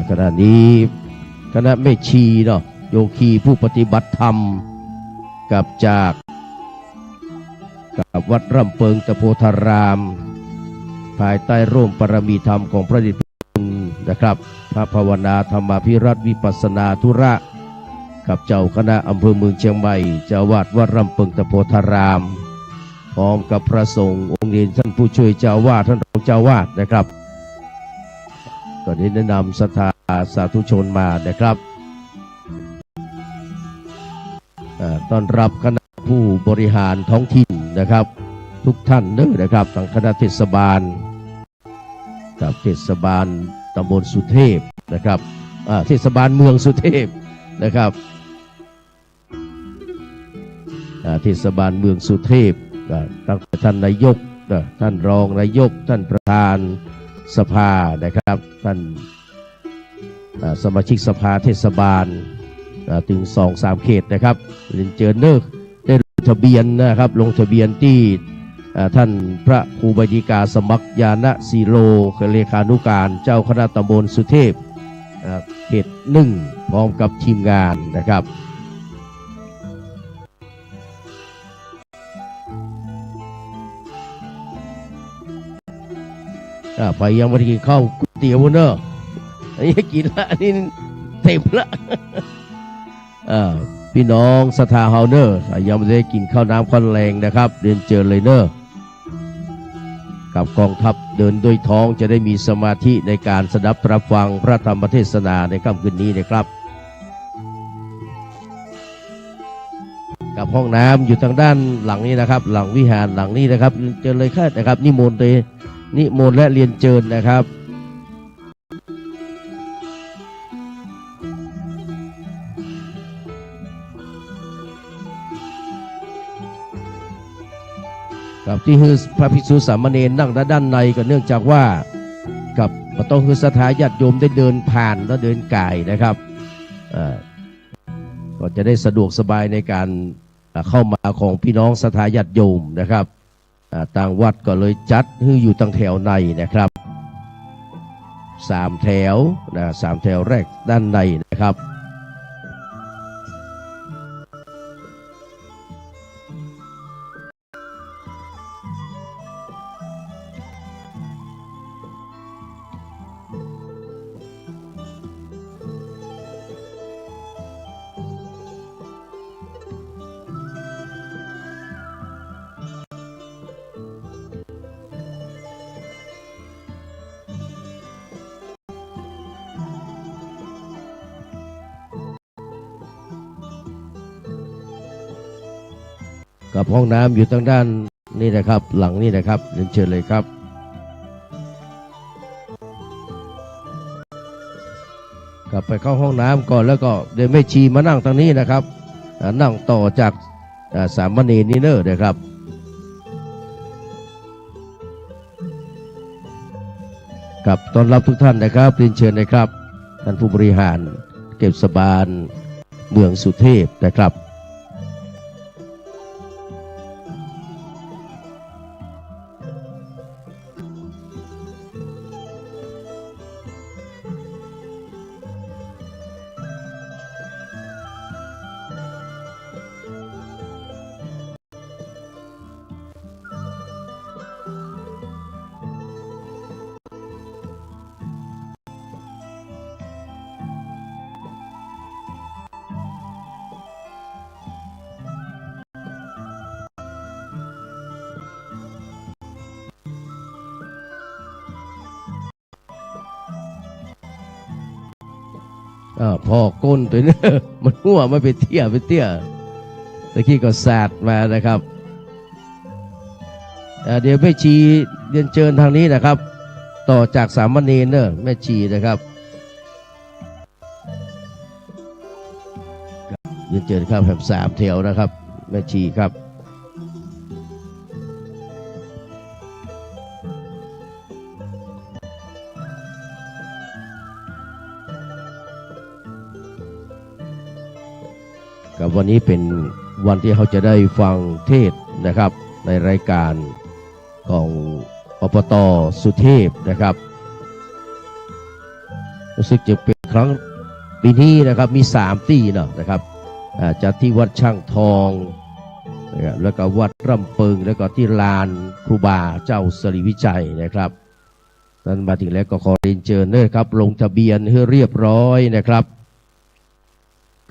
ขณะนี้คณะแม่ชีเนาะโยคีผู้ปฏิบัติธรรมกับวัดร่ำเปิงตะโพธารามภายใต้ร่มปรมีธรรมของพระเดชพระคุณนะครับพระภาวนาธรรมภิรัตน์วิปัสสนาธุระกับเจ้าคณะอำเภอเมืองเชียงใหม่เจ้าวาดวัดร่ำเปิงตะโพธารามพร้อมกับพระสงฆ์องค์เดชท่านผู้ช่วยเจ้าวาดท่านรองเจ้าวาดนะครับตอนนี้แนะนำศรัทธาสาธุชนมานะครับต้อนรับคณะผู้บริหารท้องถิ่นนะครับทุกท่านเด้อนะครับทางคณะเทศบาลกับเทศบาลตำบลสุเทพนะครับเทศบาลเมืองสุเทพนะครับเทศบาลเมืองสุเทพตั้งแต่ท่านนายกท่านรองนายกท่านประธานสภานะครับท่านสมาชิกสภาเทศบาลถึง 2-3 เขตนะครับเรียนเชิญเนอได้ลงทะเบียนนะครับลงทะเบียนที่ท่านพระครูบดีกาสมัครยานะสีโลเลขานุการเจ้าคณะตำบลสุเทพเขต 1พร้อมกับทีมงานนะครับไปยังไม่ได้กินข้าวก๋วยเตี๋ยวเนอะอันนี้กินละนี่เต็มละพี่น้องศรัทธาเฮาเนอร์ยังไม่ได้กินข้าวน้ำข้าวแรงนะครับเรียนเจอเลยเนอร์กับกองทัพเดินด้วยท้องจะได้มีสมาธิในการสดับรับฟังพระธรรมเทศนาในค่ำคืนนี้นะครับกับห้องน้ำอยู่ทางด้านหลังนี้นะครับหลังวิหารหลังนี้นะครับเจอเลยค่ะนะครับนิมนต์และเรียนเชิญนะครับกับที่คือพระภิกษุสามเณรนั่งด้านในก็เนื่องจากว่ากับต้องคือศรัทธาญาติโยมได้เดินผ่านและเดินก่ายนะครับก็จะได้สะดวกสบายในการเข้ามาของพี่น้องศรัทธาญาติโยมนะครับต่างวัดก็เลยจัดให้อยู่ตั้งแถวในนะครับ3 แถว3 แถวแรกด้านในนะครับกับห้องน้ำอยู่ทางด้านนี่นะครับหลังนี่นะครับเรียนเชิญเลยครับกลับไปเข้าห้องน้ำก่อนแล้วก็เดินแม่ชีมานั่งทางนี้นะครับนั่งต่อจากสามเณรนี่เนอนะครับกับต้อนรับทุกท่านนะครับเรียนเชิญนะครับท่านผู้บริหารเทศบาลเมืองสุเทพนะครับพ่อก้นตัวนี้มันหัวไม่ไปเตี้ยตะกี้ก็สาดมานะครับเดี๋ยวแม่ชีเรียนเชิญทางนี้นะครับต่อจากสามเณรเนอะแม่ชีนะครับเรียนเชิญครับแบบ3 แถวนะครับแม่ชีครับกับวันนี้เป็นวันที่เขาจะได้ฟังเทศนะครับในรายการของอบต.สุเทพนะครับ รู้สึกจะเป็นครั้งปีนี้นะครับมี3ที่เนาะนะครับจัดที่วัดช่างทองแล้วก็วัดร่ำเปิงแล้วก็ที่ลานครูบาเจ้าสิริวิชัยนะครับท่านมาถึงแล้วก็ขอเรียนเชิญนะครับลงทะเบียนให้เรียบร้อยนะครับ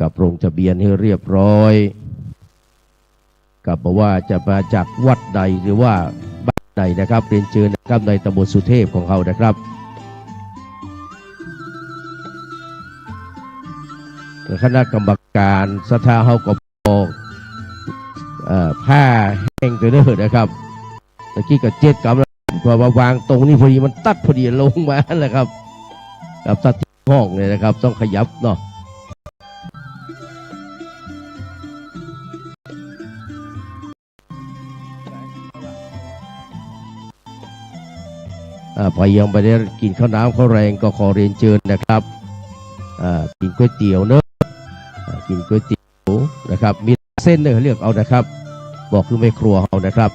กับลงทะเบียนให้เรียบร้อยกับบอกว่าจะมาจากวัดใดหรือว่าบ้านใดนะครับเรียนเชิญนะครับในตำบลสุเทพของเขานะครับคณะกรรมการสถาเฮาก็บอกผ้าแห้งตัวเด้อนะครับตะกี้ก็7 กำลังพอมาวางตรงนี้พอดีมันตัดพอดีลงมาแหละครับกับตัดที่ห้องเลยนะครับต้องขยับเนาะพอยังไปได้กินข้าวน้ำข้าวแรงก็ขอเรียนเชิญนะครับกินก๋วยเตี๋ยวเนอะกินก๋วยเตี๋ยวนะครับมีเส้นเนอะเลือกเอานะครับบอกคือไม่ครัวเอานะครับ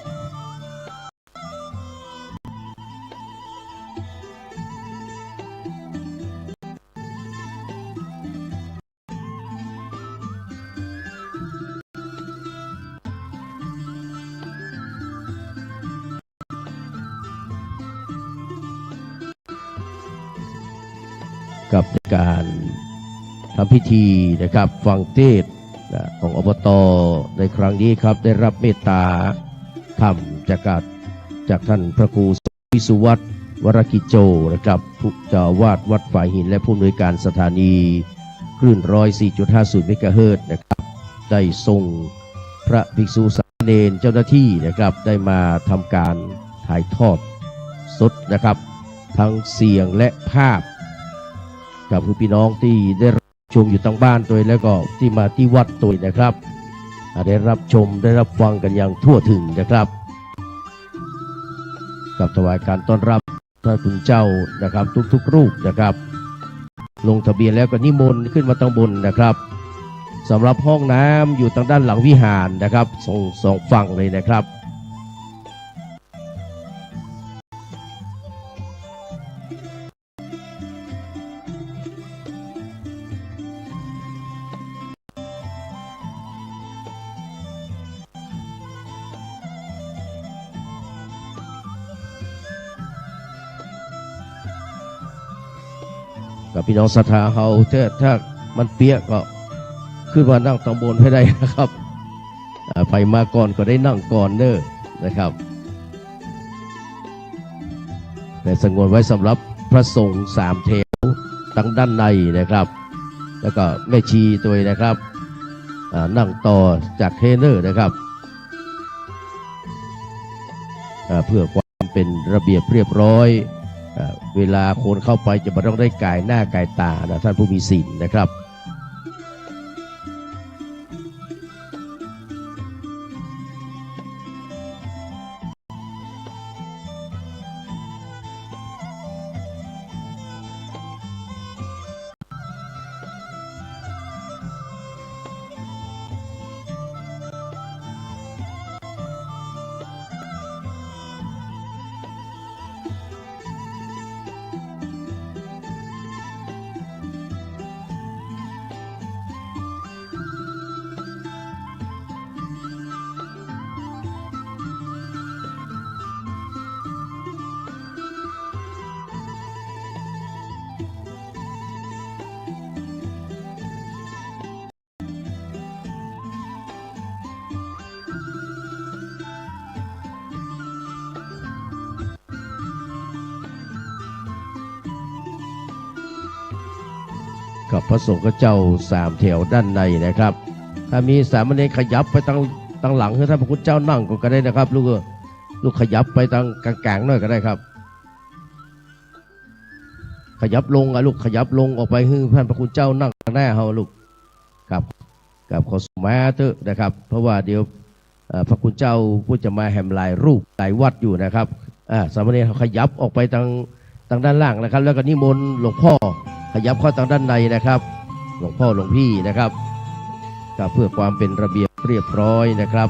กับการทำพิธีนะครับฟังเทศน์ของอบต.ในครั้งนี้ครับได้รับเมตตาธรรมจากท่านพระครูวิสุวัตรวรกิจโจนะครับผู้เจ้าอาวาสวัดฝ่ายหินและผู้อำนวยการสถานีคลื่น104.50 เมกะเฮิรตซ์นะครับได้ส่งพระภิกษุสามเณรเจ้าหน้าที่นะครับได้มาทำการถ่ายทอดสดนะครับทั้งเสียงและภาพกับผู้พี่น้องที่ได้รับชมอยู่ทางบ้านตัวแล้วก็ที่มาที่วัดตัวนะครับได้รับชมได้รับฟังกันอย่างทั่วถึงนะครับกับถวายการต้อนรับพระคุณเจ้านะครับทุกๆรูปนะครับลงทะเบียนแล้วก็นิมนต์ขึ้นมาทางบนนะครับสำหรับห้องน้ำอยู่ทางด้านหลังวิหารนะครับสองฝั่งเลยนะครับกับพี่น้องศรัทธาเฮาถ้ามันเปียกก็ขึ้นมานั่งตรงบนให้ได้นะครับไปมาก่อนก็ได้นั่งก่อนเด้อนะครับแต่สงวนไว้สำหรับพระสงฆ์3 แถวทั้งด้านในนะครับแล้วก็แม่ชีตัวนะครับนั่งต่อจากเทเนอร์นะครับเพื่อความเป็นระเบียบเรียบร้อยเวลาคนเข้าไปจะไม่ต้องได้ก่ายหน้าก่ายตานะท่านผู้มีศีลนะครับกับพระสงฆ์เจ้า3 แถวด้านในนะครับถ้ามีสามเณรขยับไปทางหลังคือท่านพระคุณเจ้านั่งก็ได้นะครับลูกขยับไปทางกลางๆหน่อยก็ได้ครับขยับลงลูกขยับลงออกไปคือท่านพระคุณเจ้านั่งหน้าเฮาลูกกับขอสมาเถอะนะครับเพราะว่าเดี๋ยวพระคุณเจ้าผู้จะมาแห่มหลายรูปหลายวัดอยู่นะครับสามเณรเขาขยับออกไปทางด้านล่างนะครับแล้วก็นิมนต์หลวงพ่อขยับเข้าทางด้านในนะครับหลวงพ่อหลวงพี่นะครับก็เพื่อความเป็นระเบียบเรียบร้อยนะครับ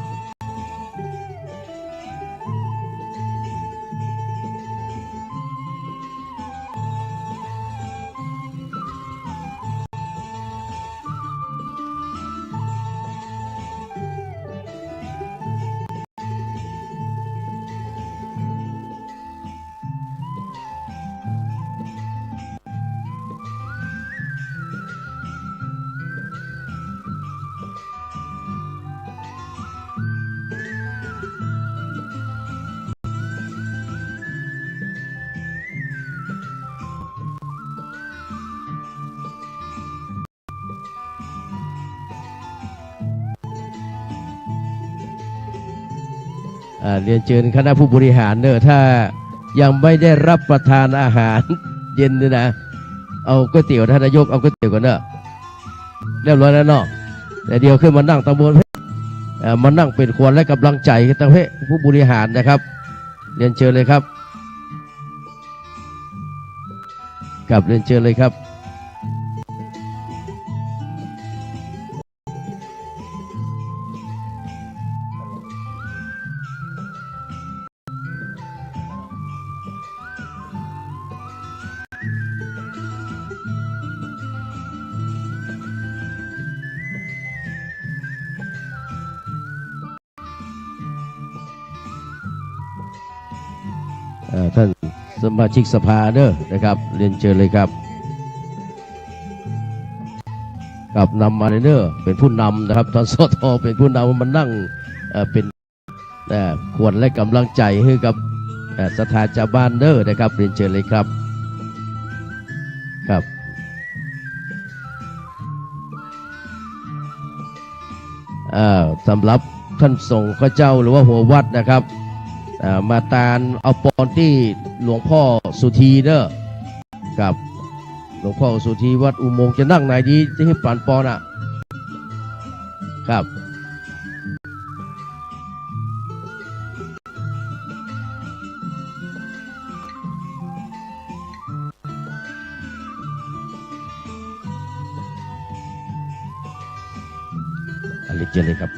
เรียนเชิญคณะผู้บริหารเนอะถ้ายังไม่ได้รับประทานอาหารเย็นเนี่ยนะเอาก๋วยเตี๋ยวท่านนายกเอาก๋วยเตี๋ยวกันเนอะเรียบร้อยแล้วเนาะแต่เดียวขึ้นมานั่งตำบลมานั่งเป็นควรและกำลังใจกันตั้งผู้บริหารนะครับเรียนเชิญเลยครับกับเรียนเชิญเลยครับท่านสมาชิกสภาเนอะนะครับเรียนเชิญเลยครับกับนำมาเนอะเป็นผู้นำนะครับท่านสทเป็นผู้นำมันนั่งเป็นควรและกำลังใจให้กับสถาจาบ้านเนอะนะครับเรียนเชิญเลยครับครับสำหรับท่านส่งข้าเจ้าหรือว่าหัววัดนะครับมาตานเอาปอนที่หลวงพ่อสุธีเนอะกับหลวงพ่อสุธีวัดอุโมงค์จะนั่งไหนดีที่ให้ปานปอนอ่ะครับอะไรเจอเลยครับ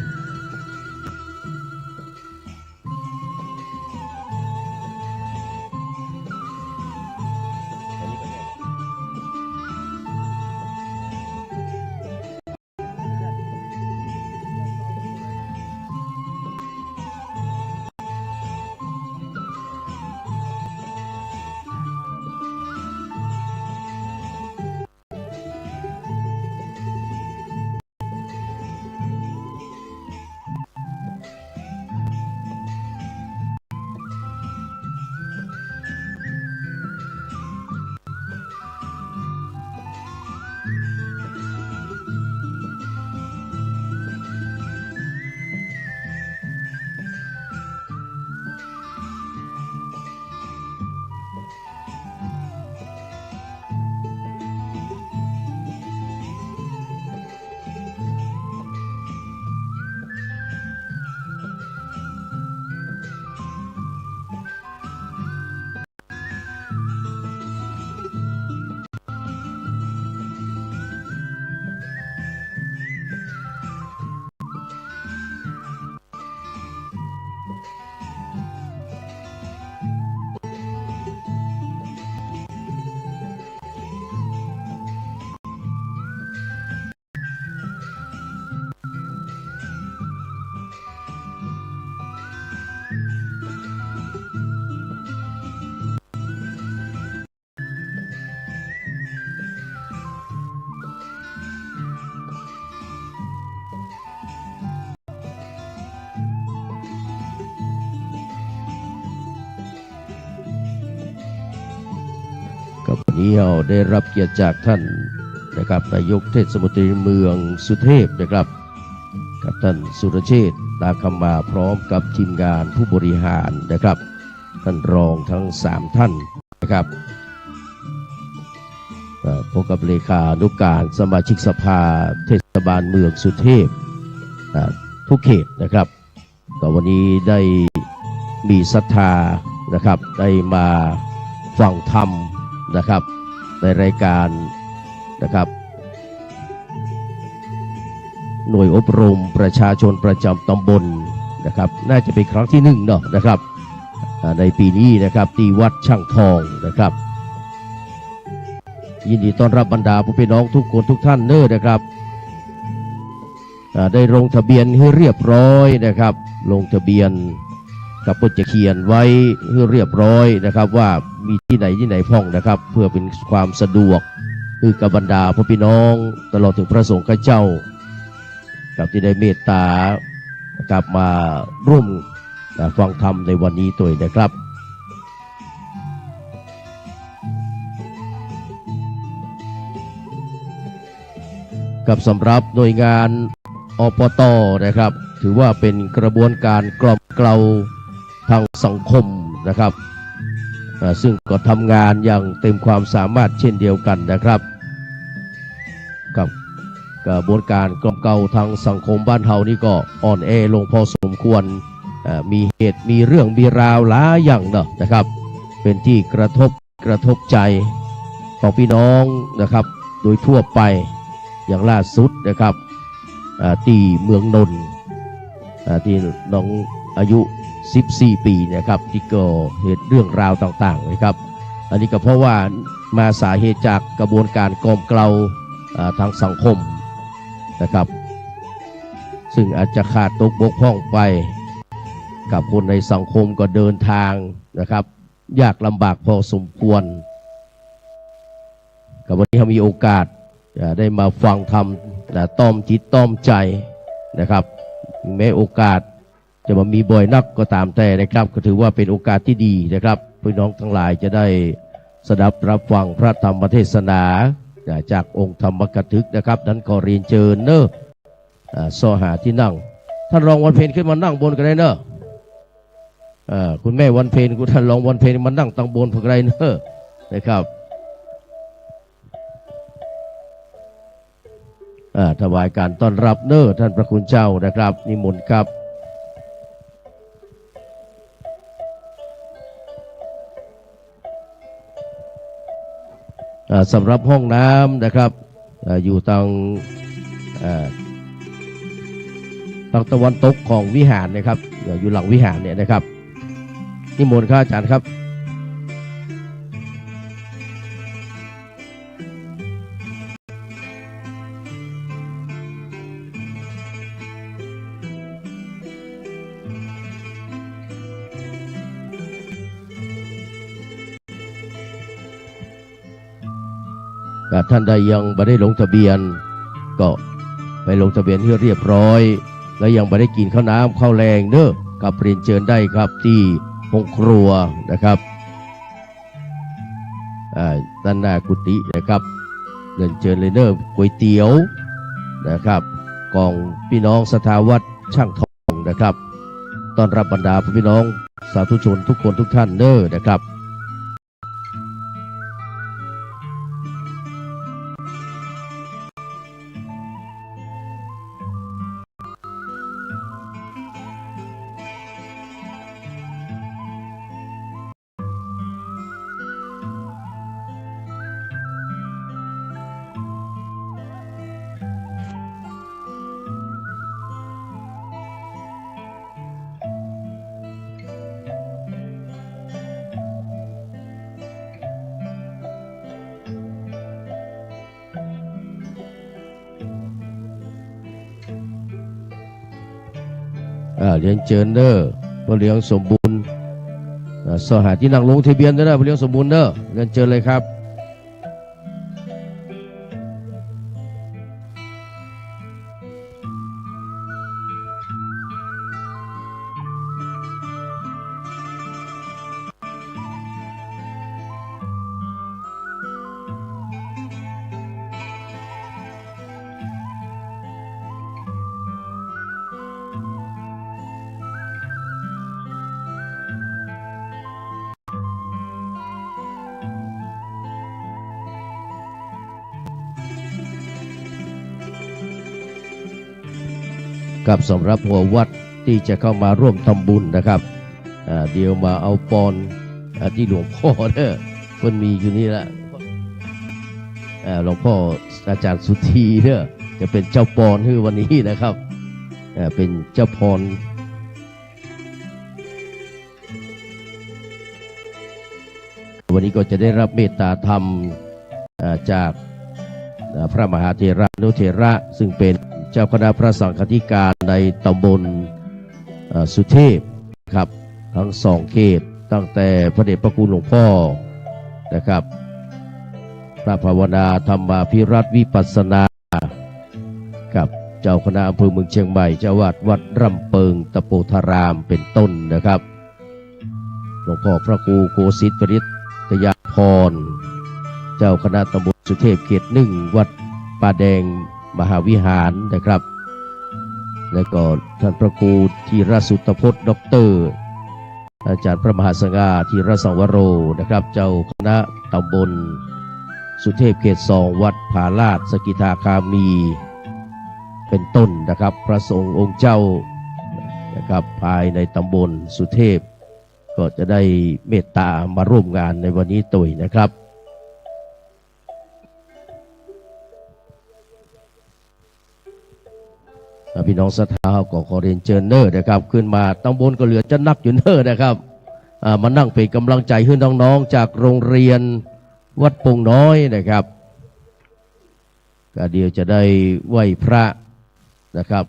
วันนี้เราได้รับเกียรติจากท่านนะครับนายกเทศมนตรีเมืองสุเทพนะครับกับท่านสุรเชษฐ์ตาคำมาพร้อมกับทีมงานผู้บริหารนะครับท่านรองทั้ง3ท่านนะครับพบกับเลขานุการสมาชิกสภาเทศบาลเมืองสุเทพทุกเขตนะครับก็วันนี้ได้มีศรัทธานะครับได้มาฟังธรรมนะครับในรายการนะครับหน่วยอบรมประชาชนประจำตำบลนะครับน่าจะเป็นครั้งที่1เนาะนะครับในปีนี้นะครับที่วัดช่างทองนะครับยินดีต้อนรับบรรดาผู้พี่น้องทุกคนทุกท่านเนอะนะครับได้ลงทะเบียนให้เรียบร้อยนะครับลงทะเบียนกับก็จะเขียนไว้ให้เรียบร้อยนะครับว่ามีที่ไหนพ้องนะครับเพื่อเป็นความสะดวกคือกับบรรดาพี่น้องตลอดถึงพระสงฆ์ข้าเจ้ากับที่ได้เมตตากลับมาร่วมฟังธรรมในวันนี้ตัวนะครับกับสำหรับหน่วยงานอปต.นะครับถือว่าเป็นกระบวนการกล่อมเกลา ทางสังคมนะครับซึ่งก็ทำงานอย่างเต็มความสามารถเช่นเดียวกันนะครับกับกระบวนการกล่อมเกลาทางสังคมบ้านเฮานี่ก็อ่อนแอลงพอสมควรมีเหตุมีเรื่องมีราวหลายอย่างเนาะนะครับเป็นที่กระทบใจของพี่น้องนะครับโดยทั่วไปอย่างล่าสุดนะครับที่เมืองนนท์ที่น้องอายุ14 ปีนะครับที่ก่อเหตุเรื่องราวต่างๆนะครับอันนี้ก็เพราะว่ามาสาเหตุจากกระบวนการกล่อมเกลาทางสังคมนะครับซึ่งอาจจะขาดตกบกพร่องไปกับคนในสังคมก็เดินทางนะครับยากลำบากพอสมควรกับวันนี้เรามีโอกาสได้มาฟังธรรมต้อมจิตต้อมใจนะครับแม้โอกาสจะมามีบ่อยนักก็ตามแต่นะครับก็ถือว่าเป็นโอกาสที่ดีนะครับพี่น้องทั้งหลายจะได้สดับรับฟังพระธรรมเทศนาจากองค์ธรรมกถึกนะครับนั้นก็เรียนเชิญเนอะซอหาที่นั่งท่านรองวันเพ็ญขึ้นมานั่งบนกันได้เนอะคุณแม่วันเพ็ญคุณท่านรองวันเพ็ญมานั่งตั้งบนพวกไรเนอะนะครับถวายการต้อนรับเนอะท่านพระคุณเจ้านะครับนิมนต์ครับสำหรับห้องน้ำนะครับอยู่ทางตะวันตกของวิหารนะครับอยู่หลังวิหารเนี่ยนะครับนิมนต์ครับอาจารย์ครับท่านใดยังไม่ได้ลงทะเบียนก็ไปลงทะเบียนให้เรียบร้อยและยังไม่ได้กินข้าวน้ำข้าวแรงเนอะกับเรียนเชิญได้ครับที่ห้องครัวนะครับด้านหน้ากุฏินะครับเรียนเชิญเลยเนอะก๋วยเตี๋ยวนะครับกองพี่น้องสถาวัตรช่างทองนะครับต้อนรับบรรดาพี่น้องสาธุชนทุกคนทุกท่านเนอะนะครับเรียนเชิญเด้อพระเลี้ยงสมบูรณ์สหาที่นั่งลงทะเบียนเด้อพระเลี้ยงสมบูรณ์เด้อเรียนเชิญเลยครับกับสำหรับหัววัดที่จะเข้ามาร่วมทำบุญนะครับเดี๋ยวมาเอาปอนที่หลวงพ่อเด้อเพิ่นมีอยู่นี่แหละหลวงพ่ออาจารย์สุธีเด้อจะเป็นเจ้าปอนคือวันนี้นะครับเป็นเจ้าพรวันนี้ก็จะได้รับเมตตาธรรมจากพระมหาเถระนุเถระซึ่งเป็นเจ้าคณะพระสังฆธิการในตำบลสุเทพครับทั้งสองเขตตั้งแต่พระเดชพระคุณหลวงพ่อนะครับพระภาวนาธรรมาภิรัตน์วิปัสสนากับเจ้าคณะอำเภอเมืองเชียงใหม่เจ้าวาดวัดร่ำเปิงตะโปธารามเป็นต้นนะครับหลวงพ่อพระครูโกศิษฐ์ปริตยาพรเจ้าคณะตำบลสุเทพเขตหนึ่งวัดป่าแดงมหาวิหารนะครับและก็ท่านพระครูธีรสุตพจน์ด็อกเตอร์ อาจารย์พระมหาสง่าธีรสังวโรนะครับเจ้าคณะตำบลสุเทพเขต2วัดผาลาดสกิทาคามีเป็นต้นนะครับพระสงฆ์องค์เจ้านะครับภายในตำบลสุเทพก็จะได้เมตตามาร่วมงานในวันนี้ตุยนะครับพี่น้องศรัทธาก็ขอเรียนเชิญเนอร์นะครับขึ้นมาตำบลก็เหลือจะนักอยู่เนอร์นะครับมานั่งเป็นกำลังใจให้น้องๆจากโรงเรียนวัดปงน้อยนะครับก็เดี๋ยวจะได้ไหว้พระนะครับ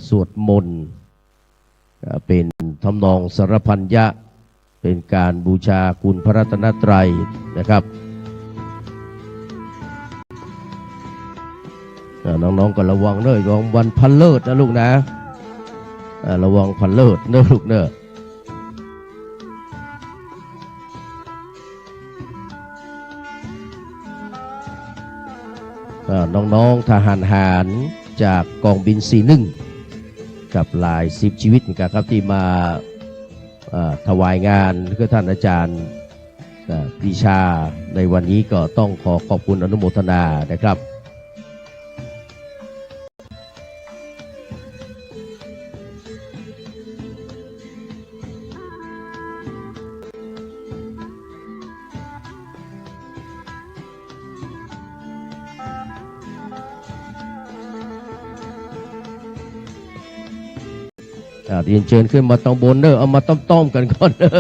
สวดมนต์เป็นทำนองสรพัญญะเป็นการบูชาคุณพระรัตนตรัยนะครับน้องๆก็ระวังเนอะระวังวันพันเลิศนะลูกนะระวังพันเลิศเนอะลูกเนอะน้องๆทหารหารจากกองบิน41กับหลาย10ชีวิตเหมือนกันครับที่มาถวายงานคือท่านอาจารย์ปรีชาในวันนี้ก็ต้องขอขอบคุณอนุโมทนานะครับเรียนเชิญขึ้นมาตำบลเนอเอามาต้มๆกันก่อนเนอ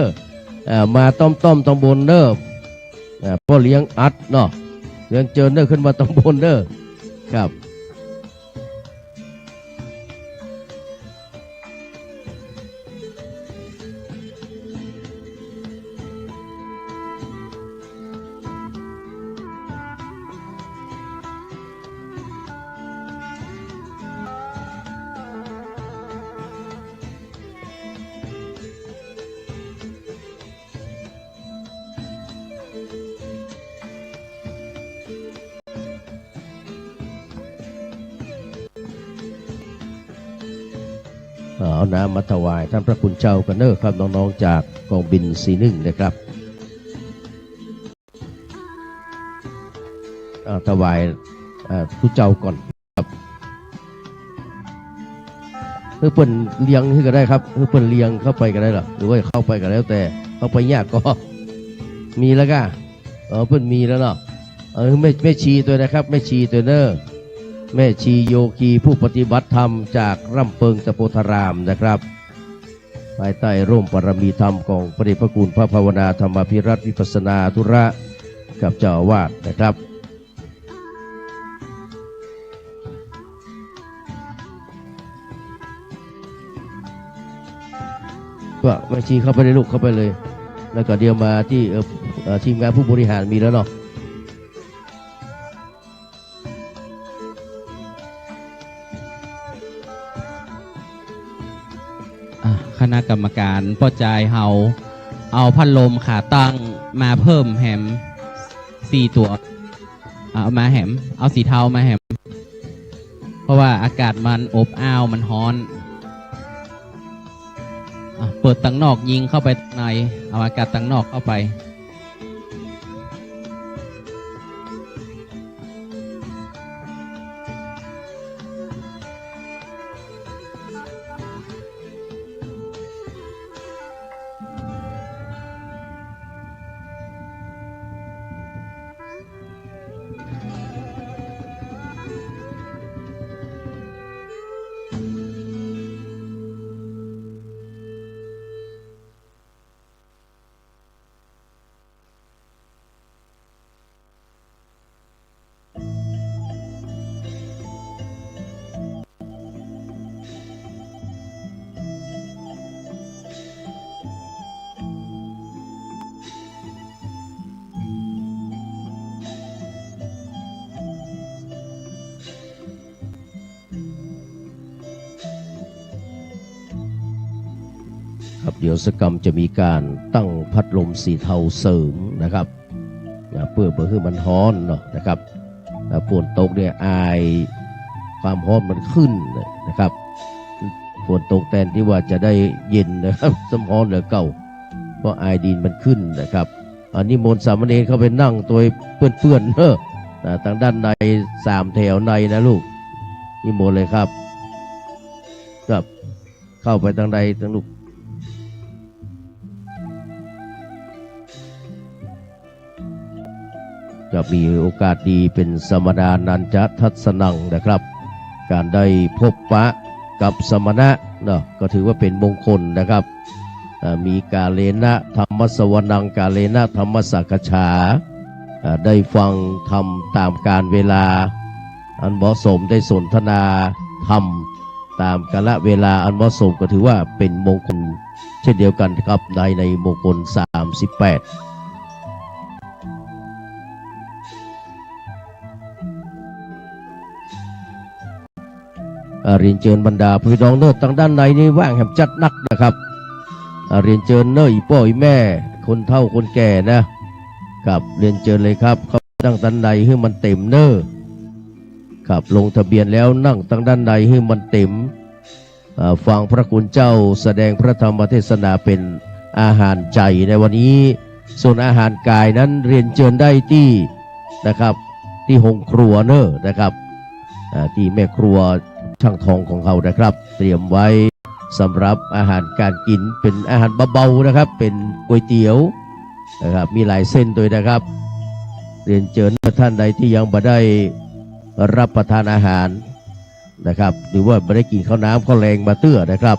มาต้มตำบลเนอพ่อเลี้ยงอัดเนาะเรียนเชิญเนอขึ้นมาตำบลเนอครับเอาน้ำมาถวายท่านพระคุณเจ้ากันเนอครับน้องๆจากกองบิน41นะครับถวายผู้เจ้าก่อนครับเพื่อเปิ้นเลี้ยงที่ก็ได้ครับเพื่อเปิ้นเลี้ยงเข้าไปก็ได้หรอหรือว่าเข้าไปก็แล้วแต่เข้าไปยากก็มีแล้วก็เปิ้นมีแล้วเนาะไม่ชีตัวนะครับไม่ชีตัวเนอแม่ชีโยคีผู้ปฏิบัติธรรมจากร่ำเพิงตะโพธารามนะครับภายใต้ร่มปรมีธรรมของพระเดชพระคุณพระภาวนาธรรมภิรัตน์วิปัสสนาธุระกับเจ้าอาวาสนะครับก็แม่ชีเข้าไปเลยลูกเข้าไปเลยแล้วก็เดี๋ยวมาที่ทีมงานผู้บริหารมีแล้วเนาะคณะกรรมการป้อใจเฮาเอาพัดลมขาตั้งมาเพิ่มแหม4ตัวเอามาแหมเอาสีเทามาแหมเพราะว่าอากาศมันอบอ้าวมันร้อนเปิดตั้งนอกยิงเข้าไปในเอาอากาศตั้งนอกเข้าไปครับเดี๋ยวสกรรมจะมีการตั้งพัดลมสีเทาเสริมนะครับเพื่อให้มันร้อนเนาะนะครับฝนตกเนี่ยอายความร้อนมันขึ้นนะครับ ฝนตกแทนที่ว่าจะได้เย็นนะครับสมร้อนเหลือเก่าเพราะไอดินมันขึ้นนะครับอันนี้มนต์สามเณรเข้าไปนั่งตัวเปื้อนๆทางด้านใน3 แถวในนะลูกนี่มนต์เลยครับครับเข้าไปทางใดทางลูกจะมีโอกาสดีเป็นสมณานันจะทัศนังนะครับการได้พบปะกับสมณะเนาะก็ถือว่าเป็นมงคลนะครับมีกาเลนะธรรมสวนังกาเลนะธรรมสักฉาได้ฟังธรรมตามการเวลาอันเหมาะสมได้สนทนาธรรมตามกาลเวลาอันเหมาะสมก็ถือว่าเป็นมงคลเช่นเดียวกันครับในมงคล38เรียนเชิญบรรดาพี่น้องเนิร์ดทางด้านในนี่ว่างแหมจัดนักนะครับเรียนเชิญเนออีพ่ออีแม่คนเฒ่าคนแก่นะครับเรียนเชิญเลยครับเขานั่งด้านในให้มันเต็มเนอครับลงทะเบียนแล้วนั่งทางด้านในให้มันเต็มฟังพระคุณเจ้าแสดงพระธรรมเทศนาเป็นอาหารใจในวันนี้ส่วนอาหารกายนั้นเรียนเชิญได้ที่นะครับที่ห้องครัวเนอนะครับที่แม่ครัวช่างทองของเขานะครับเตรียมไว้สำหรับอาหารการกินเป็นอาหารเบาๆนะครับเป็นก๋วยเตี๋ยวนะครับมีหลายเส้นด้วยนะครับเรียนเชิญท่านใดที่ยังไม่ได้รับประทานอาหารนะครับหรือว่าไม่ได้กินข้าวน้ำข้าวแรงมาเตื้อนะครับ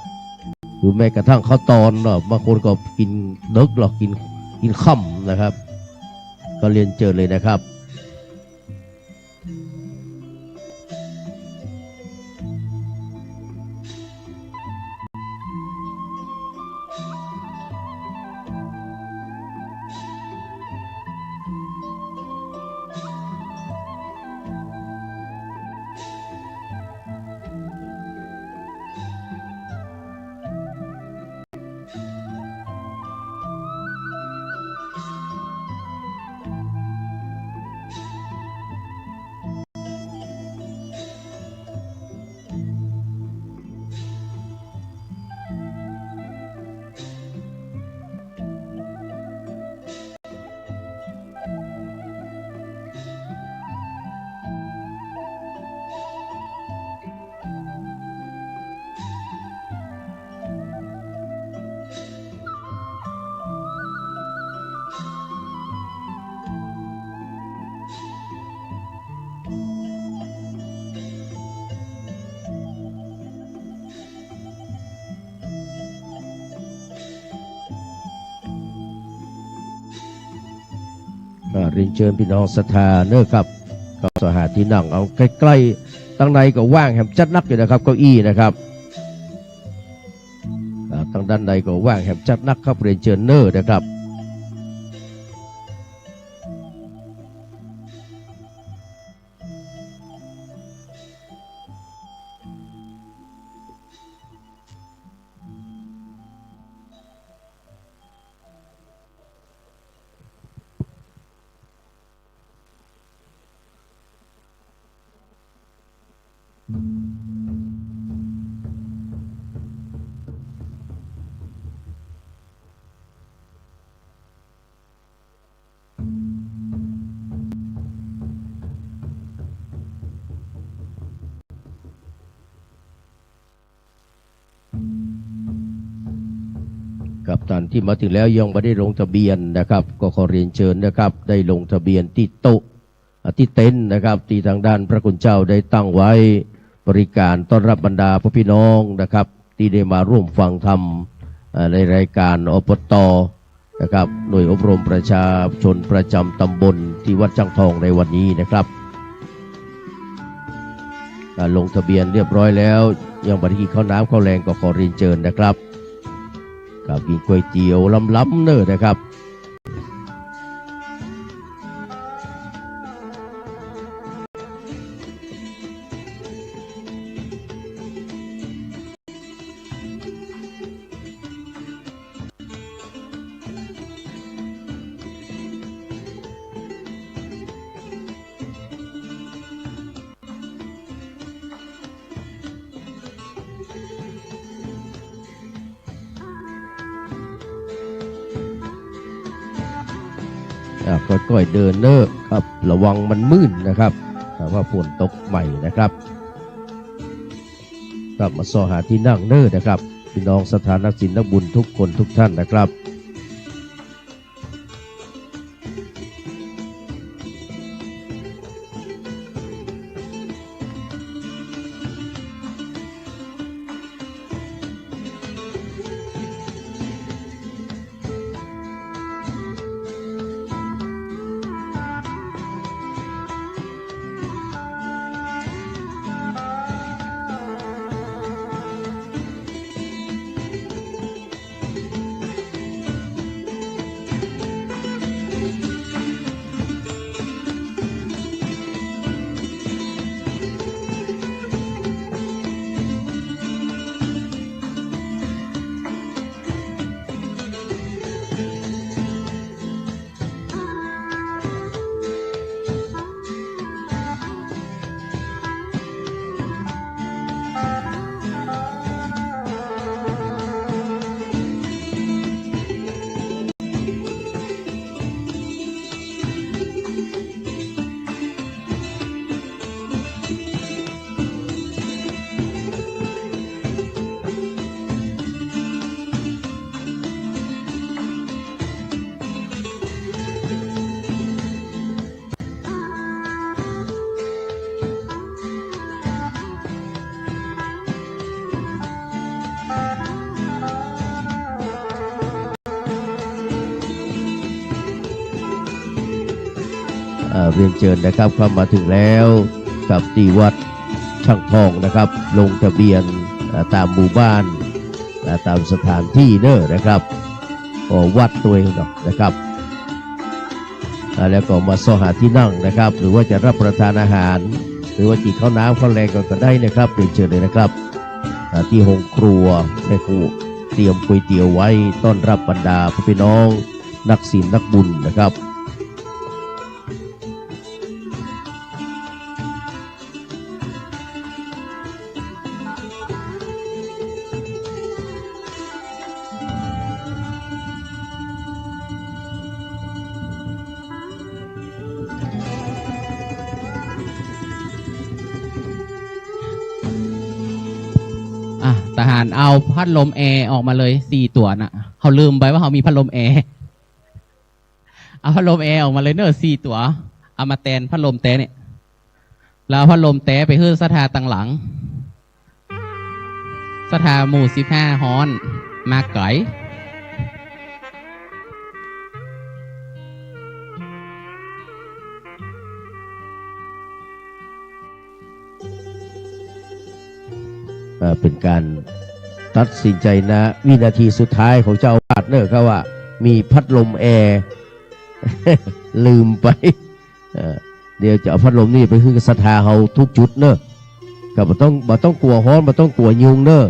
หรือแม้กระทั่งข้าวตอนเนาะบางคนก็กินดึกหรอกกินค่ำนะครับก็เรียนเชิญเลยนะครับเรียนเชิญพี่น้องศรัทธาเนอะครับก็สหาที่นั่งเอาใกล้ๆตั้งในก็ว่างแหมจัดนักอยู่นะครับเก้าอี้นะครับตั้งด้านในก็ว่างแหมจัดนักครับเรียนเชิญเนอะนะครับกับท่านที่มาถึงแล้วยังไม่ได้ลงทะเบียนนะครับก็ขอเรียนเชิญนะครับได้ลงทะเบียนที่โต๊ะที่เต็นท์นะครับที่ทางด้านพระคุณเจ้าได้ตั้งไว้บริการต้อนรับบรรดาพี่น้องนะครับที่ได้มาร่วมฟังธรรมในรายการอปต.นะครับหน่วยอบรมประชาชนประจำตำบลที่วัดช่างทองในวันนี้นะครับการลงทะเบียนเรียบร้อยแล้วยังไม่ได้กินข้าวน้ำข้าวแรงก็ขอเรียนเชิญนะครับกับกินก๋วยเตี๋ยวล้ำๆเนอะนะครับ ค่อยๆเดินเนอะครับระวังมันมืดนะครับถ้าว่าฝนตกใหม่นะครับกลับมาซอหาที่นั่งเนอะนะครับพี่น้องสถานนักศิลป์นักบุญทุกคนทุกท่านนะครับเรียนเชิญนะครับเข้ามาถึงแล้วกับที่วัดช่างทองนะครับลงทะเบียนตามหมู่บ้านตามสถานที่เนอะนะครับวัดตัวเองนะครับแล้วก็มาซอหาที่นั่งนะครับหรือว่าจะรับประทานอาหารหรือว่าจิบข้าวน้ำข้าวแรงก็ได้นะครับเรียนเชิญเลยนะครับที่โรงครัวแม่ครูเตรียมก๋วยเตี๋ยวไว้ต้อนรับบรรดาพี่น้องนักศิลป์นักบุญนะครับทหารเอาพัดลมแอร์ออกมาเลย4 ตัวน่ะเขาลืมไปว่าเขามีพัดลมแอร์เอาพัดลมแอร์ออกมาเลยเนอะ4 ตัวเอามาแตนพัดลมแตเนี่ยแล้วพัดลมแตไปฮื้อสถาตังหลังสถาหมู่15ฮ้อนมาไก่เป็นการตัดสินใจนะวินาทีสุดท้ายของเจ้าอาวาสเนอะครับว่ามีพัดลมแอร์ ลืมไปเดี๋ยวจะเอาพัดลมนี่ไปขึ้นศรัทธาเฮาทุกจุดเนอะก็บ่ต้องกลัวฮ้อนบ่ต้องกลัวยุงเนอะ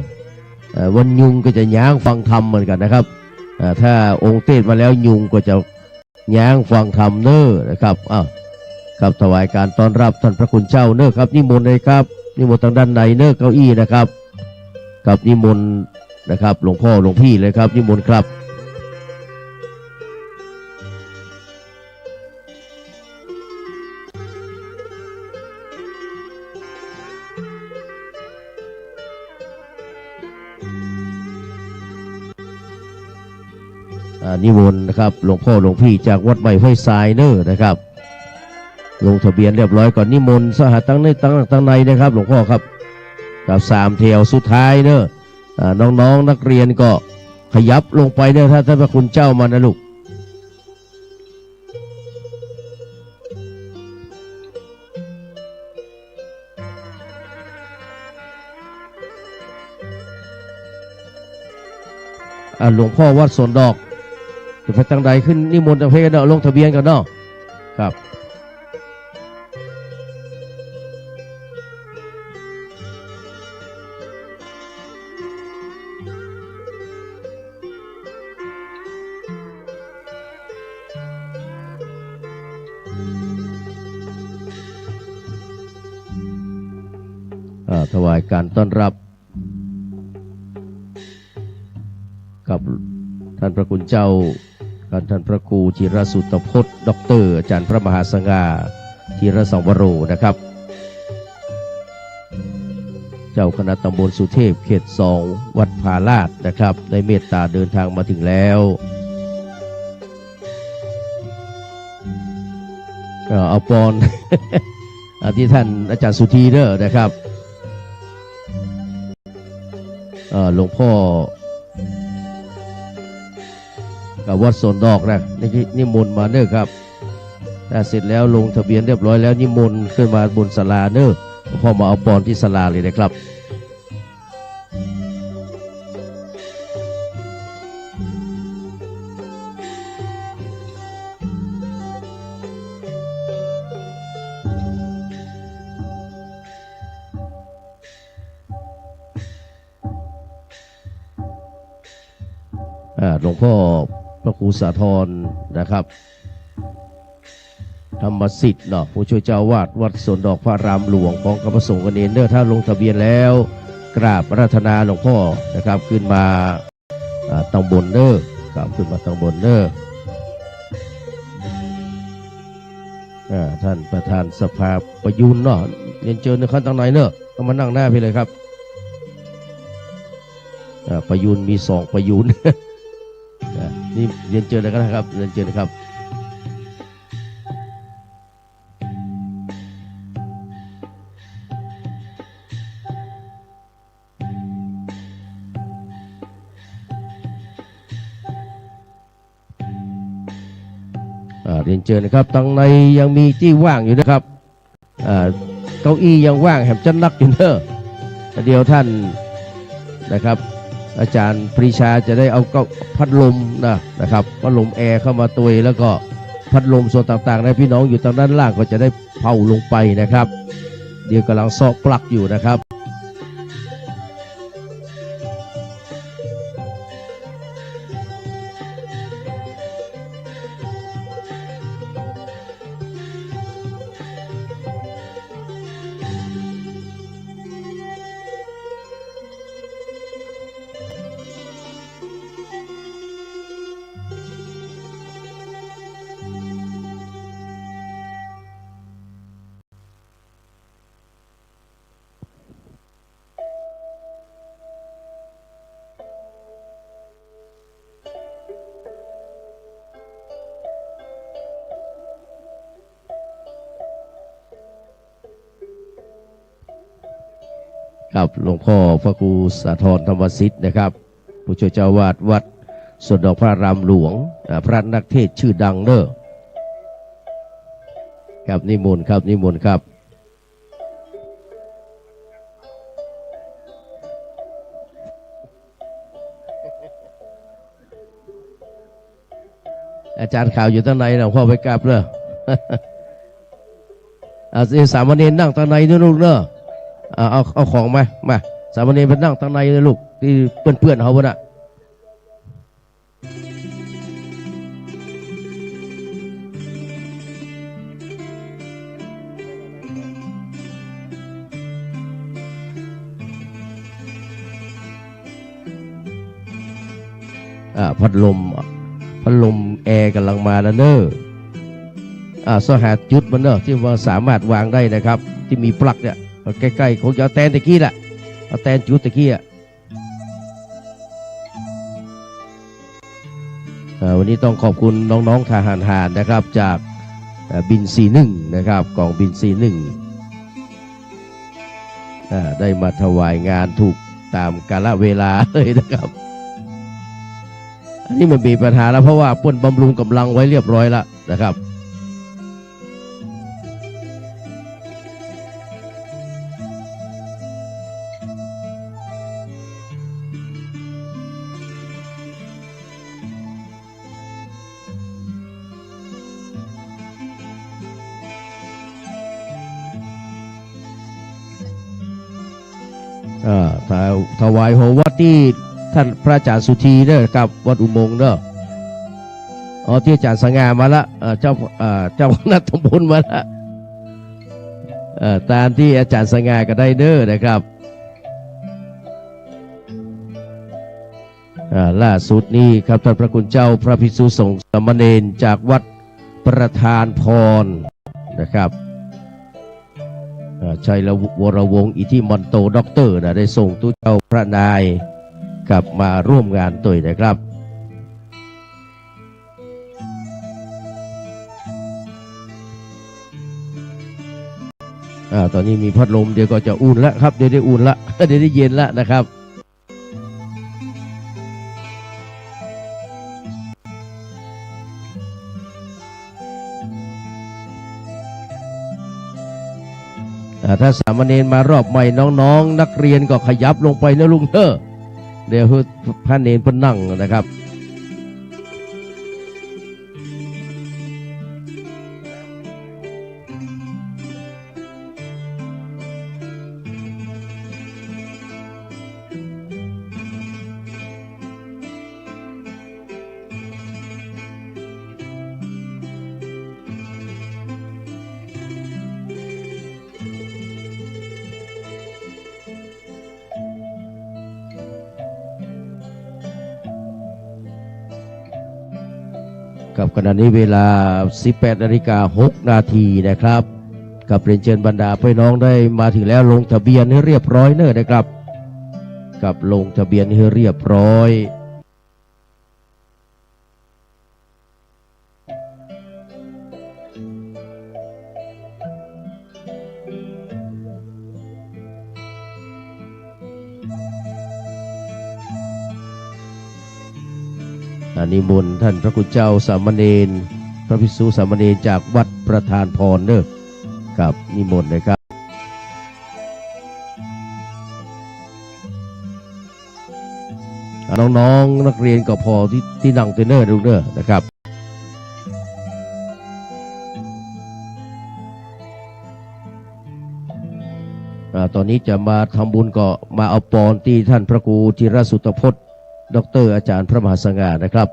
วันยุงก็จะย้างฟังธรรมเหมือนกันนะครับถ้าองค์เทศมาแล้วยุงก็จะย้างฟังธรรมเนอะนะครับครับถวายการต้อนรับท่านพระคุณเจ้าเนอะครับนิมนต์เลยครับนิมนต์ทางด้านในเนอะเก้าอี้นะครับกับนิมนต์นะครับหลวงพ่อหลวงพี่เลยครับนิมนต์ครับนิมนต์นะครับหลวงพ่อหลวงพี่จากวัดใหม่ห้วยทรายเนอะนะครับลงทะเบียนเรียบร้อยก่อนนิมนต์สหตั้งในนะครับหลวงพ่อครับกับ3 แถวสุดท้ายเนอะน้องนักเรียนก็ขยับลงไปเนอะถ้าท่านพระคุณเจ้ามานะลูกหลวงพ่อวัดสวนดอกจะไปทางใดขึ้นนิมนต์ทางเพศเนาะลงทะเบียนกันเนาะครับถวายการต้อนรับกับท่านพระคุณเจ้า ท่านพระครูจิรสุตพจน์ด็อกเตอร์อาจารย์พระมหาสง่าธีรสังวโรนะครับเจ้าคณะตำบลสุเทพเขต2วัดผาลาดนะครับได้เมตตาเดินทางมาถึงแล้วเอาปอน ที่ท่านอาจารย์สุธีเด้อนะครับหลวงพ่อกับวัดสวนดอกนะนิมนต์มาเด้อครับถ้าเสร็จแล้วลงทะเบียนเรียบร้อยแล้วนิมนต์ขึ้นมาบนศาลาเด้อหลวงพ่อมาเอาปอนที่ศาลาเลยนะครับหลวงพ่อพระครูสาธรนะครับธรรมสิทธิ์เนาะผู้ช่วยเจ้าวาดวัดสวนดอกพระรามหลวงของกรรมสงฆ์กันเองเด้อถ้าลงทะเบียนแล้วกราบอาราธนาหลวงพ่อนะครับขึ้นมาตังบนเด้อกราบขึ้นมาตังบนเด้อท่านประธานสภาประยุนเนาะเรียนเชิญในขั้นตอนไหนเนอะก็มานั่งหน้าพี่เลยครับประยุนมี2ประยุน นี่เรียนเชิญเลยกันนะครับเรียนเชิญนะครับเรียนเชิญนะครับตั้งในยังมีที่ว่างอยู่นะครับเก้าอี้ยังว่างแหมจันนักอยู่เนอะเดี๋ยวท่านนะครับอาจารย์ปรีชาจะได้เอาพัดลมนะครับพัดลมแอร์เข้ามาตุยแล้วก็พัดลมส่วนต่างๆในพี่น้องอยู่ทางด้านล่างก็จะได้เผาลงไปนะครับเดี๋ยวกำลังซอกปลั๊กอยู่นะครับครับหลวงพ่อพระครูสาธรธรรมสิทธิ์นะครับผู้ช่วยเจ้าวาดวัดสวนดอกพระรามหลวงพระนักเทศชื่อดังเด้อครับนิมนต์ครับนิมนต์ครับอาจารย์ข่าวอยู่ตั้งในหลวงพ่อไปกราบเลยสามเณรนั่งตั้งในนู่นลูกเนอะเอาของมาสามเณรไปนั่งตั้งในเลยลูกที่เพื่อนๆเขาวะน่ะพัดลมแอร์กำลังมาแล้วเนอะสหัสจุดมันเนอะที่ว่าสามารถวางได้นะครับที่มีปลั๊กเนี่ยใกล้ๆคงจะเอาแตนตะกี้แหละเอาแตนจุดตะกี้วันนี้ต้องขอบคุณน้องๆทหารนะครับจากบิน41นะครับกองบิน41ได้มาถวายงานถูกตามกาลเวลาเลยนะครับอันนี้มันมีปัญหาแล้วเพราะว่าป่นบำรุงกำลังไว้เรียบร้อยแล้วนะครับถวายหัววัดที่ท่านพระอาจารย์สุธีเด้อครับวัดอุโมงค์เด้อที่อาจารย์สง่ามาละเจ้าคณะตำบลมาละตามที่อาจารย์สง่าก็ได้เด้อนะครับ ล่าสุดนี้ครับท่านพระคุณเจ้าพระภิกษุสงฆ์สามเณรจากวัดประธานพรนะครับชัยละวรวงศ์อิทธิมอนโตด็อกเตอร์ได้ส่งตู้เจ้าพระนายกลับมาร่วมงานตัวนะครับตอนนี้มีพัดลมเดี๋ยวก็จะอุ่นแล้วครับเดี๋ยวได้อุ่นละเดี๋ยวได้เย็นละนะครับถ้าสามเณรมารอบใหม่น้องๆนักเรียนก็ขยับลงไปนะลุงเถอะเดี๋ยวพระเนรเพิ่นนั่งนะครับกับขณะนี้เวลา 18:06 นาทีนะครับกับเรียนเชิญบรรดาพี่น้องได้มาถึงแล้วลงทะเบียนให้เรียบร้อยเนอะนะครับกับลงทะเบียนให้เรียบร้อยนิมนต์ท่านพระคุณเจ้าสามเณรพระภิกษุสามเณรจากวัดประธานพรเนอะกับนิมนต์นะครับน้องๆนักเรียนก็พอที่นั่งเทรนเนอร์ดูเนอะนะครับตอนนี้จะมาทำบุญก็มาเอาปอนที่ท่านพระครูธีรสุตพจน์ดร.อาจารย์พระมหาสง่านะครับ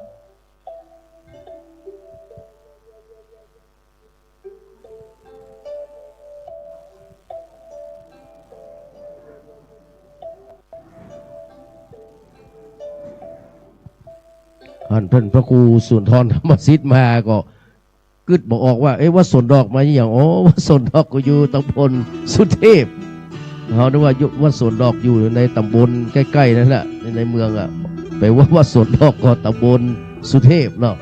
ท่านพระครูสุนทรธรรมสิทธิ์มาก็กึดบอกออกว่าว่าสวนดอกมาอย่างว่าสวนดอกก็อยู่ตำบลสุเทพเขาคิดว่าสวนดอกอยู่ในตำบลใกล้ๆนั่นแหละในเมืองอ่ะไปว่าสวนดอกก็ตำบลสุเทพเนาะ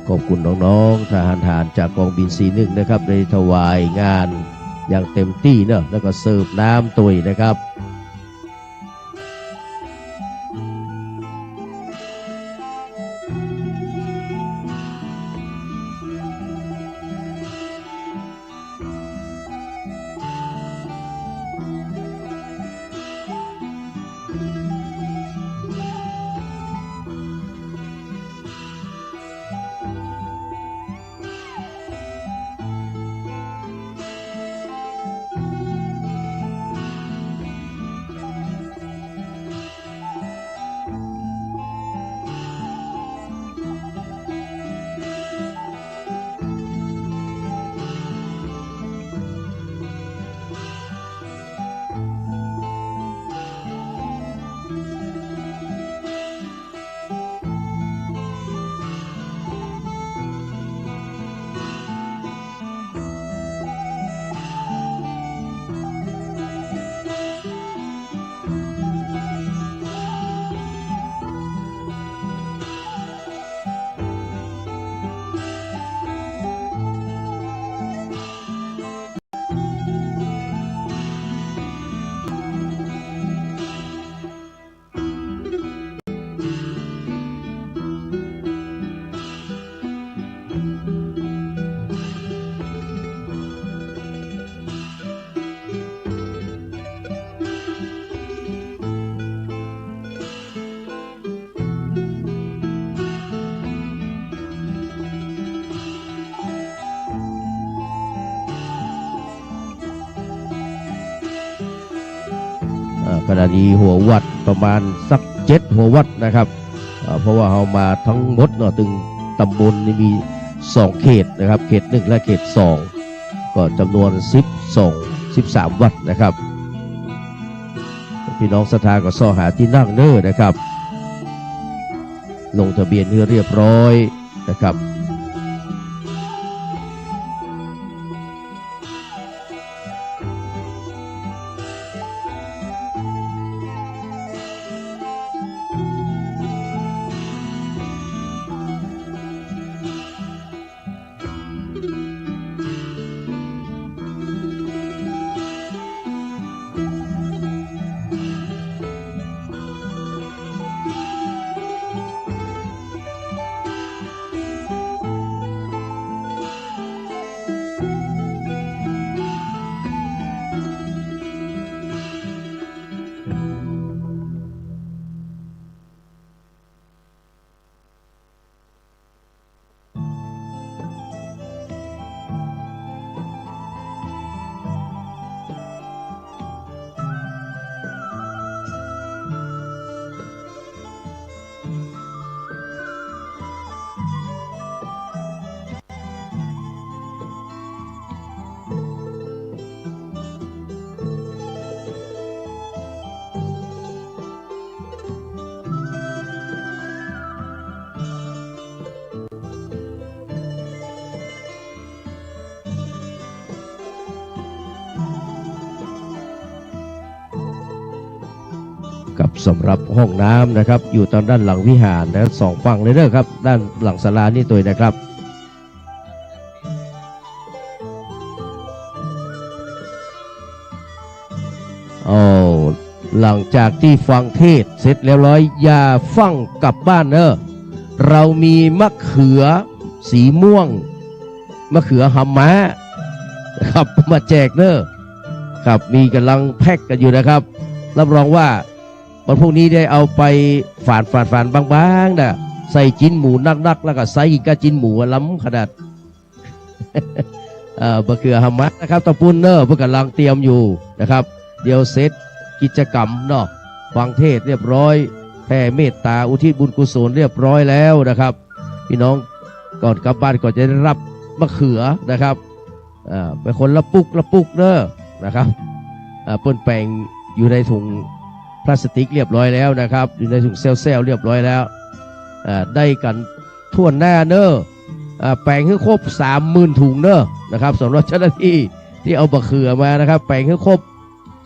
ขอบคุณน้องๆทหารจากกองบิน41นะครับได้ถวายงานอย่างเต็มที่เนอะแล้วก็เสิร์ฟน้ำตุยนะครับขณะนี้หัววัดประมาณสัก 7หัววัดนะครับเพราะว่าเรามาทั้งหมดเนาะถึงตำบลนี่มี2เขตนะครับเขต1และเขต2ก็จำนวน13 วัดนะครับพี่น้องศรัทธาก็ซ่อหาที่นั่งเน้อนะครับลงทะเบียนให้เรียบร้อยนะครับกับสำหรับห้องน้ำนะครับอยู่ตอนด้านหลังวิหารนะ2ฝั่งเลยเด้อครับด้านหลังศาลานี่ตัวนะครับหลังจากที่ฟังเทศเสร็จเรียบร้อยอย่าฟังกลับบ้านเนอะเรามีมะเขือสีม่วงมะเขือหำม้าครับมาแจกเนอะครับมีกำลังแพ็กกันอยู่นะครับรับรองว่าวันพวกนี้ได้เอาไปฝานบางๆนะใส่จิ้นหมูนักๆแล้วก็ใส่อีกกะจิ้นหมูล้ำขนาดมะเขือหำม้านะครับตะปุ้นเนอะเพื่อกำลังเตรียมอยู่นะครับเดี๋ยวเสร็จกิจกรรมเนาะฟังเทศเรียบร้อยแผ่เมตตาอุทิศบุญกุศลเรียบร้อยแล้วนะครับพี่น้องก่อนกลับบ้านก็จะได้รับมะเขือนะครับเป็นคนละปุกเด้อนะครับเปิ้นแปลงอยู่ในถุงพลาสติกเรียบร้อยแล้วนะครับอยู่ในถุงเซลเรียบร้อยแล้วได้กันทั่วหน้าเนอะแปลงให้ครบ 30,000 ถุงเนอะนะครับสำหรับเจ้าหน้าที่ที่เอามะเขือมานะครับแปลงให้ครบ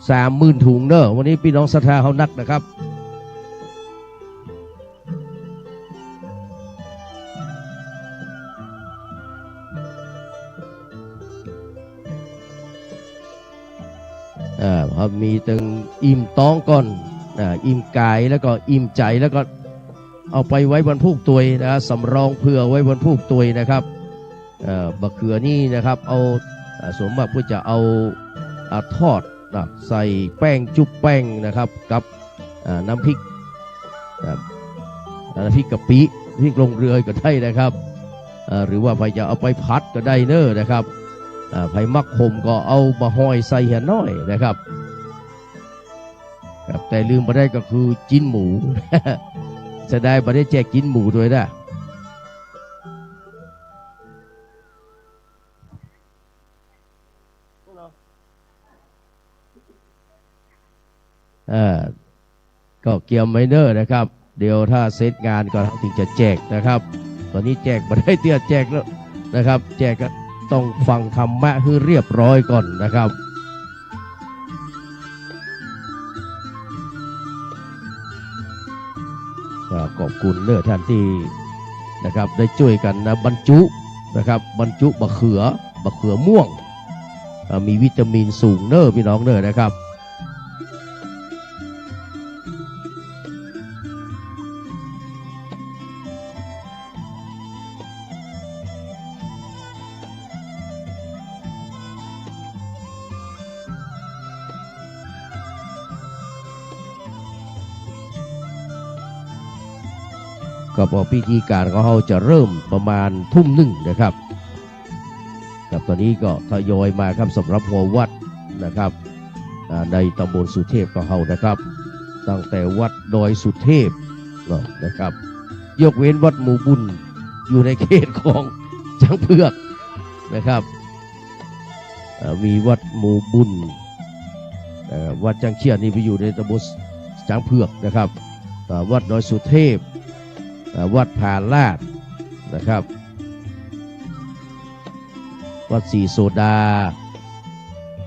30,000 ถุงเนอะวันนี้พี่น้องศรัทธาเขานักนะครับมีตึงอิ่มท้องก่อนอิ่มกายแล้วก็อิ่มใจแล้วก็เอาไปไว้บนผูกตัวยนะสำรองเผื่อไว้บนผูกตัวยนะครับมะเขือนี่นะครับเอาสมมติเพื่อจะเอาทอดใส่แป้งจุ๊บแป้งนะครับกับน้ำพริกกะปิพริกลงเรือก็ได้นะครับหรือว่าใครจะเอาไปพัดก็ได้เนอะนะครับไผ่มักขมก็เอามาห้อยใส่เห็นน้อยนะครับแต่ลืมไปได้ก็คือจิ้นหมูจะได้มาได้แจกจิ้นหมูด้วยนะก็เกียมไมเนอร์นะครับเดี๋ยวถ้าเซตงานก็ถึงจะแจกนะครับตอนนี้แจกมาได้เตี้ยแจกแล้วนะครับแจกก็ต้องฟังธรรมะให้เรียบร้อยก่อนนะครับขอบคุณเนอะท่านที่นะครับได้ช่วยกันนะบรรจุนะครับบรรจุมะเขือม่วงมีวิตามินสูงเนอะพี่น้องเนอะนะครับก็พอพิธีการของเขาจะเริ่มประมาณทุ่มหนึ่งนะครับครับตอนนี้ก็ทยอยมาครับสำหรับหัววัดนะครับในตำบลสุเทพของเขานะครับ ตั้งแต่วัดดอยสุเทพเนาะนะครับ ยกเว้นวัดหมู่บุญอยู่ในเขตของช้างเผือกนะครับมีวัดหมู่บุญวัดจังเชียนนี่ไปอยู่ในตำบลช้างเผือกนะครับวัดดอยสุเทพวัดผาลาดนะครับวัดศรีโซดา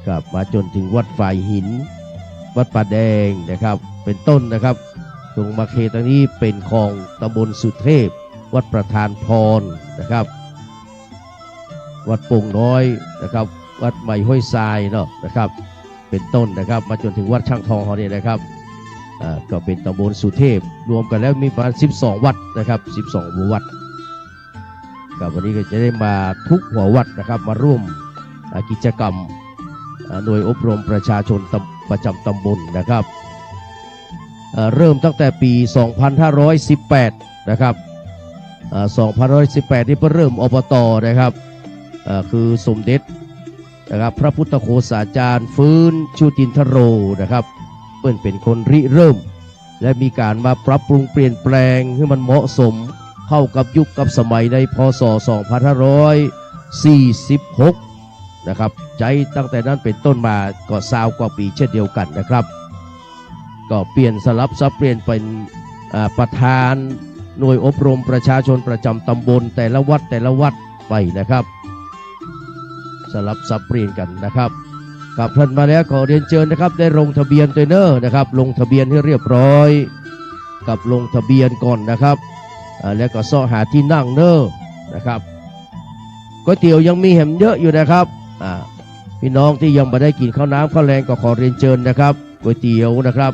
ครับมาจนถึงวัดฝ่ายหินวัดป่าแดงนะครับเป็นต้นนะครับตรงมาเขตตรงนี้เป็นของตำบลสุเทพวัดประธานพรนะครับวัดโป่งน้อยนะครับวัดใหม่ห้วยทรายเนาะนะครับเป็นต้นนะครับมาจนถึงวัดช่างทองเขาเนี่ยนะครับก็เป็นตำบลสุเทพรวมกันแล้วมีประมาณ12 วัดนะครับ12 หมู่วัดครับวันนี้ก็จะได้มาทุกหัววัดนะครับมาร่วมกิจกรรมหน่วยอบรมประชาชนประจำตำบลนะครับเริ่มตั้งแต่ปี 2518 นะครับ2518 นี่เพิ่งเริ่มอบตนะครับคือสมเด็จนะครับพระพุทธโฆษาจารย์ฟื้นชูตินทโรนะครับเพิ่นเป็นคนริเริ่มและมีการมาปรับปรุงเปลี่ยนแปลงให้มันเหมาะสมเข้ากับยุคกับสมัยในพศ 2546 นะครับใจตั้งแต่นั้นเป็นต้นมาก็20 กว่าปีเช่นเดียวกันนะครับก็เปลี่ยนสลับซับเปลี่ยนเป็นประธานหน่วยอบรมประชาชนประจำตำบลแต่ละวัดไปนะครับสลับซับเปลี่ยนกันนะครับกับท่านมาแล้วขอเรียนเชิญนะครับได้ลงทะเบียนตัวเนอร์นะครับลงทะเบียนให้เรียบร้อยกับลงทะเบียนก่อนนะครับแล้วก็ซ่อหาที่นั่งเนอร์นะครับก๋วยเตี๋ยวยังมีแหมเยอะอยู่นะครับพี่น้องที่ยังไม่ได้กินข้าวน้ำข้าวแรงก็ขอเรียนเชิญนะครับก๋วยเตี๋ยวนะครับ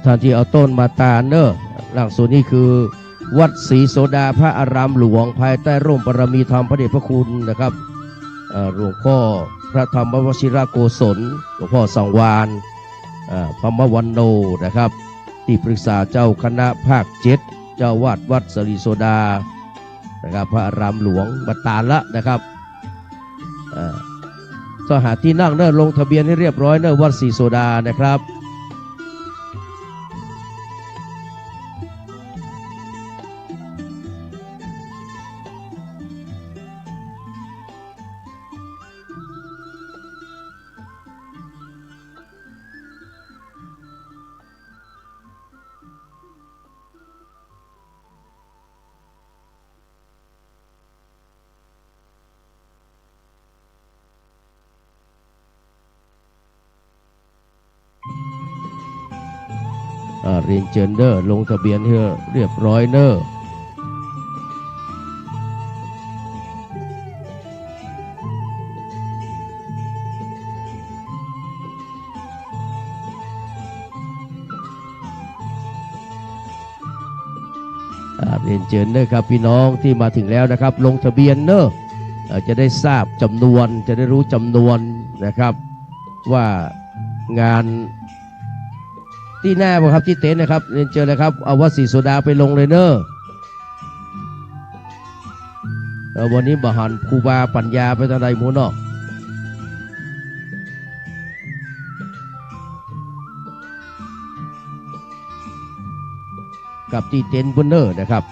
ท่านที่เอาต้นมาตาเนอร์หลังส่วนนี้คือวัดศรีโสดาพระอารามหลวงภายใต้ร่มบารมีธรรมพระเดชพระคุณนะครับหลวงพ่อพระธรรมวชิรโกศลหลวงพ่อสังวานพระมวันโนนะครับที่ปรึกษาเจ้าคณะภาค7เจ้าวาดวัดศรีโสดานะครับพระอารามหลวงมาตาละนะครับสหาที่นั่งเนอร์ลงทะเบียนให้เรียบร้อยเนอร์วัดศรีโสดานะครับเรียนเชิญเนอร์ลงทะเบียนให้เรียบร้อยเนอร์เรียนเชิญเนอร์ครับพี่น้องที่มาถึงแล้วนะครับลงทะเบียนเนอร์จะได้ทราบจำนวนจะได้รู้จำนวนนะครับว่างานที่หน้าบ่ครับที่เต็นท์นะครับเรียนเชิญเลยครับเอาวัดศรีโสดาไปลงเลยเนอะวันนี้บหันครูบาปัญญาไปทางใดหมูเนาะกับที่เต็นท์บนเนอร์นะครับ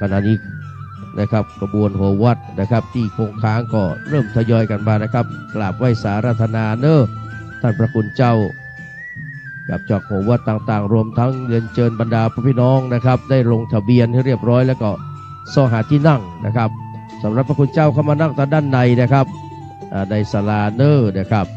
ขณะนี้นะครับกระบวนหัววัดนะครับที่คงค้างก็เริ่มทยอยกันมานะครับกราบไหว้สาราธนาเนอท่านพระคุณเจ้ากับจากหัววัดต่างๆรวมทั้งเรียนเชิญบรรดาพี่น้องนะครับได้ลงทะเบียนให้เรียบร้อยแล้วก็ซ่อหาที่นั่งนะครับสำหรับพระคุณเจ้าเข้ามานั่งทางด้านในนะครับในศาลาเนอนะครับ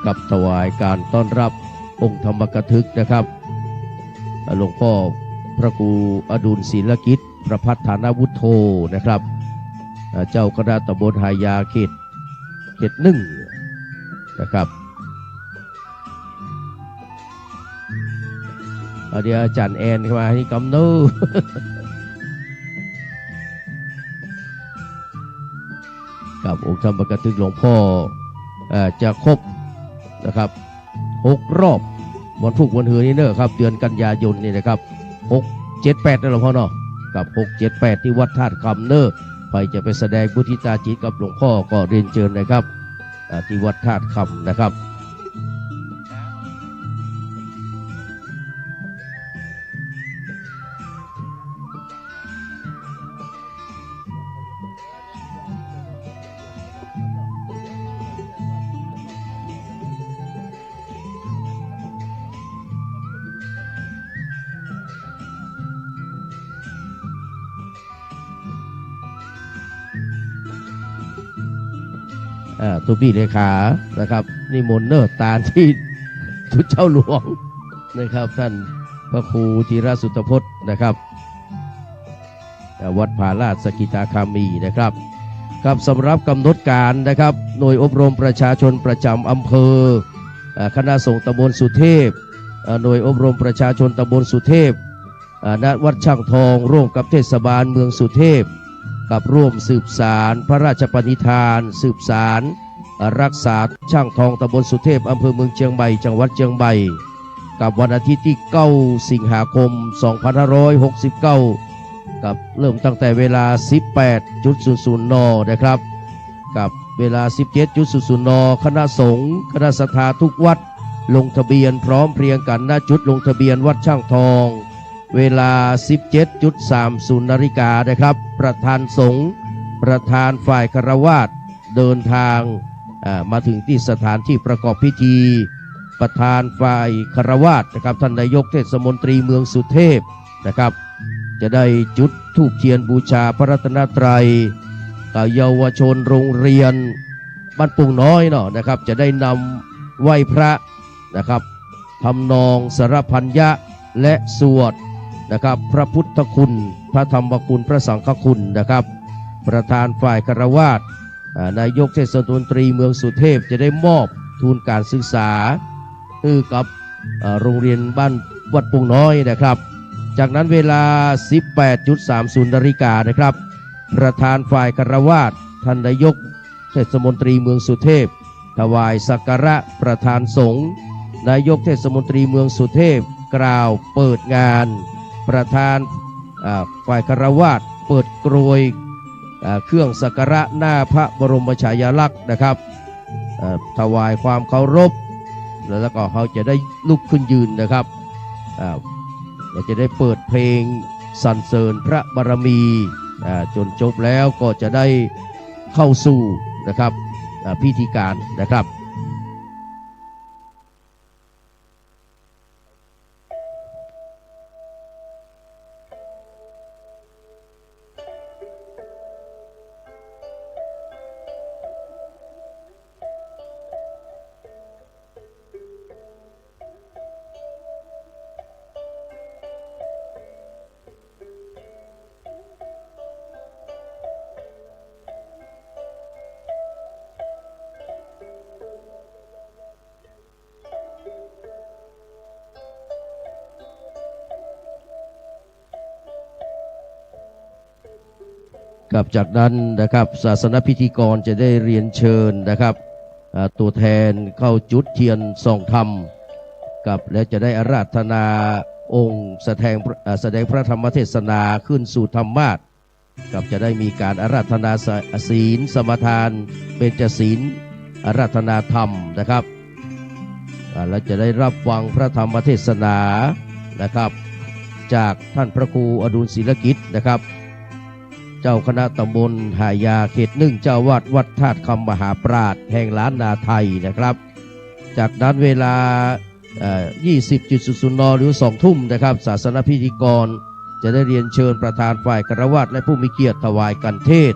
กับถวายการต้อนรับองค์ธรรมกถึกนะครับหลวงพ่อพระครูอดุลศิลกิจประภัฏฐานวุฒโธนะครับเจ้าคณะตำบลหายาเขตหนึ่งนะครับเดี๋ยวอาจารย์แอนเข้ามาให้กำเนิดกับองค์ธรรมกถึกหลวงพ่อจะครบนะครับ6 รอบวันพุธวันเหือนี่เนอะครับเดือนกันยายนนี่นะครับ6 7 8นะหลวงพ่อเนาะกับ6 7 8ที่วัดธาตุคำเนอะไปจะไปแสดงบุทิตาจิตกับหลวงพ่อก็เรียนเชิญนะครับที่วัดธาตุคำนะครับตัวพี่เลขานะครับนิมนต์เนอร์ตาที่ทุดเจ้าหลวงนะครับท่านพระครูธีรสุตพจน์นะครับวัดผาลาดสกิตาคามีนะครับครับสำหรับกำหนดการนะครับหน่วยอบรมประชาชนประจำอำเภอคณะสงฆ์ตำบลสุเทพหน่วยอบรมประชาชนตำบลสุเทพณวัดช่างทองร่วมกับเทศบาลเมืองสุเทพกับร่วมสืบสารพระราชปณิธานสืบสารรักษาช่างทองตำบลสุเทพอำเภอเมืองเชียงใหม่จังหวัดเชียงใหม่กับวันอาทิตย์ที่9 สิงหาคม 2569กับเริ่มตั้งแต่เวลา 18.00 น.นะครับกับเวลา 17.00 น.คณะสงฆ์คณะศรัทธาทุกวัดลงทะเบียนพร้อมเพรียงกันณจุดลงทะเบียนวัดช่างทองเวลา 17.30 น.นะครับประธานสงฆ์ประธานฝ่ายคฤหัสถ์เดินทางมาถึงที่สถานที่ประกอบพิธีประธานฝ่ายคฤหัสถ์นะครับท่านนายกเทศมนตรีเมืองสุเทพนะครับจะได้จุดธูปเทียนบูชาพระรัตนตรัยกับเยาวชนโรงเรียนบ้านปุ่งน้อยเนาะนะครับจะได้นำไหว้พระนะครับทำนองสรพัญญะและสวดนะครับพระพุทธคุณพระธรรมคุณพระสังฆคุณนะครับประธานฝ่ายคฤหัสถ์นายกเทศมนตรีเมืองสุเทพจะได้มอบทุนการศึกษากับโรงเรียนบ้านวัดปุ่งน้อยนะครับจากนั้นเวลา 18.30 น.นะครับประธานฝ่ายคฤหัสถ์ท่านนายกเทศมนตรีเมืองสุเทพถวายสักการะประธานสงฆ์นายกเทศมนตรีเมืองสุเทพกล่าวเปิดงานประธานฝ่ายคฤหัสถ์เปิดกรวยเครื่องสักการะหน้าพระบรมฉายาลักษณ์นะครับถวายความเคารพแล้วก็เขาจะได้ลุกขึ้นยืนนะครับจะได้เปิดเพลงสรรเสริญพระบารมีจนจบแล้วก็จะได้เข้าสู่นะครับพิธีการนะครับ กับจากนั้นนะครับศาสนพิธีกรจะได้เรียนเชิญนะครับตัวแทนเข้าจุดเทียนส่องธรรมกับและจะได้อาราธนาองค์แสดงพระธรรมเทศนาขึ้นสู่ธรรมาสน์กับจะได้มีการอาราธนาศีลสมทานเบญจศีลอาราธนาธรรมนะครับและจะได้รับฟังพระธรรมเทศนานะครับจากท่านพระครูอดุลศิลกิจนะครับเจ้าคณะตำบลหายาเขตหนึ่งเจ้าวาดวัดธาตุคำมหาปราชญ์แห่งล้านนาไทยนะครับจากนั้นเวลา20.00 นหรือ2 ทุ่มนะครับศาสนพิธีกรจะได้เรียนเชิญประธานฝ่ายคฤหัสถ์และผู้มีเกียรติถวายกันเทศ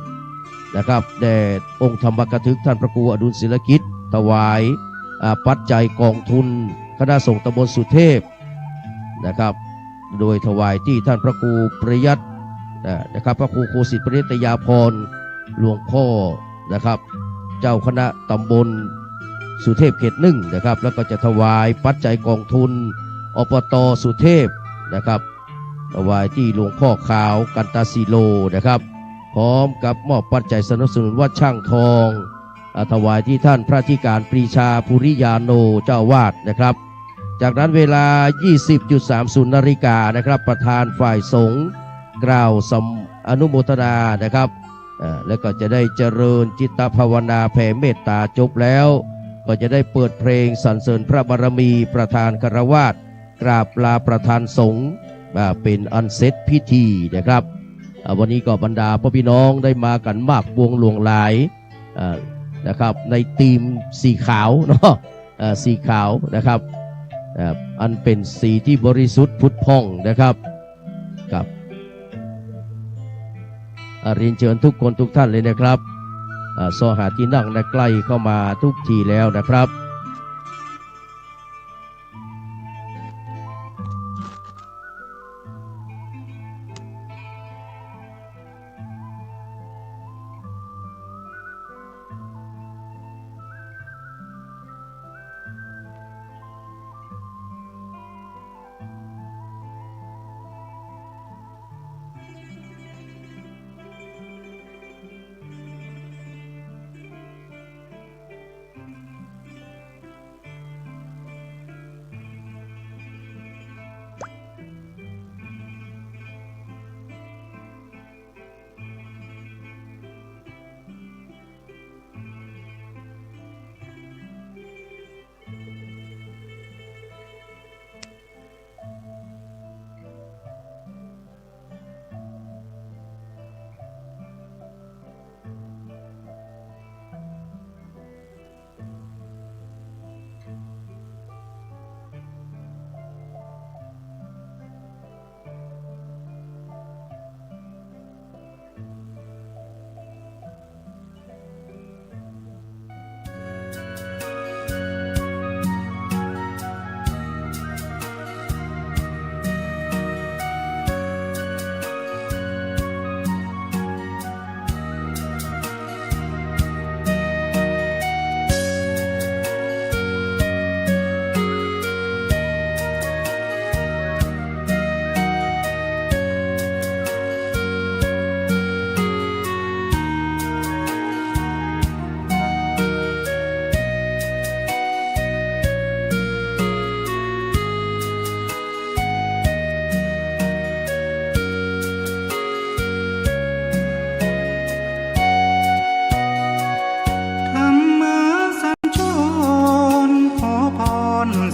นะครับแด่องค์ธรรมกถึกท่านพระครูอดุลศิลกิจถวายปัจจัยกองทุนคณะสงฆ์ตำบลสุเทพนะครับโดยถวายที่ท่านพระครูประยัตนะครับพระครูโคสิทธิปริตยาพรหลวงพ่อนะครับเจ้าคณะตำบลสุเทพเขตหนึ่งนะครับแล้วก็จะถวายปัจจัยกองทุนอบต.สุเทพนะครับถวายที่หลวงพ่อขาวกันตาสีโลนะครับพร้อมกับมอบปัจจัยสนับสนุนวัดช่างทองถวายที่ท่านพระธิการปรีชาภูริยาโนเจ้าวาดนะครับจากนั้นเวลา 20.30 นนะครับประธานฝ่ายสงฆ์กล่าวอนุโมทนานะครับแล้วก็จะได้เจริญจิตภาวนาแผ่เมตตาจบแล้วก็จะได้เปิดเพลงสรรเสริญพระบารมีประธานคฤหัสถ์กราบลาประธานสงฆ์เป็นอันเสร็จพิธีนะครับวันนี้ก็บรรดาพ่อพี่น้องได้มากันมากวงหลวงหลายนะครับในธีมสีขาวเนาะสีขาวนะครับอันเป็นสีที่บริสุทธิ์ผุดผ่องนะครับกับเรียนเชิญทุกคนทุกท่านเลยนะครับซอหาที่นั่งใกล้เข้ามาทุกทีแล้วนะครับ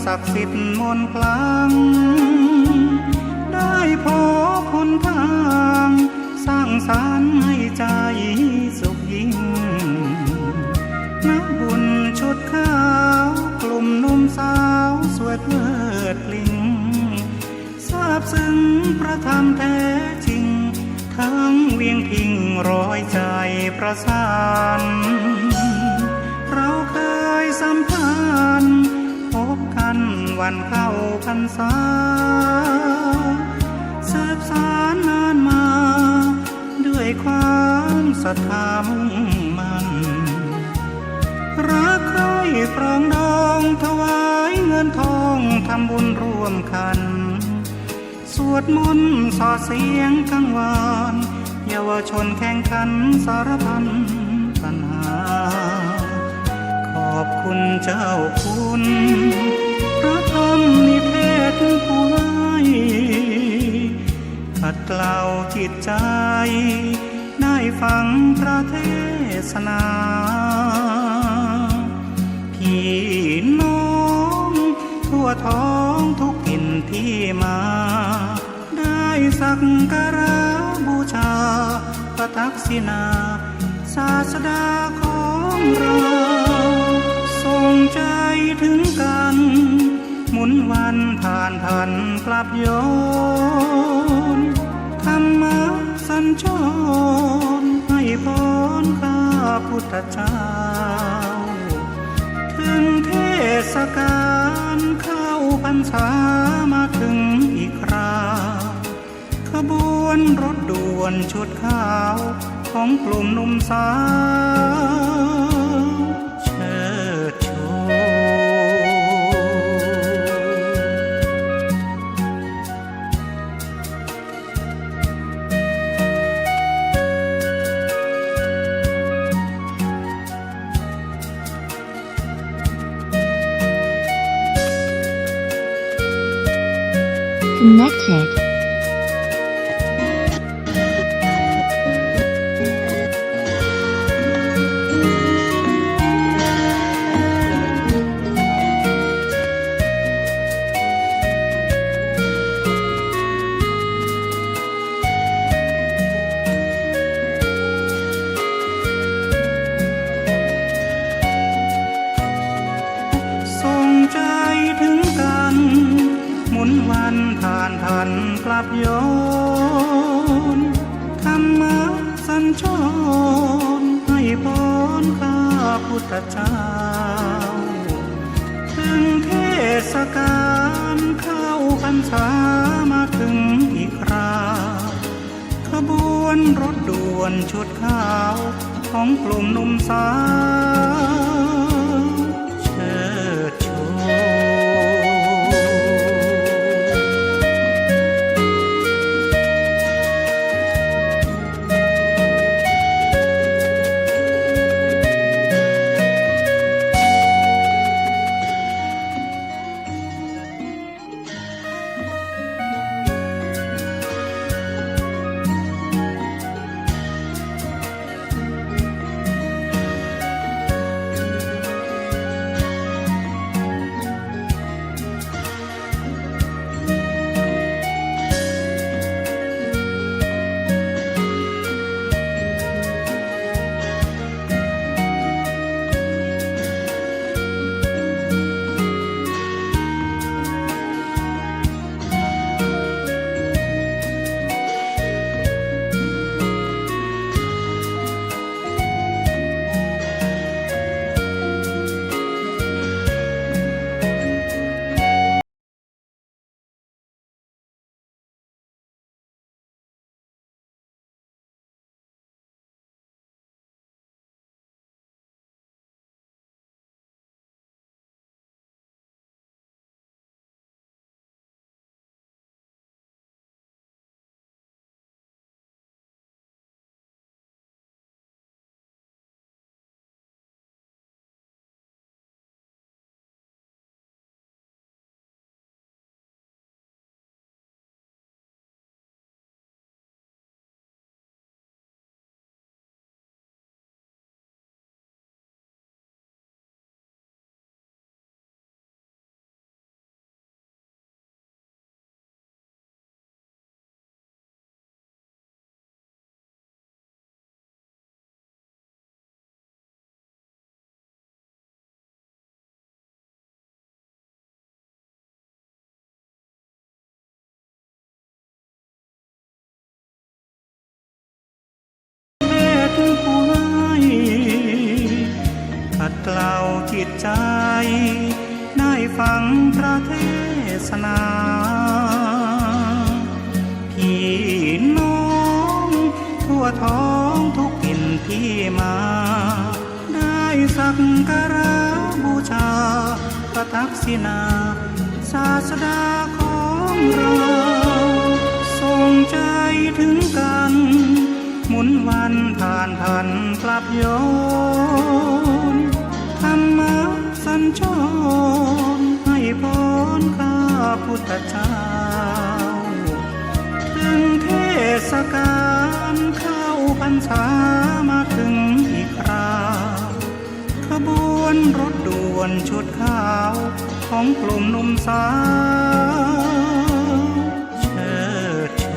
ศักดิ์สิทธิ์มนต์คลังได้พบหนทางสร้างสรรค์ให้ใจสุขยิ่งนักบุญชุดขาวกลุ่มหนุ่มสาวสวยเพลิดพลิ้งซาบซึ้งพระธรรมแท้จริงทั้งเวียงพิงร้อยใจประสานเราเคยสัมพันธ์พบกันวันเข้าพรรษาสืบสานนานมาด้วยความศรัทธามุ่งมั่นรักใคร่ปรองดองถวายเงินทองทำบุญร่วมกันสวดมนต์ส่อเสียงกังวาน เยาวชนแข่งขันสารพันปัญหาขอบคุณเจ้าคุณพระธรรมนิเทศผู้ให้ขัดเกลาจิตใจได้ฟังพระเทศนาพี่น้องทั่วท้องทุกถิ่นที่มาได้สักการะบูชาพระทักษิณาศาสดาของเราทรงใจถึงกันหมุนวันผ่านทันกลับย้อนธรรมะสัญจรให้พรข้าพุทธเจ้าถึงเทศกาลเข้าพรรษามาถึงอีกคราขบวนรถด่วนชุดขาวของกลุ่มหนุ่มสาวเชิดชู Connected.วันผ่านทันกลับย้อนธรรมะสัญจรให้พรข้าพุทธเจ้าถึงเทศกาลเข้าพรรษามาถึงอีกคราขบวนรถด่วนชุดขาวของกลุ่มหนุ่มสาวเชิดชูขัดเกลาจิตใจได้ฟังพระเทศนาพี่น้องทั่วท้องทุกถิ่นที่มาได้สักการะบูชาพระทักษิณาศาสดาของเราทรงใจถึงกันห านทันกลับโยนธรรมะสัญจรให้พรข้าพุทธเจ้าถึงเทศกาลเข้าพรรษามาถึงอีกคราขบวนรถด่วนชุดขาวของกลุ่มหนุ่มสาวเชิดชู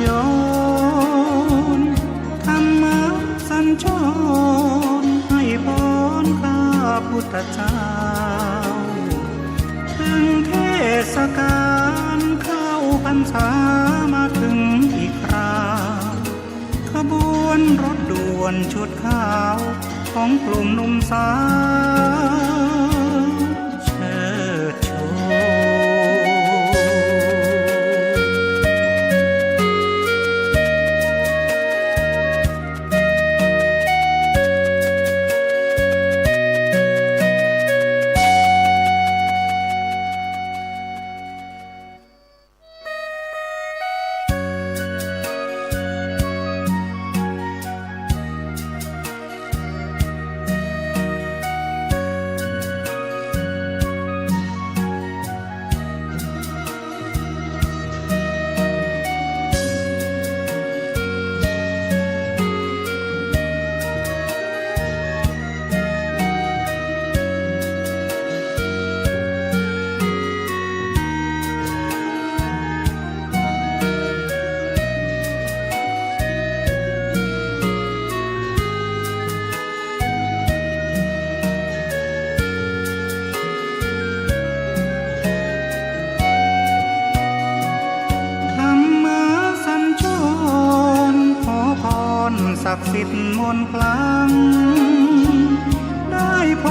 โยนธรรมะสัญจรให้พรข้าพุทธเจ้าถึงเทศกาลเข้าพรรษามาถึงอีกคราขบวนรถด่วนชุดขาวของกลุ่มหนุ่มสาวเชิดชู ศักดิ์สิทธิ์มนต์คลังได้พ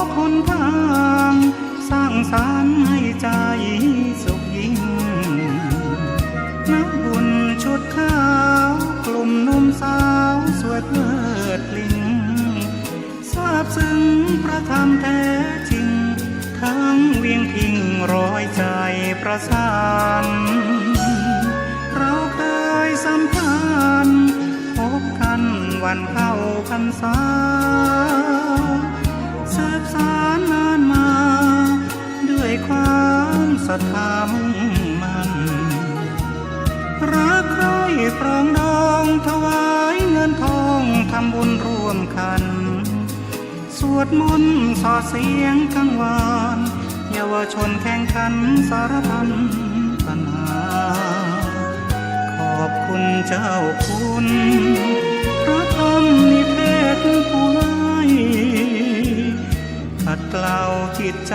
บหนทางสร้างสรรค์ให้ใจสุขยิ่งนักบุญชุดขาวกลุ่มหนุ่มสาวสวยเพลิดพลิ้งทราบซึ้งพระธรรมแท้จริงทั้งเวียงพิงร้อยใจประสานเราเคยสัมพันธ์พบกันวันเข้าพรรษาสืบสานนานมาด้วยความศรัทธามุ่งมั่นรักใคร่ปรองดองถวายเงินทองทำบุญร่วมกันสวดมนต์สอดเสียงกังวานเยาวชนแข่งขันสารพันปัญหาขอบคุณเจ้าคุณพระธรรมนิเทศผู้ให้ขัดเกลาจิตใจ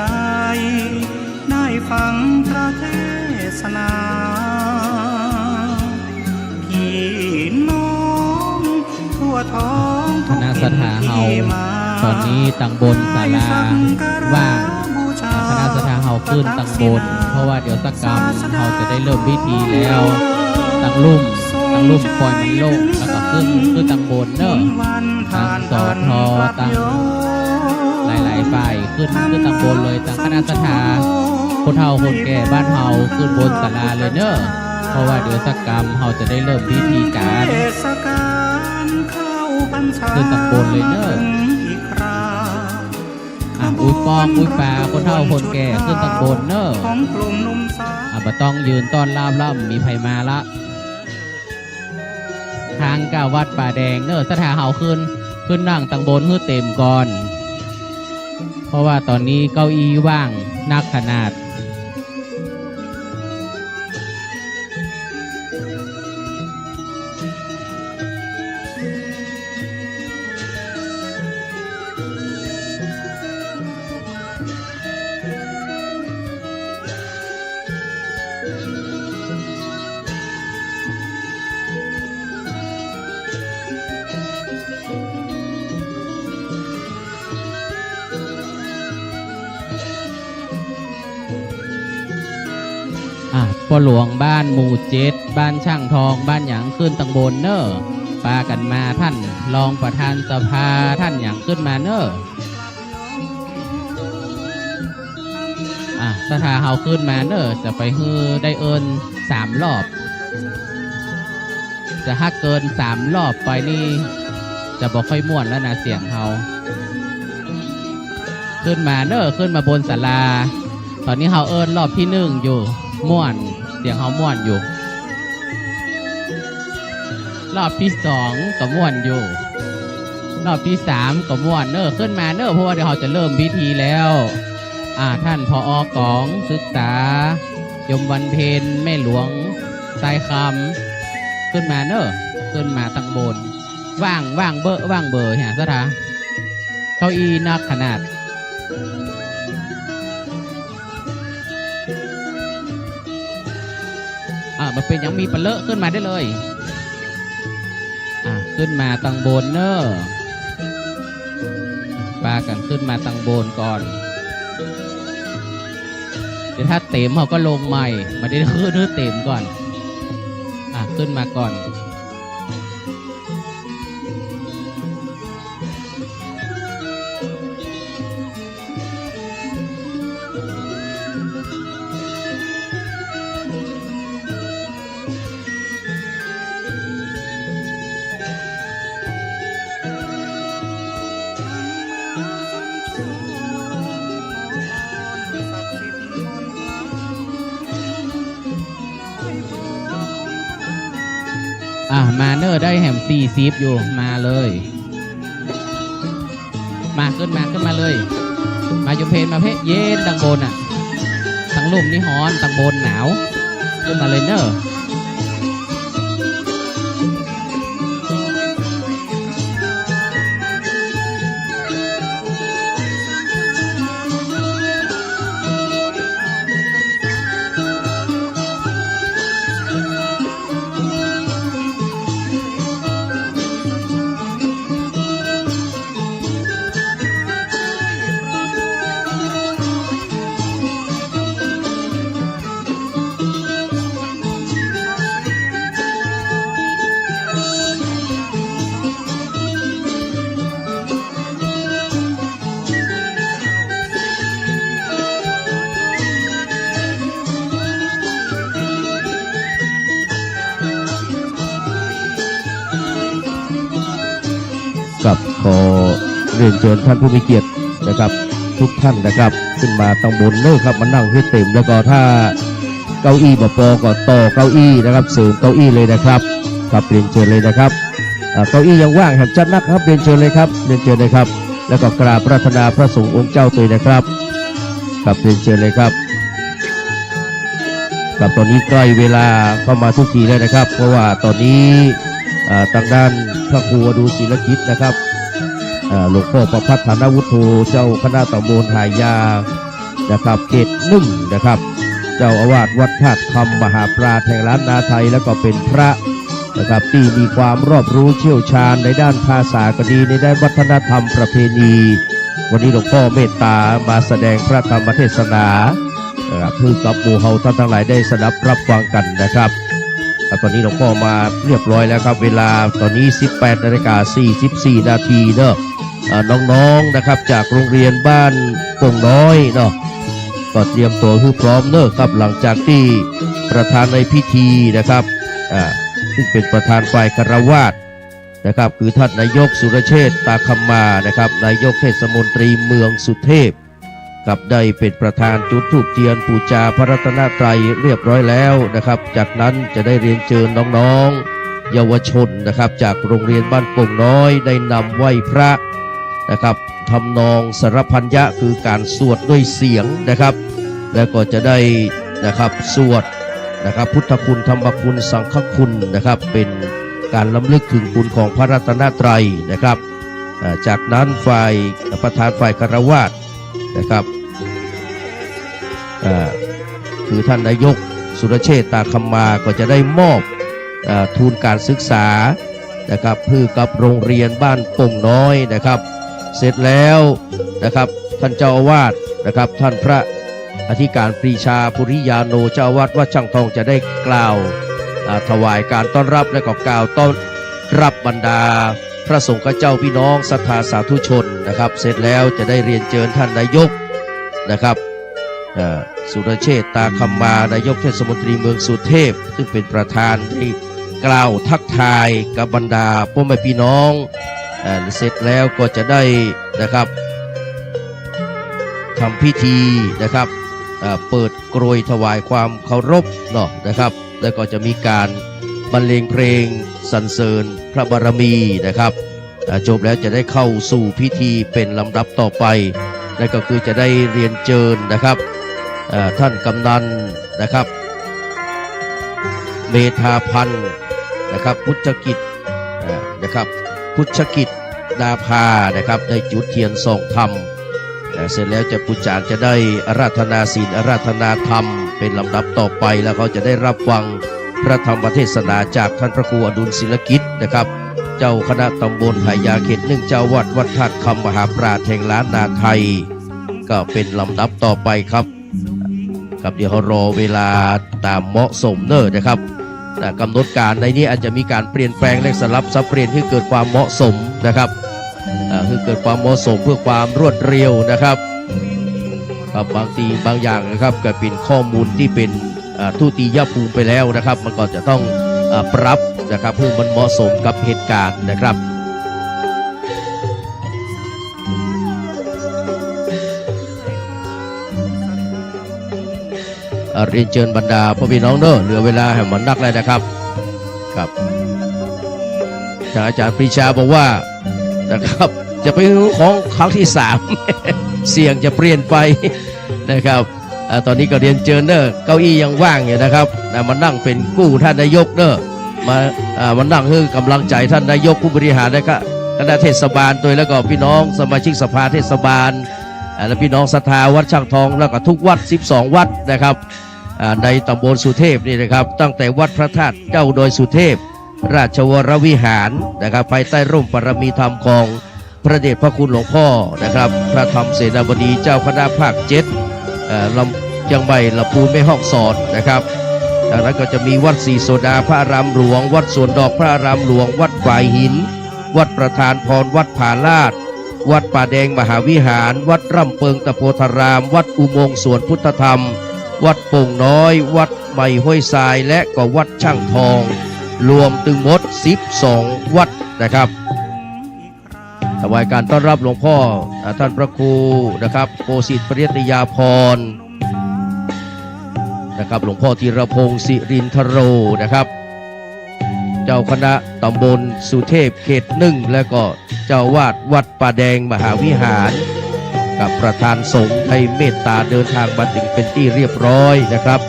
ได้ฟังพระเทศนาพี่น้องทั่วท้อง คณะสถาเฮาตอนนี้ตังบนศาลาว่างคณะสถาเฮาขึ้นตังบนเพราะว่าเดี๋ยวสักกรรมเขาจะได้เริ่มพิธีแล้วตังลุ่มปล่อยมันโลกแล้วก็ขึ้นตังบนเนอะตังสอทอตังหลายๆฝ่ายขึ้นตังบนเลยตังคณะสถาคนเฒ่าคนแก่บ้านเฮาขึ้นบนศาลาเลยเนอะเพราะว่าเดี๋ยวสักกรรมเขาจะได้เริ่มพิธีการขึ้นตังบนเลยเนอะอุ้ยปองอุ้ยปลาคนเฒ่าคนแก่ขึ้นตังบนเนอะบ่ต้องยืนต้อนรับแล้วมีไผมาละทางก้าวัดป่าแดงเนอะสถาเฮาขึ้นนั่งตังบนเพื่อเต็มก่อนเพราะว่าตอนนี้เก้าอี้ว่างนักขนาด พ่อหลวงบ้านหมู่7บ้านช่างทองบ้านหยังขึ้นตังบนเนอปากันมาท่านรองประธานสภาท่านหยังขึ้นมาเนอสถาเฮาขึ้นมาเนอจะไปฮือได้เอิน3 รอบจะถ้าเกิน3 รอบไปนี่จะบอกค่อยม่วนแล้วนะเสียงเฮาขึ้นมาเนอขึ้นมาบนศาลาตอนนี้เฮาเอินรอบที่1อยู่ม่วนเสียงเฮาม่วนอยู่รอบที่2ก็ม่วนอยู่รอบที่3ก็ม่วนเนอขึ้นมาเนอเพราะว่าเดี๋ยวเราจะเริ่มพิธีแล้วท่านผอกองศึกษายมวันเพ็ญแม่หลวงทรายคำขึ้นมาเนอขึ้นมาตั้งบนว่างเบอร์เหี่ยซะท่าเก้าอี้นักขนาดมันเป็นยังมีปลาเลอะขึ้นมาได้เลยขึ้นมาตั้งบนเนอปลากันขึ้นมาตั้งบนก่อนเดี๋ยวถ้าเต็มเขาก็ลงใหม่มาได้ขึ้นเต็มก่อนขึ้นมาก่อนมาเนอร์ได้แหม40อยู่มาเลยมาขึ้นมาเลยมาโยมเพนมาเพเย็นตังบนตังลุ่มนี่ฮ้อนตังบนหนาวขึ้นมาเลยเนอร์กับขอเรียนเชิญท่านผู้มีเกียรตินะครับทุกท่านนะครับขึ้นมาตั้งบนเนอครับมานั่งให้เต็มแล้วก็ถ้าเก้าอี้มาพอก็ต่อเก้าอี้นะครับเสริมเก้าอี้เลยนะครับครับเรียนเชิญเลยนะครับเก้าอี้ยังว่างแห่งจัดนักครับเรียนเชิญเลยครับเรียนเชิญเลยครับแล้วก็กราบพระธนาพระสงฆ์องค์เจ้าตัวนะครับครับเรียนเชิญเลยครับครับตอนนี้ใกล้เวลาเข้ามาทุกทีแล้วนะครับเพราะว่าตอนนี้ทางด้านพระครูอดูศิลกิจนะครับหลวงพ่อประภัทธานวุฒโธเจ้าคณะตำบลหายานะครับเขต1นะครับเจ้าอาวาสวัดธาตุคำมหาปราชญ์แห่งล้านนาไทยแล้วก็เป็นพระนะครับที่มีความรอบรู้เชี่ยวชาญในด้านภาษาก็ดีในด้านวัฒนธรรมประเพณีวันนี้หลวงพ่อเมตตามาแสดงพระธรรมเทศนาเพื่อกับหมู่เฮาท่านทั้งหลายได้สดับรับฟังกันนะครับตอนนี้หลวงพ่อมาเรียบร้อยแล้วครับเวลาตอนนี้ 18:44 นาทีเนอะน้องๆนะครับจากโรงเรียนบ้านโป่งน้อยเนาะก็เตรียมตัวให้พร้อมเนอะครับหลังจากที่ประธานในพิธีนะครับซึ่งเป็นประธานฝ่ายคฤหัสถ์นะครับคือท่านนายกสุรเชษฐ์ตาคำมานะครับนายกเทศมนตรีเมืองสุเทพกับได้เป็นประธานจุดธูปเทียนบูชาพระรัตนตรัยเรียบร้อยแล้วนะครับจากนั้นจะได้เรียนเชิญน้องๆเยาวชนนะครับจากโรงเรียนบ้านโป่งน้อยได้นำไหว้พระนะครับทำนองสรพัญญะคือการสวดด้วยเสียงนะครับแล้วก็จะได้นะครับสวดนะครับพุทธคุณธรรมคุณสังฆคุณนะครับเป็นการล้ำลึกถึงคุณของพระรัตนตรัยนะครับจากนั้นฝ่ายประธานฝ่ายคฤหัสถ์นะครับคือท่านนายกสุรเชษฐ์ตาคำมาก็จะได้มอบทุนการศึกษานะครับเพื่อกับโรงเรียนบ้านโป่งน้อยนะครับเสร็จแล้วนะครับท่านเจ้าอาวาสนะครับท่านพระ อธิการปรีชาภูริยาโนเจ้าวัดวัดช่างทองจะได้กล่าวถวายการต้อนรับและก็กล่าวต้อนรับบรรดาพระสงฆ์เจ้าพี่น้องศรัทธาสาธุชนนะครับเสร็จแล้วจะได้เรียนเชิญท่านนายกนะครับสุรเชษฐ์ตาคำมานายกเทศมนตรีเมืองสุเทพซึ่งเป็นประธานได้กล่าวทักทายกับบรรดาพ่อแม่พี่น้องเสร็จแล้วก็จะได้นะครับทำพิธีนะครับเปิดกรวยถวายความเคารพเนาะนะครับแล้วก็จะมีการบรรเลงเพลงสรรเสริญพระบารมีนะครับจบแล้วจะได้เข้าสู่พิธีเป็นลำดับต่อไปนั่นก็คือจะได้เรียนเชิญนะครับท่านกำนันนะครับเมธาพันธ์นะครับพุทธกิจนะครับพุทธกิจนาภานะครับได้จุดเทียนส่องธรรมเสร็จแล้วจะปุจจารจะได้อาราธนาศีลอาราธนาธรรมเป็นลำดับต่อไปแล้วเขาจะได้รับฟังพระธรรมเทศนาจากท่านพระครูอดุลศิลกิจนะครับเจ้าคณะตำบลไหยาเขต1เจ้าวัดวัดธาตุคำมหาปราชญ์แห่งล้านนาไทยก็เป็นลำดับต่อไปครับเดี๋ยวเรารอเวลาตามเหมาะสมเนอะนะครับกำหนดการในนี้อาจจะมีการเปลี่ยนแปลงและสลับซับเปลี่ยนให้เกิดความเหมาะสมนะครับคือเกิดความเหมาะสมเพื่อความรวดเร็วนะครับบางทีบางอย่างนะครับก็เป็นข้อมูลที่เป็นทุติยภูมิไปแล้วนะครับมันก็จะต้องปรับนะครับเพื่อมันเหมาะสมกับเหตุการณ์นะครับเรียนเชิญบรรดาพ่อพี่น้องเนอะเหลือเวลาให้มันนักเลยนะครับครับทางอาจารย์ปรีชาบอกว่านะครับจะไปของครั้งที่3 เสียงจะเปลี่ยนไปนะครับตอนนี้ก็เรียนเชิญเนอะเก้าอี้ยังว่างอยู่นะครับมานั่งเป็นกู้ท่านนายกเนอะมานั่งให้กำลังใจท่านนายกผู้บริหารนะครับคณะเทศบาลตัวแล้วก็พี่น้องสมาชิกสภาเทศบาลและพี่น้องศรัทธาวัดช่างทองแล้วก็ทุกวัด12วัดนะครับในตำบลสุเทพนี่นะครับตั้งแต่วัดพระธาตุเจ้าดอยสุเทพราชวรวิหารนะครับภายใต้ร่มปรมีธรรมของพระเดชพระคุณหลวงพ่อนะครับพระธรรมเสนาบดีเจ้าคณะภาค7ลำยังใบลำพูนแม่ฮ่องสอนนะครับจากนั้นก็จะมีวัดศรีโซดาพระอารามหลวงวัดสวนดอกพระอารามหลวงวัดฝ่ายหินวัดประธานพรวัดผาลาดวัดป่าแดงมหาวิหารวัดร่ำเปิงตะโพธารามวัดอุโมงค์สวนพุทธธรรมวัดโป่งน้อยวัดใหม่ห้วยทรายและก็วัดช่างทองรวมถึงหมด12วัดนะครับถวายการต้อนรับหลวงพ่อท่านพระครูนะครับโคสิทธิ์ปริยติยาพรนะครับหลวงพ่อธีรพงศ์สิรินทโรนะครับเจ้าคณะตำบลสุเทพเขต1และก็เจ้าวาดวัดป่าแดงมหาวิหารกับประธานสงฆ์ให้เมตตาเดินทางมาถึงเป็นที่เรียบร้อยนะครับ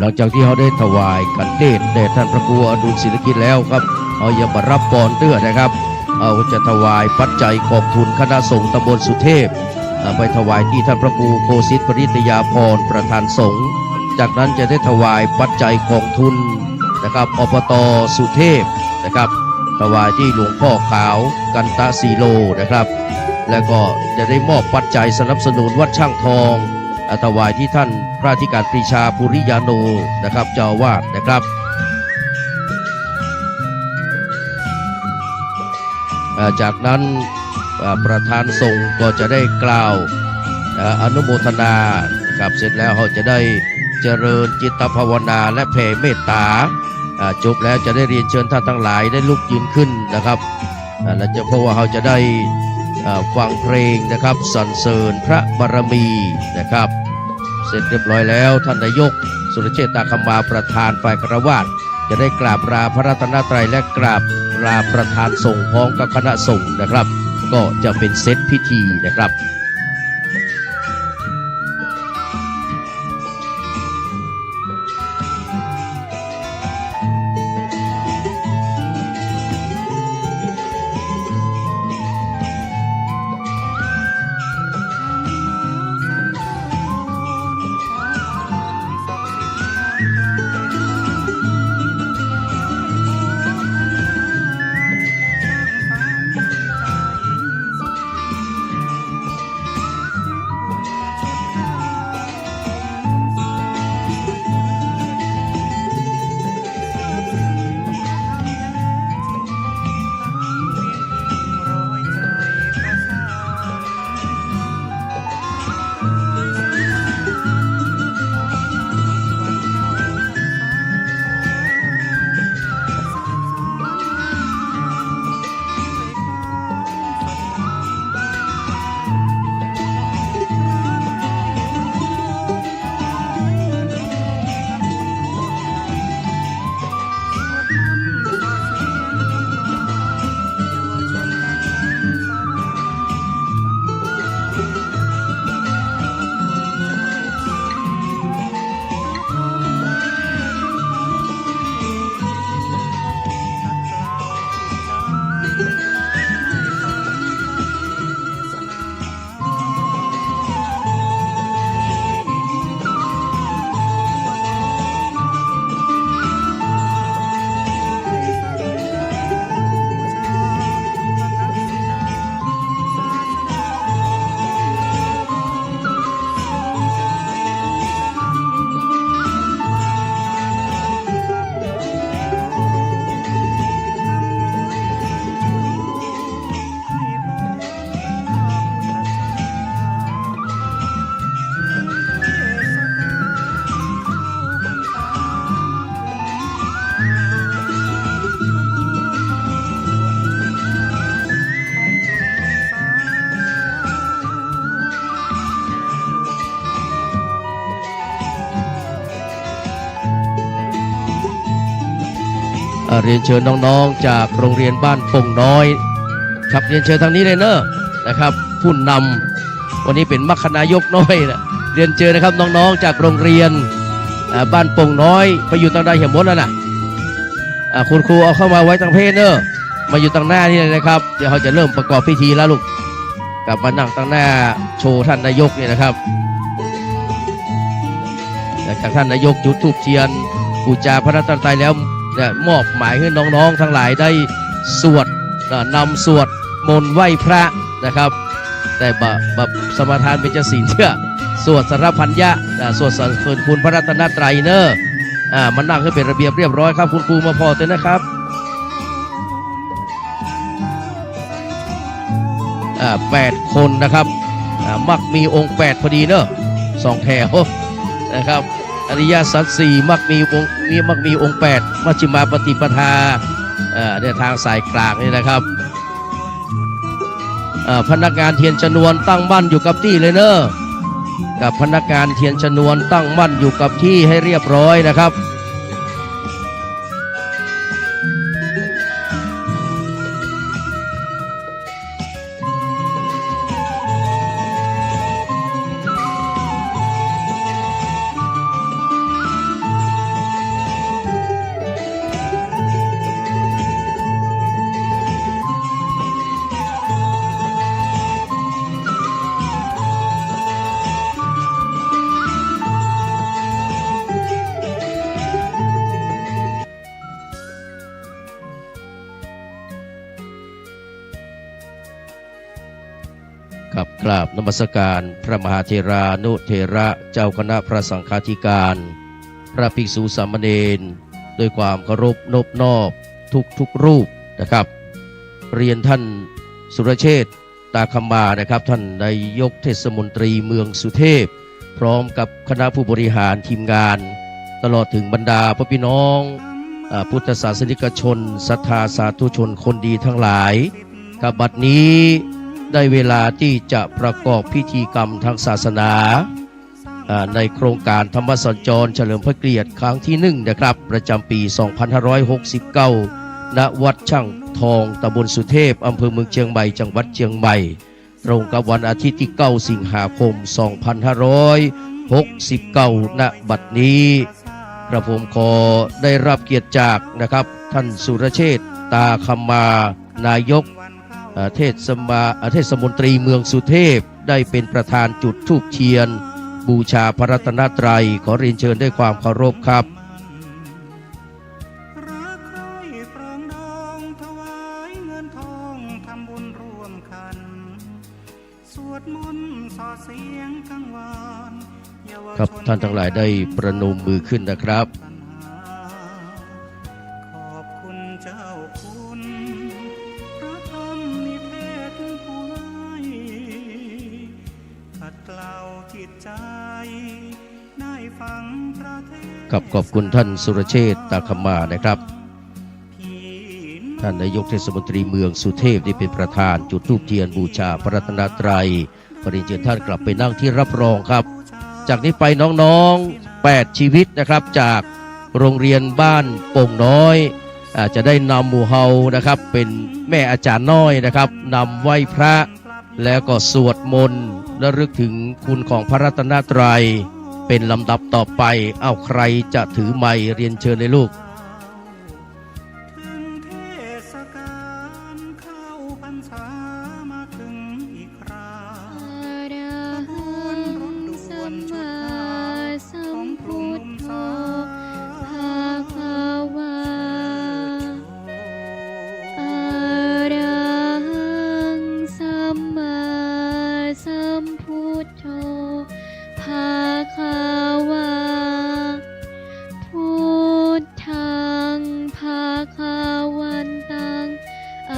หลังจากที่เขาได้ถวายกันเทศแด่ท่านพระครูอดุลศิลกิจแล้วครับเอาอย่ามารับปอนเตื้อนะครับเอาจะถวายปัจจัยขอบคุณคณะสงฆ์ตำบลสุเทพไปถวายที่ท่านพระครูโคสิทธิ์ปริยติยาพรประธานสงฆ์จากนั้นจะได้ถวายปัจจัยของทุนนะครับอบต.สุเทพนะครับถวายที่หลวงพ่อขาวกันตะสีโลนะครับแล้วก็จะได้มอบปัจจัยสนับสนุนวัดช่างทองถวายที่ท่านพระอธิการปรีชาภูริยาโนนะครับเจ้าอาวาสนะครับจากนั้นประธานสงฆ์ก็จะได้กล่าวอนุโมทนาครับเสร็จแล้วเขาจะได้เจริญจิตภาวนาและแผ่เมตตาจบแล้วจะได้เรียนเชิญท่านทั้งหลายได้ลุกยืนขึ้นนะครับและจะเพราะว่าเขาจะได้ฟังเพลงนะครับสรรเสริญพระบารมีนะครับเสร็จเรียบร้อยแล้วท่านนายก สุรเชษฐ์ตาคำมาประธานฝ่ายคฤหัสถ์จะได้กราบลาพระรัตนตรัยและกราบลาประธานสงฆ์พร้อมกับคณะสงฆ์นะครับ ก็จะเป็นเซตพิธีนะครับ เรียนเชิญน้องๆจากโรงเรียนบ้านปงน้อยครับเรียนเชิญทางนี้เลยเนอะนะครับผู้นำวันนี้เป็นมัคคณายกน้อยนะเรียนเชิญนะครับน้องๆจากโรงเรียนบ้านปงน้อยไปอยู่ทางใดเหี่ยมดแล้วนะคุณครูเอาเข้ามาไว้ทางเพศเนอะมาอยู่ทางหน้านี่เลยนะครับเดี๋ยวเขาจะเริ่มประกอบพิธีแล้วลูกกลับมานั่งทางหน้าโชว์ท่านนายกนี่นะครับจากท่านนายกจุดธูปเทียนบูชาพระรัตนตรัยแล้วมอบหมายให้น้องๆทั้งหลายได้สวดนำสวดมนต์ไหว้พระนะครับแต่แบบสมทานเป็นศีลเชื่อสวดสารพันยะสวดสรรเสริญคุณพระรัตนตรัยเนอะมันนั่งให้เป็นระเบียบเรียบร้อยครับคุณครูมาพอเถอะนะครับ8 คนนะครับมักมีองค์8พอดีเนอะ2 แถวนะครับอริยสัจ4มักมีองค์8มัชฌิมาปฏิปทาเนี่ยทางสายกลางนี่นะครับพนักงานเทียนชนวนตั้งมั่นอยู่กับที่เลยเนอะกับพนักงานเทียนชนวนตั้งมั่นอยู่กับที่ให้เรียบร้อยนะครับกับกราบนมัสการพระมหาเถรานุเถระเจ้าคณะพระสังฆาธิการพระภิกษุสามเณรด้วยความเคารพนบนอบทุกรูปนะครับเรียนท่านสุรเชษฐ์ตาคำมานะครับท่านนายกเทศมนตรีเมืองสุเทพพร้อมกับคณะผู้บริหารทีมงานตลอดถึงบรรดาพ่อพี่น้องพุทธศาสนิกชนศรัทธาสาธุชนคนดีทั้งหลายกับบัดนี้ได้เวลาที่จะประกอบพิธีกรรมทางศาสนา ในโครงการธรรมสัญจรเฉลิมพระเกียรติครั้งที่1นะครับประจำปี 2569 ณ วัดช่างทองตำบลสุเทพอำเภอเมืองเชียงใหม่จังหวัดเชียงใหม่ตรงกับวันอาทิตย์ที่ 9 สิงหาคม 2569 ณ บัดนี้กระผมขอได้รับเกียรติจากนะครับท่านสุรเชษฐ์ตาคำมานายกเทศมนตรีเมืองสุเทพได้เป็นประธานจุดธูปเทียนบูชาพระรัตนตรัยขอเรียนเชิญด้วยความเคารพครับรักใคร่ปรองดองถวายเงินทองทำบุญร่วมกันสวดมนต์สอดเสียงกังวานครับท่านทั้งหลายได้ประนมมือขึ้นนะครับขอบคุณเจ้าคุณพระธรรมนิเทศผู้ให้ขัดเกลาจิตใจได้ฟังพระเทศกับขอบคุณท่านสุรเชษฐ์ตาคำมานะครับท่านนายกเทศมนตรีเมืองสุเทพได้เป็นประธานจุดธูปเทียนบูชาพระรัตนตรัยขอเรียนเชิญท่านกลับไปนั่งที่รับรองครับจากนี้ไปน้องๆ8ชีวิตนะครับจากโรงเรียนบ้านโป่งน้อยจะได้นำหมู่เฮานะครับเป็นแม่อาจารย์น้อยนะครับนำไหว้พระแล้วก็สวดมนต์และระลึกถึงคุณของพระรัตนตรัยเป็นลำดับต่อไปใครจะถือไมค์เรียนเชิญเลยลูกถึงเทศกาลเข้าพรรษามาถึงอีกคราขบวนรถด่วนชุดขาวของกลุ่มสาวภาควาอะระหังสัมมาสัมพุทโธภาควาพุทธังภาควันตังอ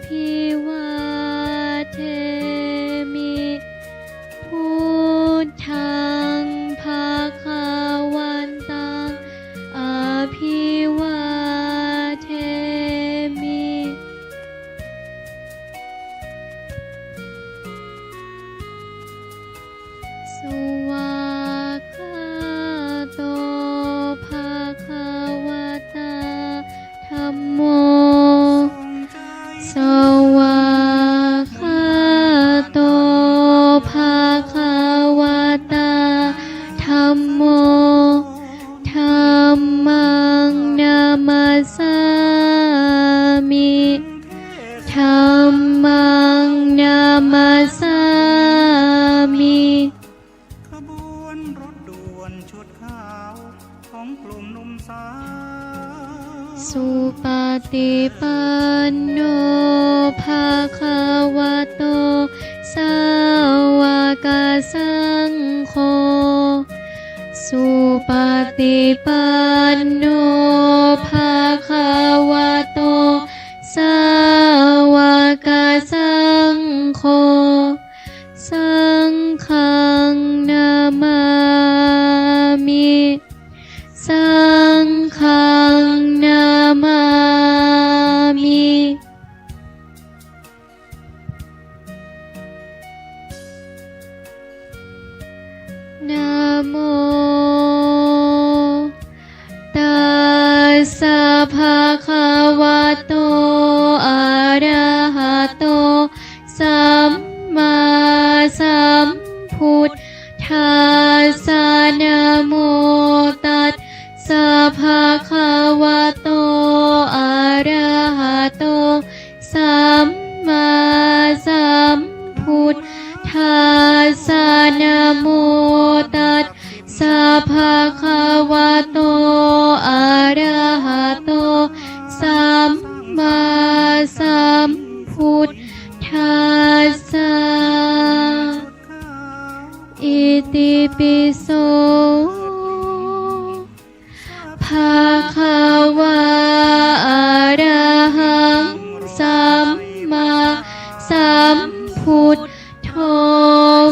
ภิวาเทมิพุทธังภาควันตังอภิวาเทมิสวากขาโตภาควตาธัมโมสวากขาโตภาควตาธัมโมธัมมังนามัสสามิธัมมังนามัสสามิ ขบวนรถด่วนชุดขาวของกลุ่มหนุ่มสาว สุปฏิปันโนภาควโตสาวกสังโฆสุปฏิปันโนภาควโตสาวกสังโฆสังฆังนามามิสังฆังนามามินะโมตัสสะภะคะวะโตอะระหะโตสัมมาสัมพุทธัสสะนะโมตัสสะภะคะวะโตอะระหะโตสัมมาสัมพุทธัสสะนะโมตัสสะภะคะวะโตอะระหะโตสัมมาสัมพุทธัสสะอิติปิโสภะคะวะอะระหังสัมมาสัมพุทโธ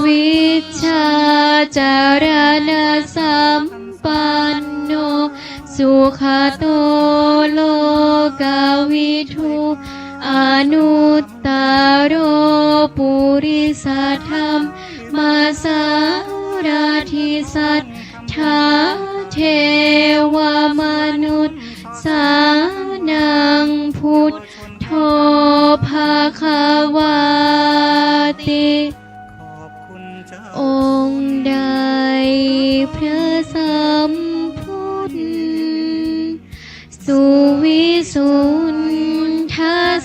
วิชชาจารณะสัมปันโนสุขโตโลกวิทูอนุตตโรปุริสธรรมมาสา ราธิสัตถาเทวมนุษย์สานังพุทโธภาควาติ ขอบคุณเจ้า องค์ใดพระสัมพุทธสุวิสุทธ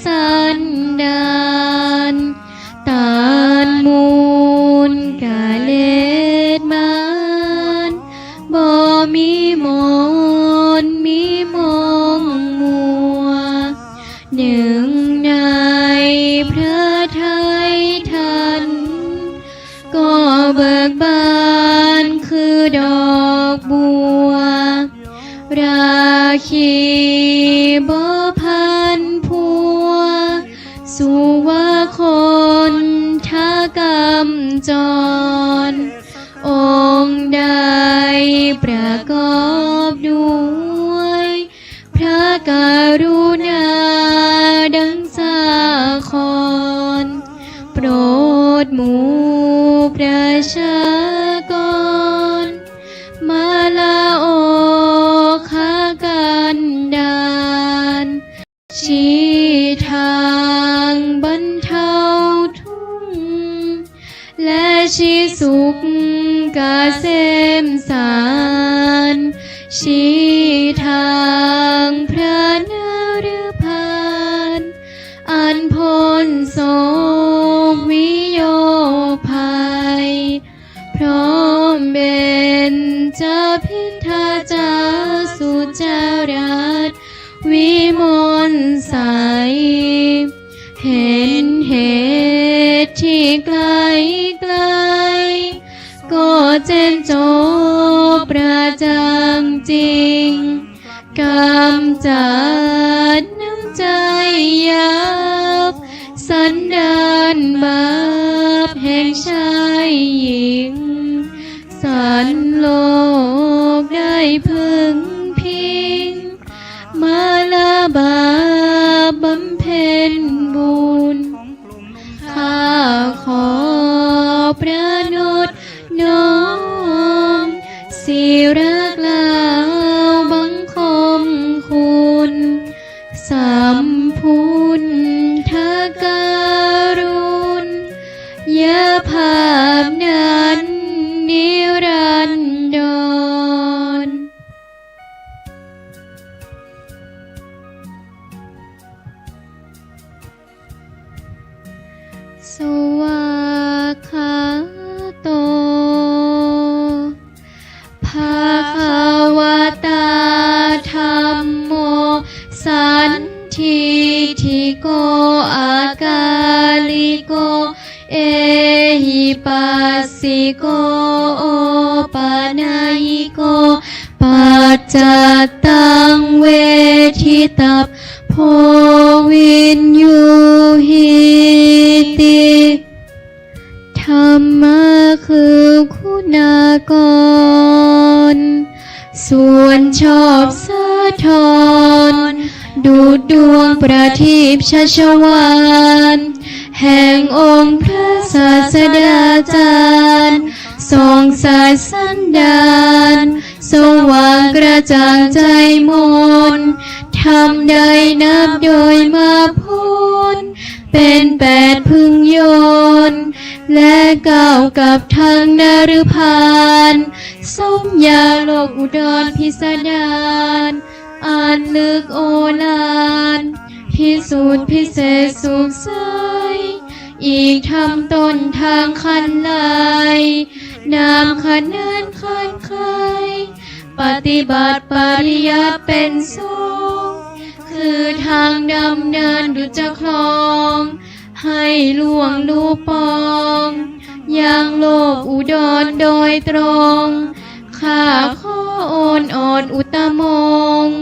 สันดานตานมูลกาเลดมานบ่มีมนมีมองมัวหนึ่งในพระทัยท่านก็เบิกบานคือดอกบัวราคีบ่พันพัวสุวาคนทากรรมจร องค์ใดประกอบด้วยพระกรุณาดังสาคร โปรดหมู่ประชากรมาลาโอคากันดานชี้ทางบรรเทาทุกข์และชี้สุขกาเสมสารชี้ทางพระนฤพานอันพ้นโศกวิโยคภัย พร้อมเบญจพิทธาจาสุจารัสวิมลใส เห็นเหตุที่ไกลไกลก็เจนจบประจังจริงกำจัดน้ำใจยับสันดานบาปแห่งชายหญิง สันโลกได้พึงพิงมาลาบาปบำเพ็ญบุญ ของกลุ่มหนุ่ม ข้าขอประนุษน้อมสิรักลาวบังคมคุณสัมพุทธการุณยาภาพนั้นนิรันดร สวากขาโตภาควตาธัมโมสันทิทิโกอากาลิโกเอหิปัสสิโกโอปานายิโกปัจจตังเวทิตัพโพวินยูหิติ ธรรมะคือคุณากร ส่วนชอบสะท้อนดูดดวงประทีปชัชวาลแห่งองค์พระศาสดาจารย์ทรงสายสันดานสว่างกระจ่างใจมนทำใดนับโดยมาพ้นเป็นแปดพึงโยนและก้าวกับทางนฤพานสมยาโลกอุดรพิสดารอ่านลึกโอฬารพิสูจน์พิเศษสุขใสอีกทำต้นทางคันลายนามขันนั้นคันใครปฏิบัติปริยัติเป็นสุขคือทางดำเนินดุจคลองให้ล่วงลูกปองยังโลกอุดรโดยตรงข้าขอโอนอดอุตมงค์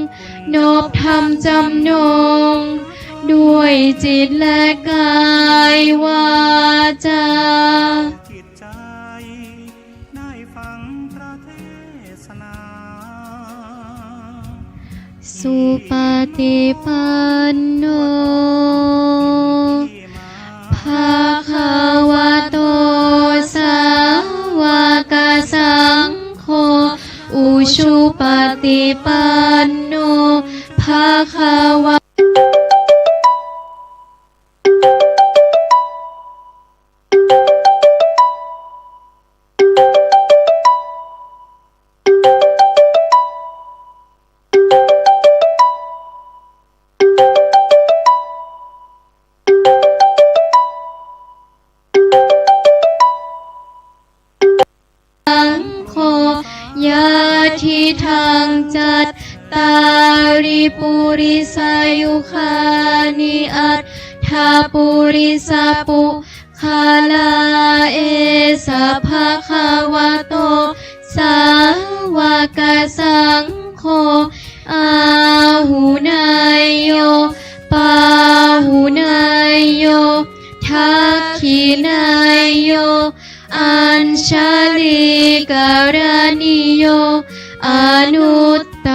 นอบธรรมจำนงด้วยจิตและกายวาจา จิตใจได้ฟังพระเทศนา สุปฏิปันโน ที่มา ภาคะวะโตสาวก ชุปฏิปันโนภะคะวะยาทิทางจัตตาริปุริสายุคานิอัตถาปุริสาปุคาลาเอสะภะคะวะโตสาวกสังโฆอาหุนายโยปาหุนายโยทักขินายโยอัญชลิกรณิโยอนุตต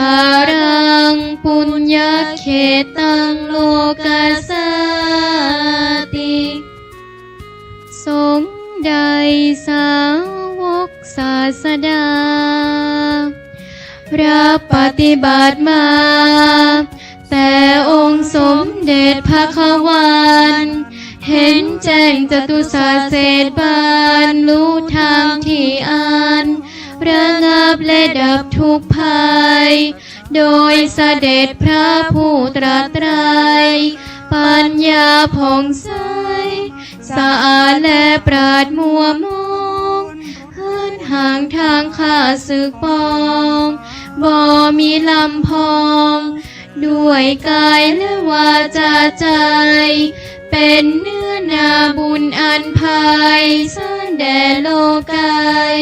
รังปุญญเขตังโลกัสสติสงฆ์ใดสาวกศาสดารับปฏิบัติมาแต่องค์สมเด็จพระขวานเห็นแจ้งจตุศาสตร์เศษบานรู้ทางที่อ่านระงับและดับทุกภัยโดยเสด็จพระผู้ตรัสไตรปัญญาผ่องใสสะอาดและปราดมัวมองเหินห่างทางข้าศึกปองบ่มีลำพองด้วยกายและวาจาใจเป็นเนื้อนาบุญอันภัยสร้างแด่โลกาย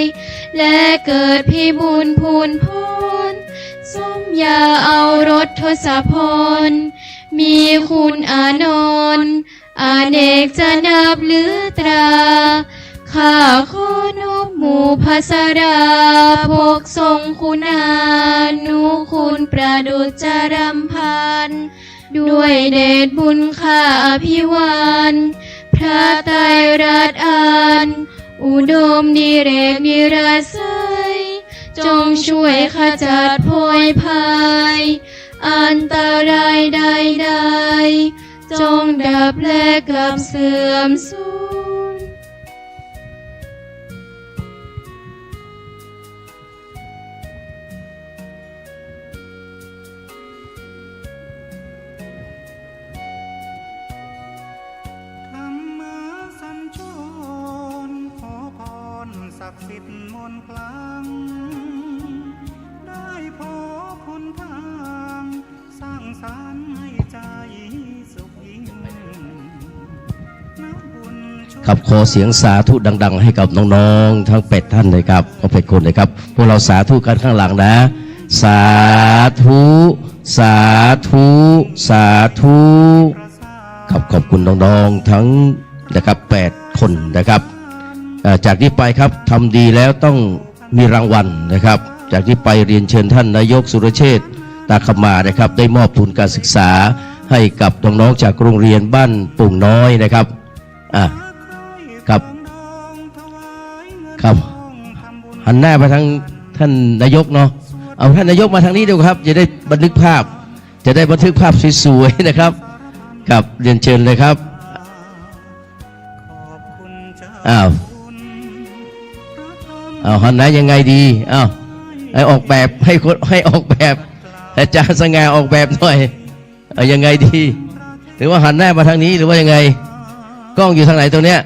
และเกิดพิบูลพูนพ้นสมยาเอารถทศพลมีคุณอานนท์อเนกจะนับเหลือตราข้าขอนบหมู่ภาษาราพกทรงคุณานุคุณประดุจจรำพันด้วยเดชบุญข้าอภิวานพระไตรรัตน์อันอุดมดิเรกนิราศัยจงช่วยขจัดโพยภัยอันตรายใดๆจงดับและกลับเสื่อมสูญศักดิ์สิทธิ์มนต์คลังได้พบหนทางสร้างสรรค์ให้ใจสุขยิ่งนับบุญครับขอเสียงสาธุดังๆให้กับน้องๆทั้ง8ท่านเลยครับก็8คนเลยครับพวกเราสาธุกันข้างหลังนะสาธุสาธุสาธุครับขอบคุณน้องๆทั้งนะครับ8คนนะครับจากนี้ไปครับทำดีแล้วต้องมีรางวัลนะครับจากนี้ไปเรียนเชิญท่านนายกสุรเชษฐ์ตาคมานะครับได้มอบทุนการศึกษาให้กับน้องๆจากโรงเรียนบ้านปุ่งน้อยนะครับครับครับหันหน้าไปทางท่านนายกเนาะเอาท่านนายกมาทางนี้เดี๋ยวครับจะได้บันทึกภาพสวยๆนะครับครับเรียนเชิญเลยครับหันหน้ายังไงดีให้ออกแบบให้ออกแบบอาจารย์สง่าออกแบบหน่อยยังไงดีหรือว่าหันหน้ามาทางนี้หรือว่ายังไงกล้องอยู่ทางไหนตรงเนี้ย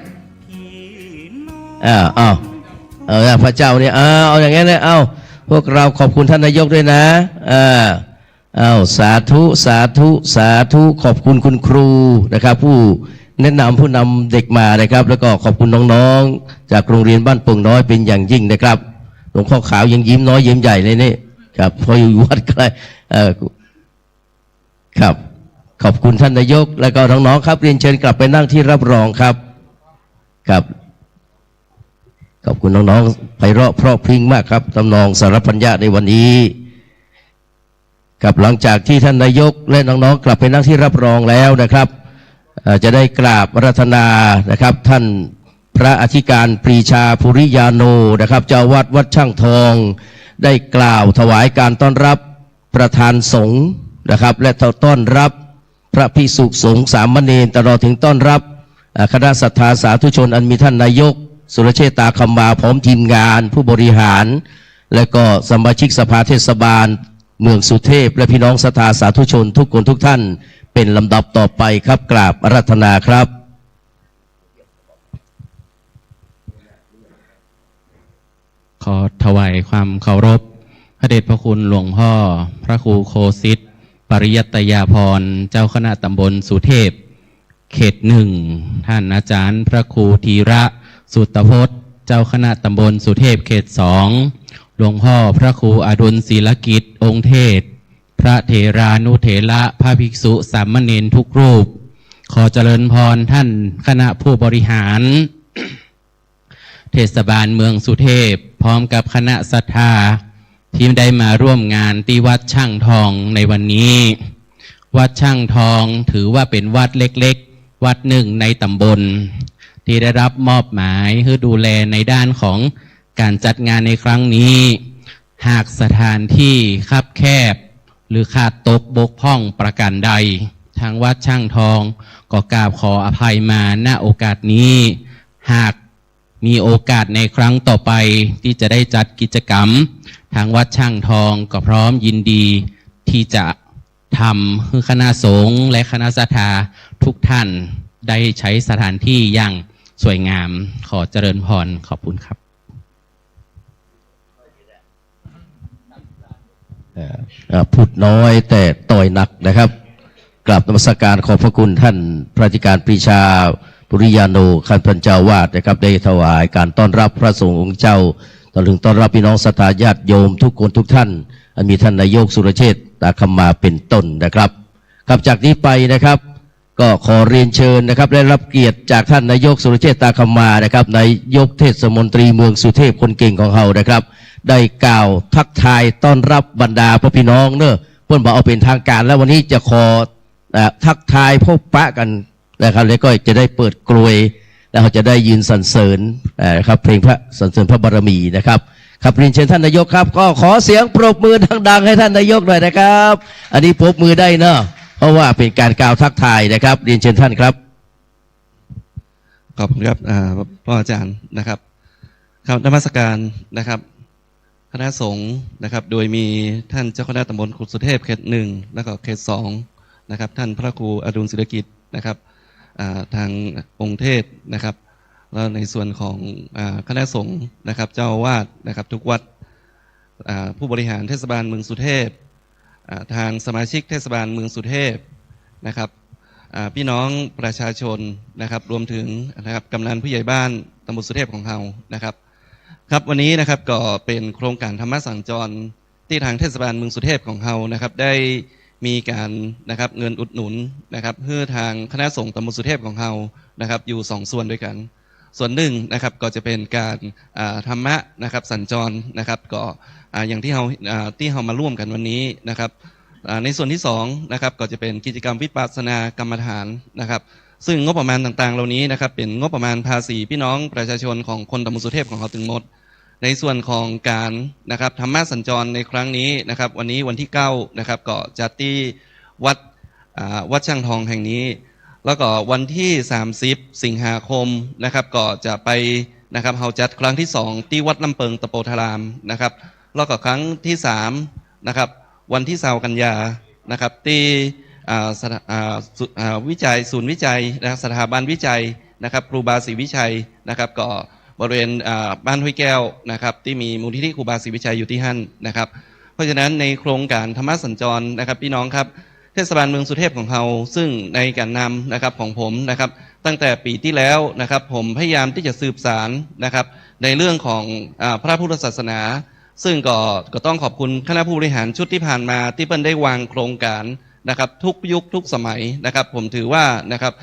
พระเจ้าเนี่ยเอาอย่างงี้เลยพวกเราขอบคุณท่านนายกด้วยนะสาธุสาธุสาธุขอบคุณคุณครูนะครับผู้แนะนำผู้นำเด็กมานะครับแล้วก็ขอบคุณน้องๆจากโรงเรียนบ้านปุ่งน้อยเป็นอย่างยิ่งนะครับหลวงพ่อขาวยังยิ้มน้อยยิ้มใหญ่เลยนี่ครับพออยู่วัดใกล้ครับขอบคุณท่านนายกแล้วก็น้องๆครับเรียนเชิญกลับไปนั่งที่รับรองครับครับขอบคุณน้องๆไพเราะเพราะพริ้งมากครับทำนองสารพัญญาในวันนี้กับหลังจากที่ท่านนายกและน้องๆกลับไปนั่งที่รับรองแล้วนะครับจะได้กราบอาราธนานะครับท่านพระอธิการปรีชาภูริยาโนนะครับเจ้าวัดวัดช่างทอง ได้กล่าวถวายการต้อนรับประธานสงฆ์นะครับและต้อนรับพระภิกษุสงฆ์สามเณรตลอดถึงต้อนรับคณะศรัทธาสาธุชนอันมีท่านนายกสุรเชษฐ์ตาคำมาพร้อมทีมงานผู้บริหารและก็สมาชิกสภาเทศบาลเมืองสุเทพและพี่น้องศรัทธาสาธุชนทุกคนทุกท่านเป็นลำดับต่อไปครับกราบอาราธนาครับขอถวายความเคารพพระเดชพระคุณหลวงพ่อพระครูโคสิทธิ์ปริยัตยาภรณ์เจ้าคณะตำบลสุเทพเขตหนึ่งท่านอาจารย์พระครูธีระสุตพจน์เจ้าคณะตำบลสุเทพเขตสองหลวงพ่อพระครูอดุลศิลกิจองค์เทศพระเถรานุเถระพระภิกษุสามเณรทุกรูปขอเจริญพรท่านคณะผู้บริหาร เทศบาลเมืองสุเทพพร้อมกับคณะศรัทธาที่ได้มาร่วมงานที่วัดช่างทองในวันนี้วัดช่างทองถือว่าเป็นวัดเล็กๆวัดหนึ่งในตำบลที่ได้รับมอบหมายให้ดูแลในด้านของการจัดงานในครั้งนี้หากสถานที่คับแคบหรือขาดตกบกพร่องประการใดทางวัดช่างทองก็กราบขออภัยมาณโอกาสนี้หากมีโอกาสในครั้งต่อไปที่จะได้จัดกิจกรรมทางวัดช่างทองก็พร้อมยินดีที่จะทำให้คณะสงฆ์และคณะศรัทธาทุกท่านได้ใช้สถานที่อย่างสวยงามขอเจริญพรขอบคุณครับพูดน้อยแต่ต่อยหนักนะครับกราบนมัสการขอบพระคุณท่านพระอธิการปรีชาปุริยาโนขันพันเจ้าวาดนะครับได้ถวายการต้อนรับพระสงฆ์องค์เจ้าตลอดถึงต้อนรับพี่น้องศรัทธาญาติโยมทุกคนทุกท่านอันมีท่านนายกสุรเชษฐ์ตาคำมาเป็นต้นนะครับครับจากนี้ไปนะครับก็ขอเรียนเชิญนะครับได้รับเกียรติจากท่านนายกสุรเชษฐ์ตาคำมานะครับนายกเทศมนตรีเมืองสุเทพคนเก่งของเรานะครับได้กล่าวทักทายต้อนรับบรรดาพ่อพี่น้องเนอะเพื่อนบอกเอาเป็นทางการแล้ววันนี้จะขอทักทายพบปะกันนะครับแล้วก็จะได้เปิดกลวยแล้วเราจะได้ยืนสรรเสริญนะครับเพลงพระสรรเสริญพระบารมีนะครับครับเรียนเชิญท่านนายกครับก็ขอเสียงปรบมือดังๆให้ท่านนายกหน่อยนะครับอันนี้ปรบมือได้เนอะเพราะว่าเป็นการกล่าวทักทายนะครับเรียนเชิญท่านครับขอบคุณครับพ่ออาจารย์นะครับครับนมัสการนะครับคณะสงฆ์นะครับโดยมีท่านเจ้าคณะตำบลกุฎสุเทพเขตหนึ่งแล้วก็เขตสองนะครับท่านพระครูอดุลศิลกิจนะครับทางองค์เทศนะครับแล้วในส่วนของคณะสงฆ์นะครับเจ้าอาวาสนะครับทุกวัดผู้บริหารเทศบาลเมืองสุเทพทางสมาชิกเทศบาลเมืองสุเทพนะครับพี่น้องประชาชนนะครับรวมถึงนะครับกำนันผู้ใหญ่บ้านตำบลสุเทพของเรานะครับครับวันนี้นะครับก็เป็นโครงการธรรมสัญจรที่ทางเทศบาลเมืองสุเทพของเรานะครับได้มีการนะครับเงินอุดหนุนนะครับเพื่อทางคณะสงฆ์ตำบลสุเทพของเรานะครับอยู่2ส่วนด้วยกันส่วนหนึ่งนะครับก็จะเป็นการธรรมะนะครับสัญจรนะครับก็อย่างที่เรามาร่วมกันวันนี้นะครับในส่วนที่2นะครับก็จะเป็นกิจกรรมวิปัสสนากรรมฐานนะครับซึ่งงบประมาณต่างๆเหล่านี้นะครับเป็นงบประมาณภาษีพี่น้องประชาชนของคนตำบลสุเทพของเราทั้งหมดในส่วนของการนะครับธรรมะสัญจรในครั้งนี้นะครับวันนี้วันที่9นะครับก็จัดที่วัดช่างทองแห่งนี้แล้วก็วันที่30สิงหาคมนะครับก็จะไปนะครับเราจัดครั้งที่2ที่วัดลำเปิงตะโปธารามนะครับแล้วก็ครั้งที่3นะครับวันที่20กันยานะครับที่วิจัยศูนย์วิจัยนะครับสถาบันวิจัยนะครับครูบาศรีวิชัยนะครับก็บริเวณบ้านห้วยแก้วนะครับที่มีมูลนิธิครูบาศรีวิชัยอยู่ที่หั่นนะครับเพราะฉะนั้นในโครงการธรรมะสัญจรนะครับพี่น้องครับเทศบาลเมืองสุเทพของเราซึ่งในการนำนะครับของผมนะครับตั้งแต่ปีที่แล้วนะครับผมพยายามที่จะสืบสารนะครับในเรื่องของพระพุทธศาสนาซึ่งก็ต้องขอบคุณคณะผู้บริหารชุดที่ผ่านมาที่เพิ่นได้วางโครงการนะครับทุกยุคทุกสมัยนะครับผมถือว่านะครับ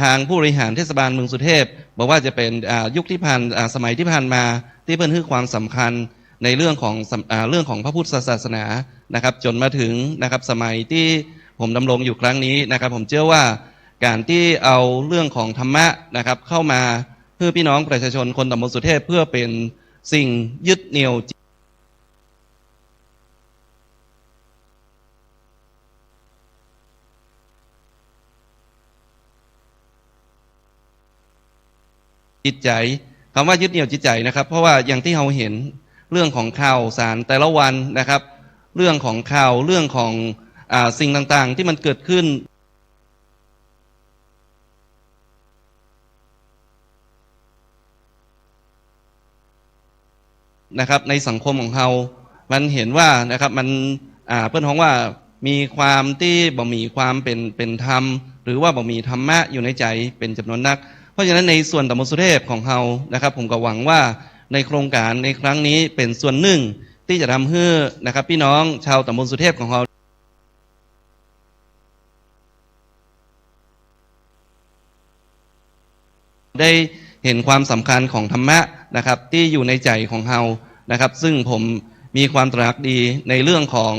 ทางผู้บริหารเทศบาลเมืองสุเทพบอกว่าจะเป็นยุคที่ผ่านสมัยที่ผ่านมาที่เพิ่นให้ความสำคัญในเรื่องของพระพุทธศาสนานะครับจนมาถึงนะครับสมัยที่ผมดำรงอยู่ครั้งนี้นะครับผมเชื่อว่าการที่เอาเรื่องของธรรมะนะครับเข้ามาเพื่อพี่น้องประชาชนคนตำบลสุเทพเพื่อเป็นสิ่งยึดเหนี่ยว จิตใจคำว่ายึดเหนี่ยวจิตใจนะครับเพราะว่าอย่างที่เราเห็นเรื่องของข่าวสารแต่ละวันนะครับเรื่องของข่าวเรื่องของสิ่งต่างๆที่มันเกิดขึ้นนะครับในสังคมของเรามันเห็นว่านะครับมันเพื่อนของว่ามีความที่บ่มีความเป็นธรรมหรือว่าบ่มีธรรมะอยู่ในใจเป็นจำนวนนักเพราะฉะนั้นในส่วนตำบลสุเทพของเรานะครับผมก็หวังว่าในโครงการในครั้งนี้เป็นส่วนหนึ่งที่จะทำให้นะครับพี่น้องชาวตำบลสุเทพของเราได้เห็นความสำคัญของธรรมะนะครับที่อยู่ในใจของเรานะครับซึ่งผมมีความตระหนักดีในเรื่องของ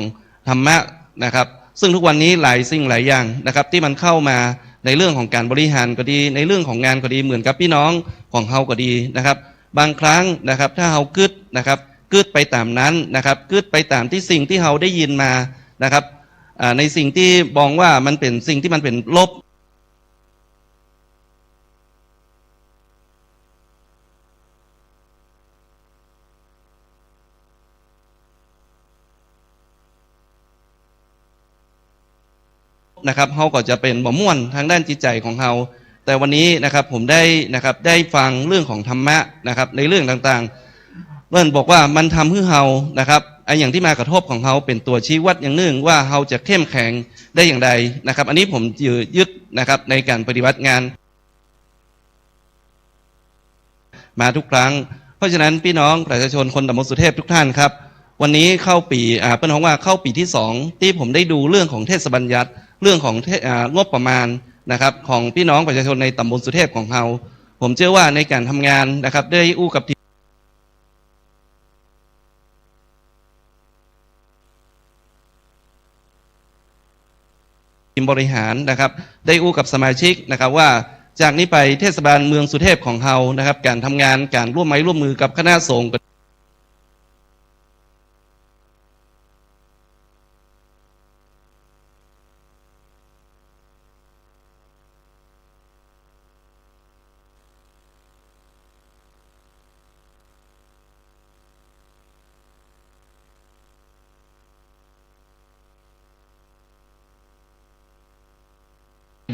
ธรรมะนะครับซึ่งทุกวันนี้หลายสิ่งหลายอย่างนะครับที่มันเข้ามาในเรื่องของการบริหารก็ดีในเรื่องของงานก็ดีเหมือนกับพี่น้องของเราก็ดีนะครับบางครั้งนะครับถ้าเรากึดนะครับกึดไปตามนั้นนะครับกึดไปตามที่สิ่งที่เราได้ยินมานะครับในสิ่งที่มองว่ามันเป็นสิ่งที่มันเป็นลบนะครับเขาก็จะเป็นบ่ม่วนทางด้านจิตใจของเขาแต่วันนี้นะครับผมได้ฟังเรื่องของธรรมะนะครับในเรื่องต่างๆเพื่อนบอกว่ามันทำให้เรานะครับไอ้อย่างที่มากระทบของเขาเป็นตัวชี้วัดอย่างหนึ่งว่าเราจะเข้มแข็งได้อย่างไรนะครับอันนี้ผมยึดนะครับในการปฏิบัติงานมาทุกครั้งเพราะฉะนั้นพี่น้องประชาชนคนตำบลสุเทพทุกท่านครับวันนี้เข้าปีเพื่อนของว่าเข้าปีที่2ที่ผมได้ดูเรื่องของเทศบัญญัติเรื่องของงบประมาณนะครับของพี่น้องประชาชนในตำบลสุเทพของเราผมเชื่อว่าในการทำงานนะครับได้อู้กับทีมบริหารนะครับได้อู้กับสมาชิกนะครับว่าจากนี้ไปเทศบาลเมืองสุเทพของเรานะครับการทำงานการร่วมไม้ร่วมมือกับคณะสงฆ์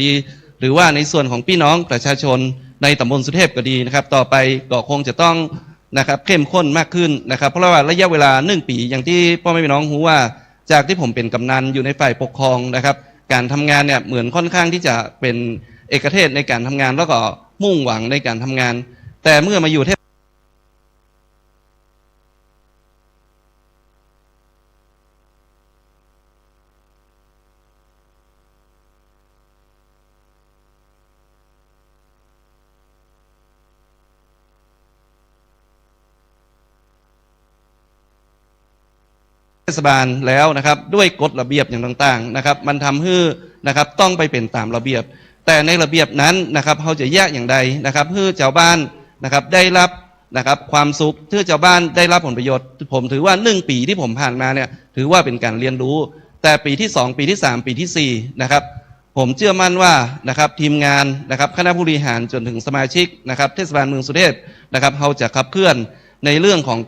ดีหรือว่าในส่วนของพี่น้องประชาชนในตำบลสุเทพก็ดีนะครับต่อไปก็คงจะต้องนะครับเข้มข้นมากขึ้นนะครับเพราะว่าระยะเวลา1 ปีอย่างที่พ่อแม่พี่น้องรู้ว่าจากที่ผมเป็นกำนันอยู่ในฝ่ายปกครองนะครับการทำงานเนี่ยเหมือนค่อนข้างที่จะเป็นเอกเทศในการทำงานแล้วก็มุ่งหวังในการทำงานแต่เมื่อมาอยู่เทศบาลแล้วนะครับด้วยกฎระเบียบอย่างต่างๆนะครับมันทำให้นะครับต้องไปเป็นตามระเบียบแต่ในระเบียบนั้นนะครับเขาจะแยกอย่างใดนะครับเพื่อชาวบ้านนะครับได้รับนะครับความสุขเพื่อชาวบ้านได้รับผลประโยชน์ผมถือว่า1 ปีที่ผมผ่านมาเนี่ยถือว่าเป็นการเรียนรู้แต่ปีที่2ปีที่3ปีที่4นะครับผมเชื่อมั่นว่านะครับทีมงานนะครับคณะผู้บริหารจนถึงสมาชิกนะครับเทศบาลเมืองสุเทพนะครับเขาจะขับเคลื่อนในเรื่องของ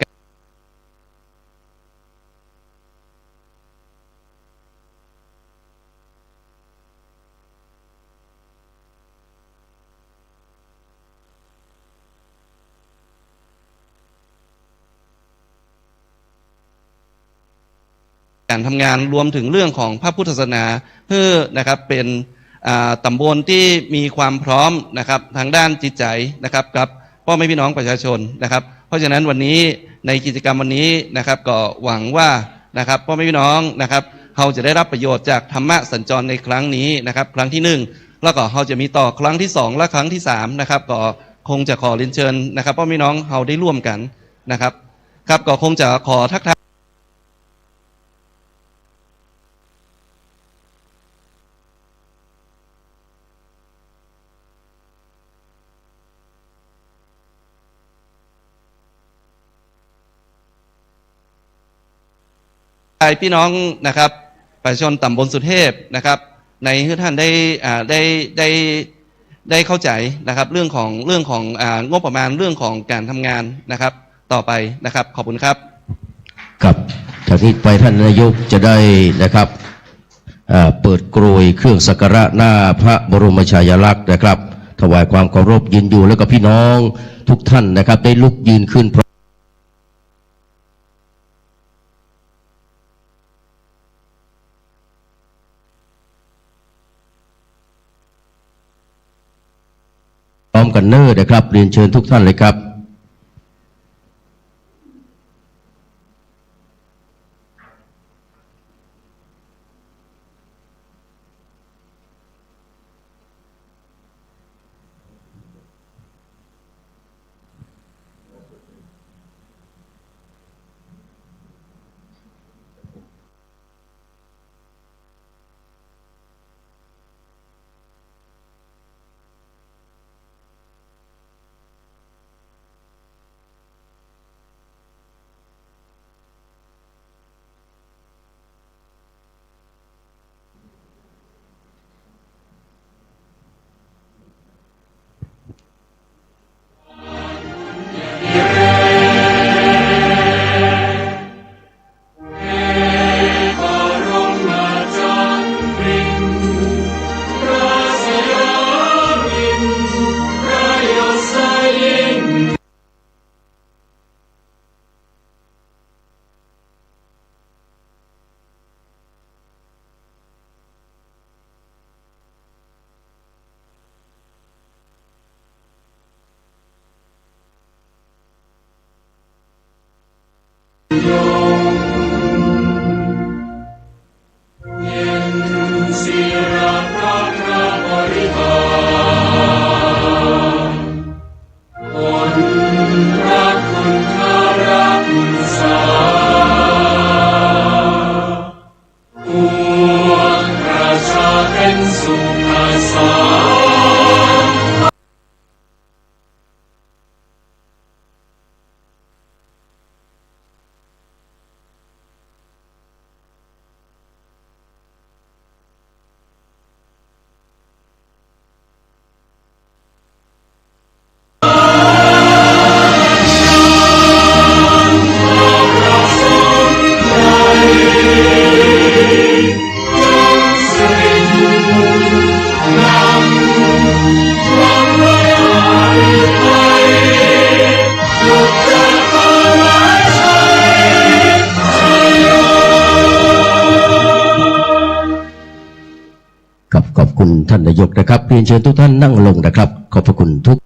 การทำงานรวมถึงเรื่องของพระพุทธศาสนาเพื่อนะครับเป็นตำบลที่มีความพร้อมนะครับทางด้านจิตใจนะครับกับพ่อแม่พี่น้องประชาชนนะครับเพราะฉะนั้นวันนี้ในกิจกรรมวันนี้นะครับก็หวังว่านะครับพ่อแม่พี่น้องนะครับเราจะได้รับประโยชน์จากธรรมะสัญจรในครั้งนี้นะครับครั้งที่1แล้วก็เราจะมีต่อครั้งที่2และครั้งที่3นะครับก็คงจะขอเรียนเชิญนะครับพ่อแม่พี่น้องเราได้ร่วมกันนะครับครับก็คงจะขอทักทายพี่น้องนะครับประชาชนตำบลสุเทพนะครับในที่ท่านได้ ได้เข้าใจนะครับเรื่องของงบประมาณเรื่องของการทำงานนะครับต่อไปนะครับขอบคุณครับครับจากนี้ไปท่านนายกจะได้นะครับเปิดกรวยเครื่องสักการะหน้าพระบรมฉายาลักษณ์นะครับถวายความเคารพยืนอยู่แล้วก็พี่น้องทุกท่านนะครับได้ลุกยืนขึ้นพร้อมกันเนอร์นะครับเรียนเชิญทุกท่านเลยครับขอบคุณท่านนายกนะครับเรียนเชิญทุกท่านนั่งลงนะครับขอบพระคุณทุก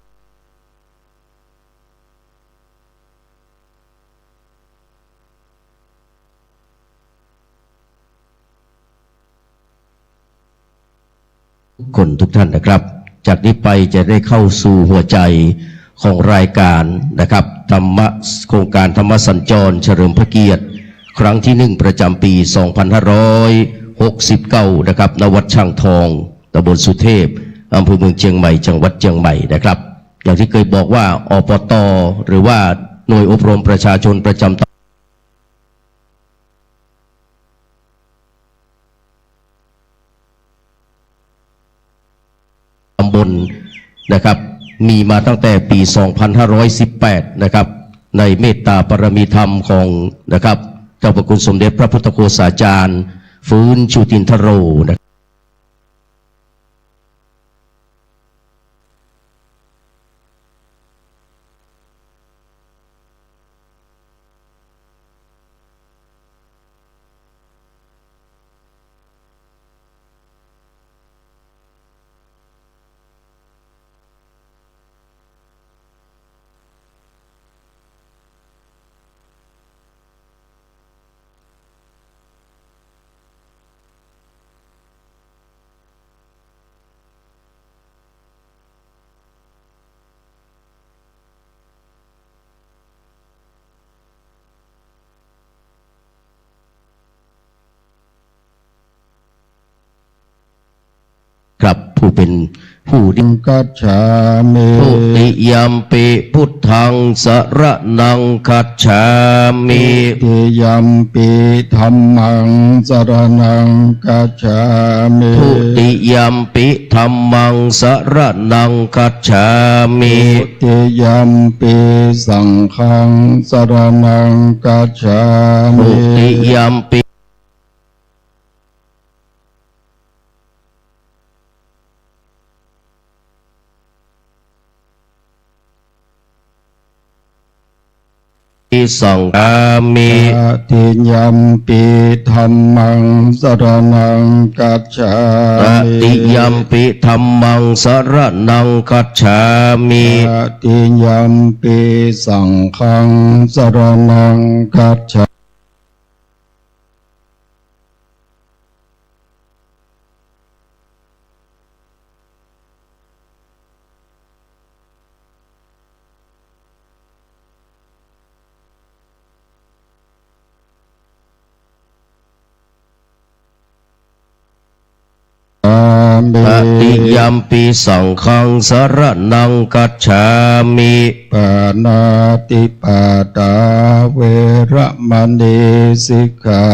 คนทุกท่านนะครับจากนี้ไปจะได้เข้าสู่หัวใจของรายการนะครับโครงการธรรมสัญจรเฉลิมพระเกียรติครั้งที่1ประจำปี 2569 นะครับณวัดช่างทองตำบลสุเทพอำเภอเมืองเชียงใหม่จังหวัดเชียงใหม่นะครับอย่างที่เคยบอกว่าอปต.หรือว่าหน่วยอบรมประชาชนประจำตำบลนะครับมีมาตั้งแต่ปี 2518 นะครับในเมตตาปรมีธรรมของนะครับเจ้าพระคุณสมเด็จพระพุทธโฆษาจารย์ฟื้นชูตินทโรครับผู้เป็น ผู้ที่ กัจฉามิ ทุติยัมปิพุทธังสรณังคัจฉามิ ติยัมปิธัมมังสรณังกัจฉามิ ทุติยัมปิธัมมังสรณังคัจฉามิ ทุติยัมปิสังฆังสรณังกัจฉา ทุ มิ ติยัมปิสังฆามิ ตติยัมปิธัมมังสรณังกัจฉา ต มิ ติยัมปิธัมมังสรณังคัจฉามิ ตติยัมปิสังฆังสรณังกัจฉา ตติยัมปิสังฆังสรณังคัจฉามิ ปานาติปาตาเวระมณีสิกขา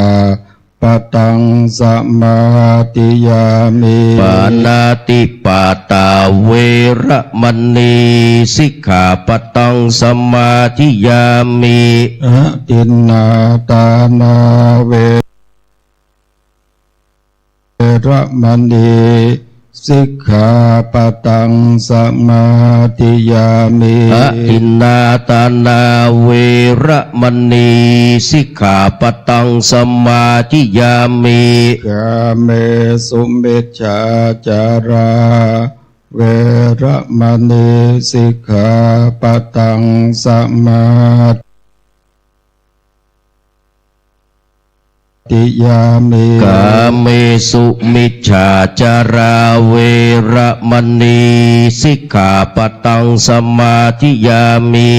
ปะตังสมาติยามิ ปานาติปาตาเวระมณีสิกขาปตังสมาธิยามิ อะตินนาตานาเวระมณีสิกขาปะตังสมาติยามิ อะทินนาตานาเวระมณีสิกขาปตังสมาธิยามิ กาเมสุมิจฉาจาราเวระมณีสิกขาปะตังสมาติยามิ กาเมสุมิจฉาจาราเวระมณีสิกขาปตังสมาธิยามิ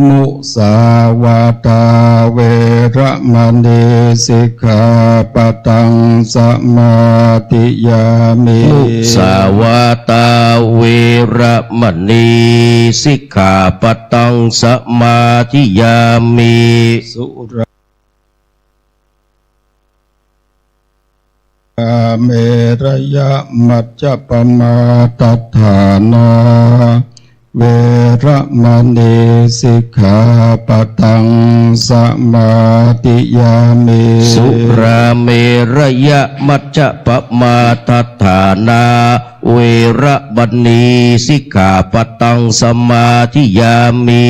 มุสาวาตาเวระมณีสิกขาปะตังสมาติยามิ มุสาวาตาเวระมณีสิกขาปตังสมาธิยามิ สุราเมรยะมัจจปมาตัฏฐานาเวระมณีสิกขาปะตังสมาติยามิ สุราเมรยะมัจจปมาทัฏฐานาเวระมณีสิกขาปตังสมาธิยามิ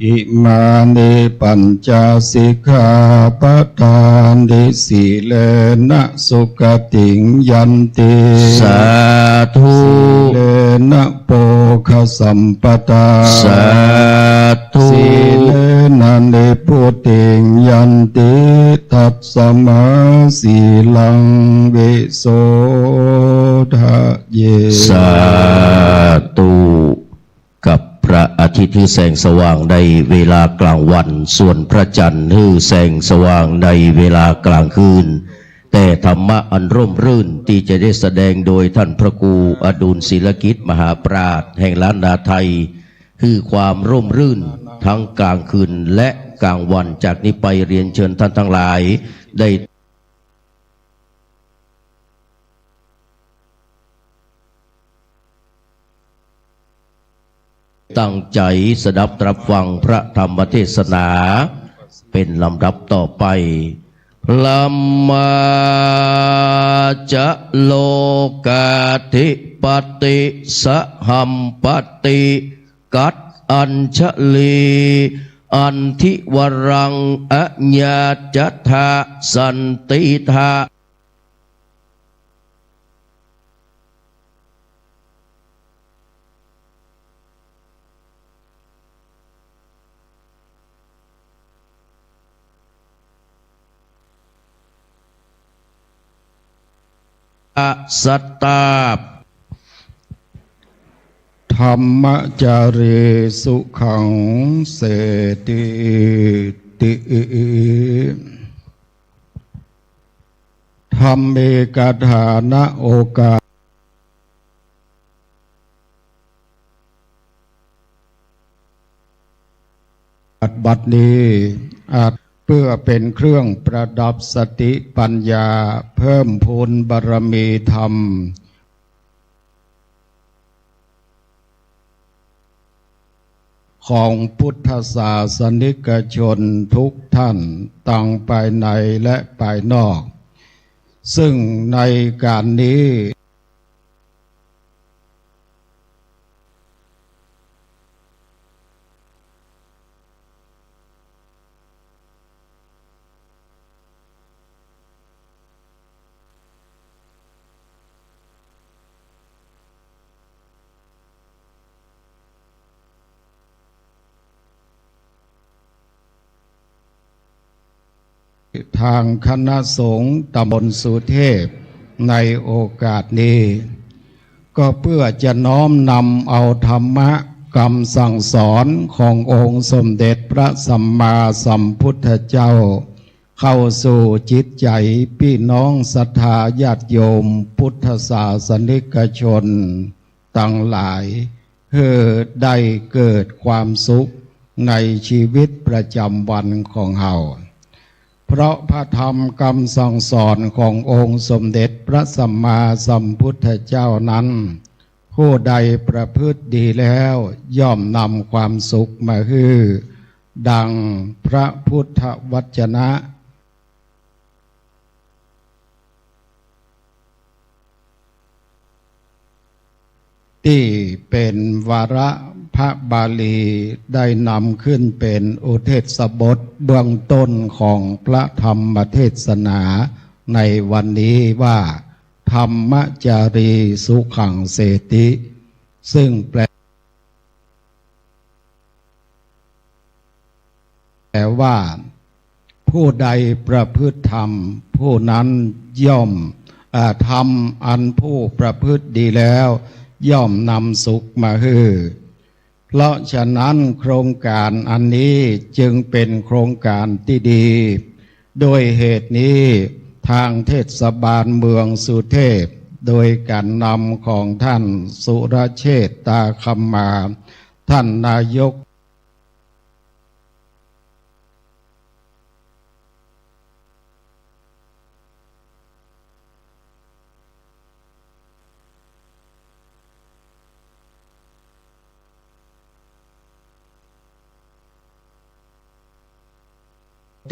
อิมานิปัญจสิกขาปทานิสีเลนะสุขติงยันติ สาธุ สีเลนะโปคสัมปตา สาธุ สีเลนะนิพุติงยันติทัตสมาสีลังวิโสทะเย สาธุกับพระอาทิตย์ที่แสงสว่างในเวลากลางวันส่วนพระจันทร์ที่แสงสว่างในเวลากลางคืนแต่ธรรมะอันร่มรื่นที่จะได้แสดงโดยท่านพระครูอดุลศิลกิจมหาปราชญ์แห่งล้านนาไทยคือความร่มรื่นทั้งกลางคืนและกลางวันจากนี้ไปเรียนเชิญท่านทั้งหลายได้ตั้งใจสดับตรับฟังพระธรรมเทศนาเป็นลำดับต่อไปลัมมาจะโลกาธิปติสหัมปติกัดอัญชลีอันทิวรังอญาจัตถะสันติทาสัตตา ธรรมจารีสุขังเสติติธรรมเมกฐานะโอกา บัดนี้อาจเพื่อเป็นเครื่องประดับสติปัญญาเพิ่มพูนบารมีธรรมของพุทธศาสนิกชนทุกท่านตั้งภายในและภายนอกซึ่งในการนี้ทางคณะสงฆ์ตำบลสุเทพในโอกาสนี้ก็เพื่อจะน้อมนำเอาธรรมะคำสั่งสอนขององค์สมเด็จพระสัมมาสัมพุทธเจ้าเข้าสู่จิตใจพี่น้องศรัทธาญาติโยมพุทธศาสนิกชนทั้งหลายเพื่อได้เกิดความสุขในชีวิตประจำวันของเฮาเพราะพระธรรมคำสั่งสอนขององค์สมเด็จพระสัมมาสัมพุทธเจ้านั้นผู้ใดประพฤติดีแล้วย่อมนำความสุขมาฮือดังพระพุทธวจนะที่เป็นวาระพระบาลีได้นำขึ้นเป็นอุเทศบทเบื้องต้นของพระธรรมเทศนาในวันนี้ว่าธรรมจารีสุขังเสติซึ่งแปลว่าผู้ใดประพฤติธรรมผู้นั้นย่อมทำอันผู้ประพฤติดีแล้วย่อมนำสุขมาฮือเพราะฉะนั้นโครงการอันนี้จึงเป็นโครงการที่ดีโดยเหตุนี้ทางเทศบาลเมืองสุเทพโดยการนำของท่านสุรเชษฐ์ตาคำมาท่านนายก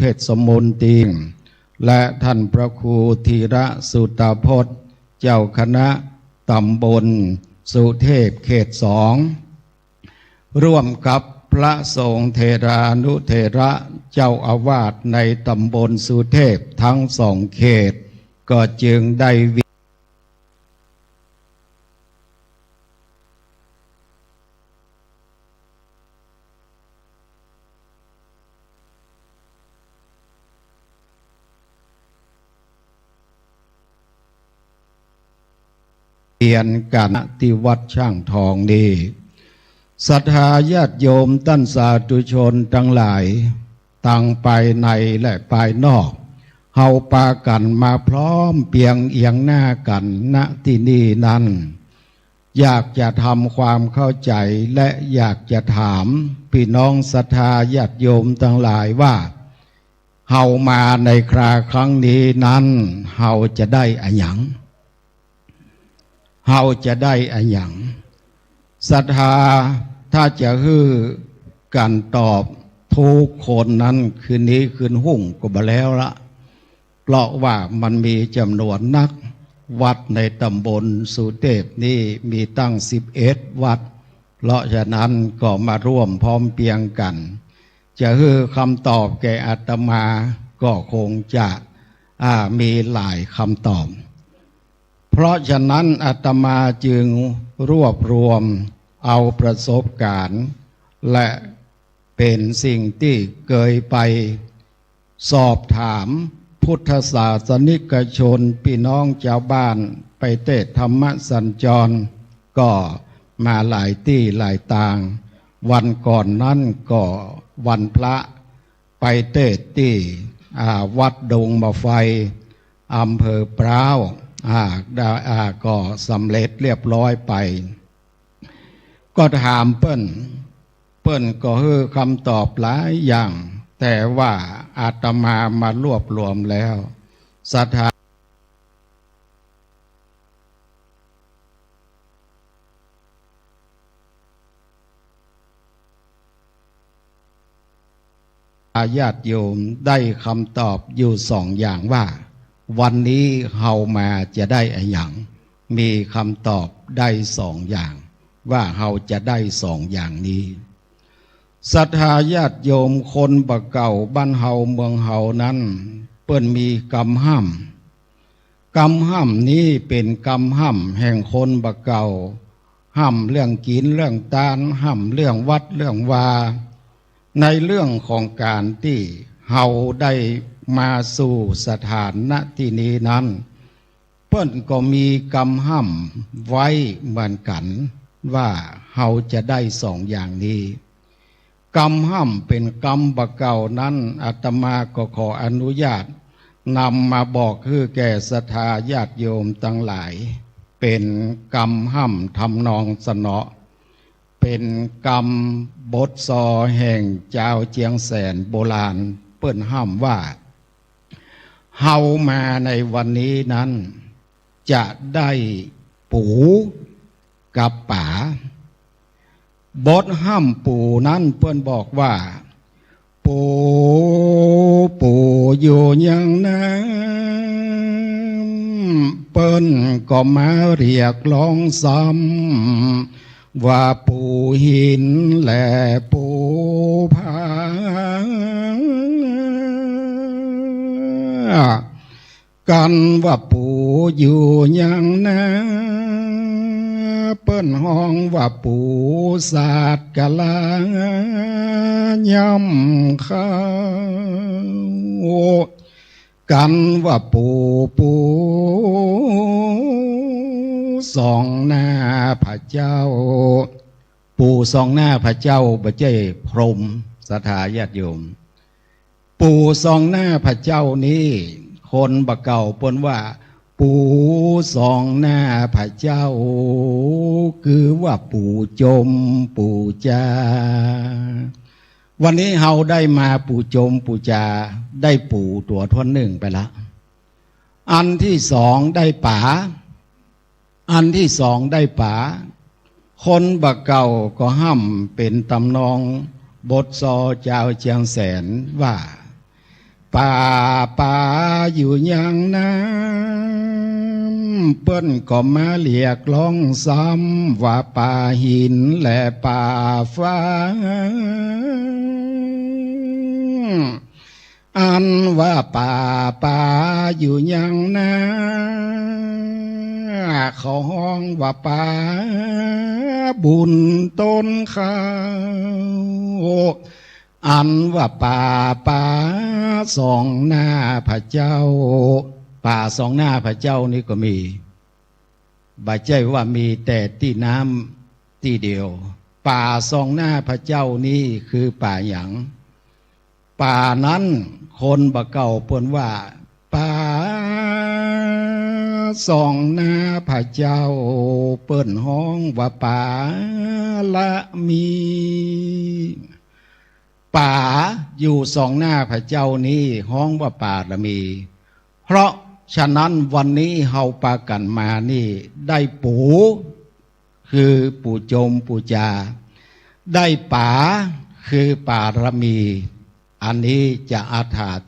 เทศมนตรีและท่านพระครูธีระสุตพจน์เจ้าคณะตำบลสุเทพเขต2ร่วมกับพระสงฆ์เทรานุเทระเจ้าอาวาสในตำบลสุเทพทั้ง2 เขตก็จึงได้เรียนกันที่วัดช่างทองนี้ศรัทธาญาติโยมท่านสาธุชนทั้งหลายตั้งภายในและภายนอกเฮาปากันมาพร้อมเพียงเอียงหน้ากันณที่นี่นั้นอยากจะทำความเข้าใจและอยากจะถามพี่น้องศรัทธาญาติโยมทั้งหลายว่าเฮามาในคราครั้งนี้นั้นเฮาจะได้อะหยังเฮาจะได้อะหยังศรัทธาถ้าจะฮื้อกันตอบทุกคนนั้นคืนนี้คืนหุ่งก็บ่แล้วละเพราะว่ามันมีจำนวนนักวัดในตำบลสุเทพนี่มีตั้ง11 วัดเพราะฉะนั้นก็มาร่วมพร้อมเพียงกันจะฮื้อคำตอบแก่อาตมาก็คงจะมีหลายคำตอบเพราะฉะนั้นอาตมาจึงรวบรวมเอาประสบการณ์และเป็นสิ่งที่เคยไปสอบถามพุทธศาสนิกชนพี่น้องชาวบ้านไปเทศธรรมสัญจรก็มาหลายที่หลายต่างวันก่อนนั้นก็วันพระไปเทศที่วัดดงมะไฟอำเภอพร้าวก็สำเร็จเรียบร้อยไปก็ถามเปิ้น เปิ้นก็ให้คำตอบหลายอย่างแต่ว่าอาตมามารวบรวมแล้วศรัทธาญาติโยมได้คำตอบอยู่สองอย่างว่าวันนี้เฮามาจะได้อะไรอย่างมีคำตอบได้สองอย่างว่าเฮาจะได้สองอย่างนี้ศรัทธาญาติโยมคนบะเก่าบ้านเฮาเมืองเฮานั้นเปิ้นมีกรรมห้ามกรรมห้ามนี้เป็นกรรมห้ามแห่งคนบะเก่าห้ามเรื่องกินเรื่องทานห้ามเรื่องวัดเรื่องวาในเรื่องของการที่เฮาได้มาสู่สถานะที่นี้นั้นเปิ้นก็มีกรรมห้ามไว้เหมือนกันว่าเฮาจะได้สองอย่างนี้กรรมห้ามเป็นกรรมบะเก่านั้นอาตมาก็ขออนุญาตนำมาบอกคือแก่ศรัทธาญาติโยมทั้งหลายเป็นกรรมห้ามทำนองสนอเป็นกรรมบทซอแห่งเจ้าเจียงแสนโบราณเปิ้นห้ามว่าเฮามาในวันนี้นั้นจะได้ปูกับป๋าบทห้ามปูนั้นเปิ้นบอกว่าปูอยู่ยังนั้นเปิ้นก็มาเรียกร้องซ้ำว่าปูหินและปูผากันว่าปูอยู่ยังนั้นเปิ้นห้องว่าปูศาสตร์กะลาย่ำข้าวกันว่าปูสองหน้าพระเจ้าปูสองหน้าพระเจ้าบ่ใช่พรหมศรัทธาญาติโยมปูสองหน้าพระเจ้านี้คนบะเก่าเปิ้นว่าปูสองหน้าพระเจ้าคือว่าปู่จมปู่จาวันนี้เฮาได้มาปู่จมปู่จาได้ปู่ตัวทวนหนึ่งไปละอันที่สองได้ป๋าอันที่สองได้ป๋าคนบะเก่าก็ห้ามเป็นตำนองบทซอเจ้าเจียงแสนว่าป่าอยู่ยังนั้นเปิ้นก็มาเรียกร้องซ้ำว่าป่าหินและป่าฟ้าอันว่าป่าอยู่ยังนั้นเขาห้องว่าป่าบุญต้นข้าวอันว่าป่าสองหน้าพระเจ้าป่าสองหน้าพระเจ้านี่ก็มีบ่ใช่ว่ามีแต่ที่น้ำที่เดียวป่าสองหน้าพระเจ้านี่คือป่าหยังป่านั้นคนบะเก่าเปิ้นว่าป่าสองหน้าพระเจ้าเปิ้นห้องว่าป่าละมีป่าอยู่สองหน้าพระเจ้านี้ห้องว่าป่าละมีเพราะฉะนั้นวันนี้เฮาปากันมานี่ได้ปูคือปู่จมปู่จาได้ป่าคือป่าละมีอันนี้จะอ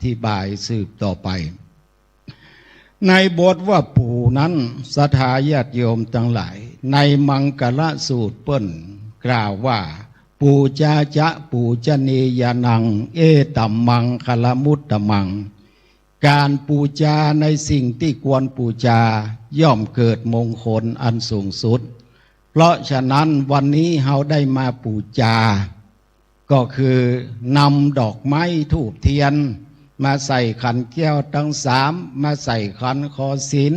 ธิบายสืบต่อไปในบทว่าปู่นั้นศรัทธาญาติโยมทั้งหลายในมังกรสูตรเปิ้นกล่าวว่าปูจาจะปูจนียานังเอตัมมังคลมุตตมังการปูจาในสิ่งที่ควรปูจาย่อมเกิดมงคลอันสูงสุดเพราะฉะนั้นวันนี้เฮาได้มาปูจาก็คือนำดอกไม้ธูปเทียนมาใส่ขันแก้วทั้งสามมาใส่ขันคอศีล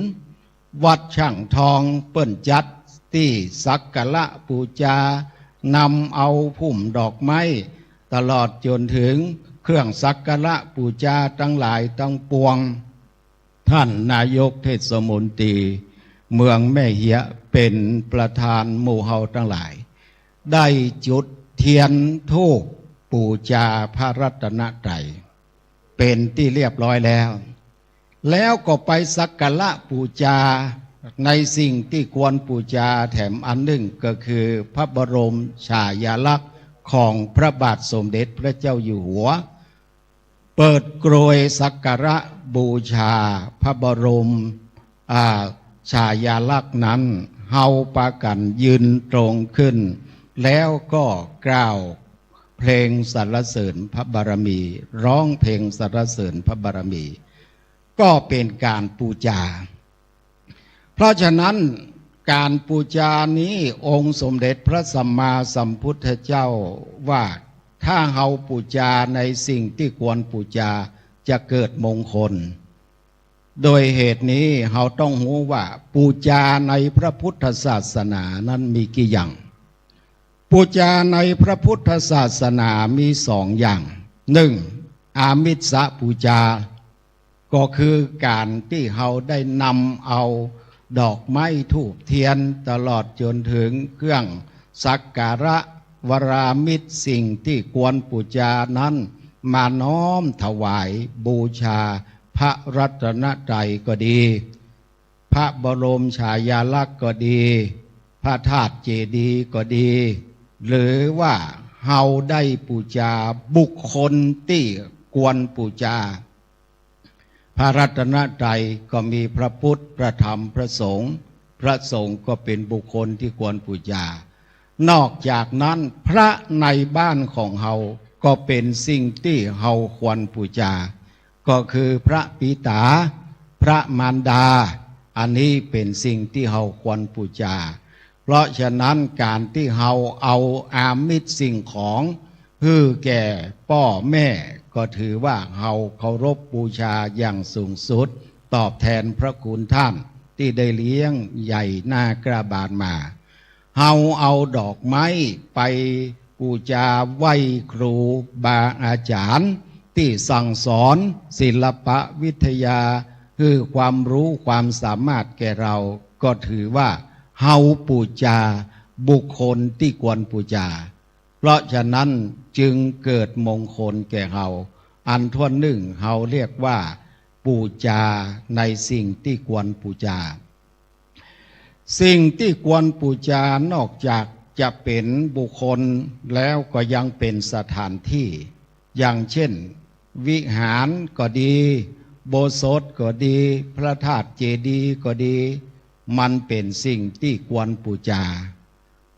วัดช่างทองเปิ้นจัดที่สักการะปูจานำเอาพุ่มดอกไม้ตลอดจนถึงเครื่องสักการะปูจาทั้งหลายทั้งปวงท่านนายกเทศมนตรีเมืองแม่เหียเป็นประธานหมู่เฮาทั้งหลายได้จุด เทียนธูปบูชาพระรัตนตรัยเป็นที่เรียบร้อยแล้วก็ไปสักการะบูชาในสิ่งที่ควรบูชาแถมอันหนึ่งก็คือพระบรมฉายาลักษณ์ของพระบาทสมเด็จพระเจ้าอยู่หัวเปิดโกรยสักการะบูชาพระบรมฉายาลักษณ์นั้นเฮาปากันยืนตรงขึ้นแล้วก็กล่าวเพลงสรรเสริญพระบารมีร้องเพลงสรรเสริญพระบารมีก็เป็นการบูชาเพราะฉะนั้นการบูชานี้องค์สมเด็จพระสัมมาสัมพุทธเจ้าว่าถ้าเฮาบูชาในสิ่งที่ควรบูชาจะเกิดมงคลโดยเหตุนี้เราต้องรู้ว่าบูชาในพระพุทธศาสนานั้นมีกี่อย่างบูชาในพระพุทธศาสนามีสองอย่างหนึ่งอามิสบูชาก็คือการที่เราได้นำเอาดอกไม้ธูปเทียนตลอดจนถึงเครื่องสักการะวรามิตรสิ่งที่ควรบูชานั้นมาน้อมถวายบูชาพระรัตนตรัยก็ดีพระบรมฉายาลักษณ์ก็ดีพระธาตุเจดีย์ก็ดีหรือว่าเฮาได้บูชาบุคคลที่ควรบูชาพระรัตนตรัยก็มีพระพุทธพระธรรมพระสงฆ์พระสงฆ์ก็เป็นบุคคลที่ควรบูชานอกจากนั้นพระในบ้านของเฮาก็เป็นสิ่งที่เฮาควรบูชาก็คือพระปิตาพระมารดาอันนี้เป็นสิ่งที่เฮาควรบูชาเพราะฉะนั้นการที่เฮาเอาอามิตรสิ่งของฮือแก่พ่อแม่ก็ถือว่าเฮาเคารพบูชาอย่างสูงสุดตอบแทนพระคุณท่านที่ได้เลี้ยงใหญ่หน้ากระบาลมาเฮาเอาดอกไม้ไปบูชาไหว้ครูบาอาจารย์ที่สั่งสอนศิลปะวิทยาคือความรู้ความสามารถแก่เราก็ถือว่าเฮาบูชาบุคคลที่ควรบูชาเพราะฉะนั้นจึงเกิดมงคลแก่เฮาอันทั่วหนึ่งเฮาเรียกว่าบูชาในสิ่งที่ควรบูชาสิ่งที่ควรบูชานอกจากจะเป็นบุคคลแล้วก็ยังเป็นสถานที่อย่างเช่นวิหารก็ดีโบสถก็ดีพระธาตุเจดีย์ก็ดีมันเป็นสิ่งที่ควรบูชา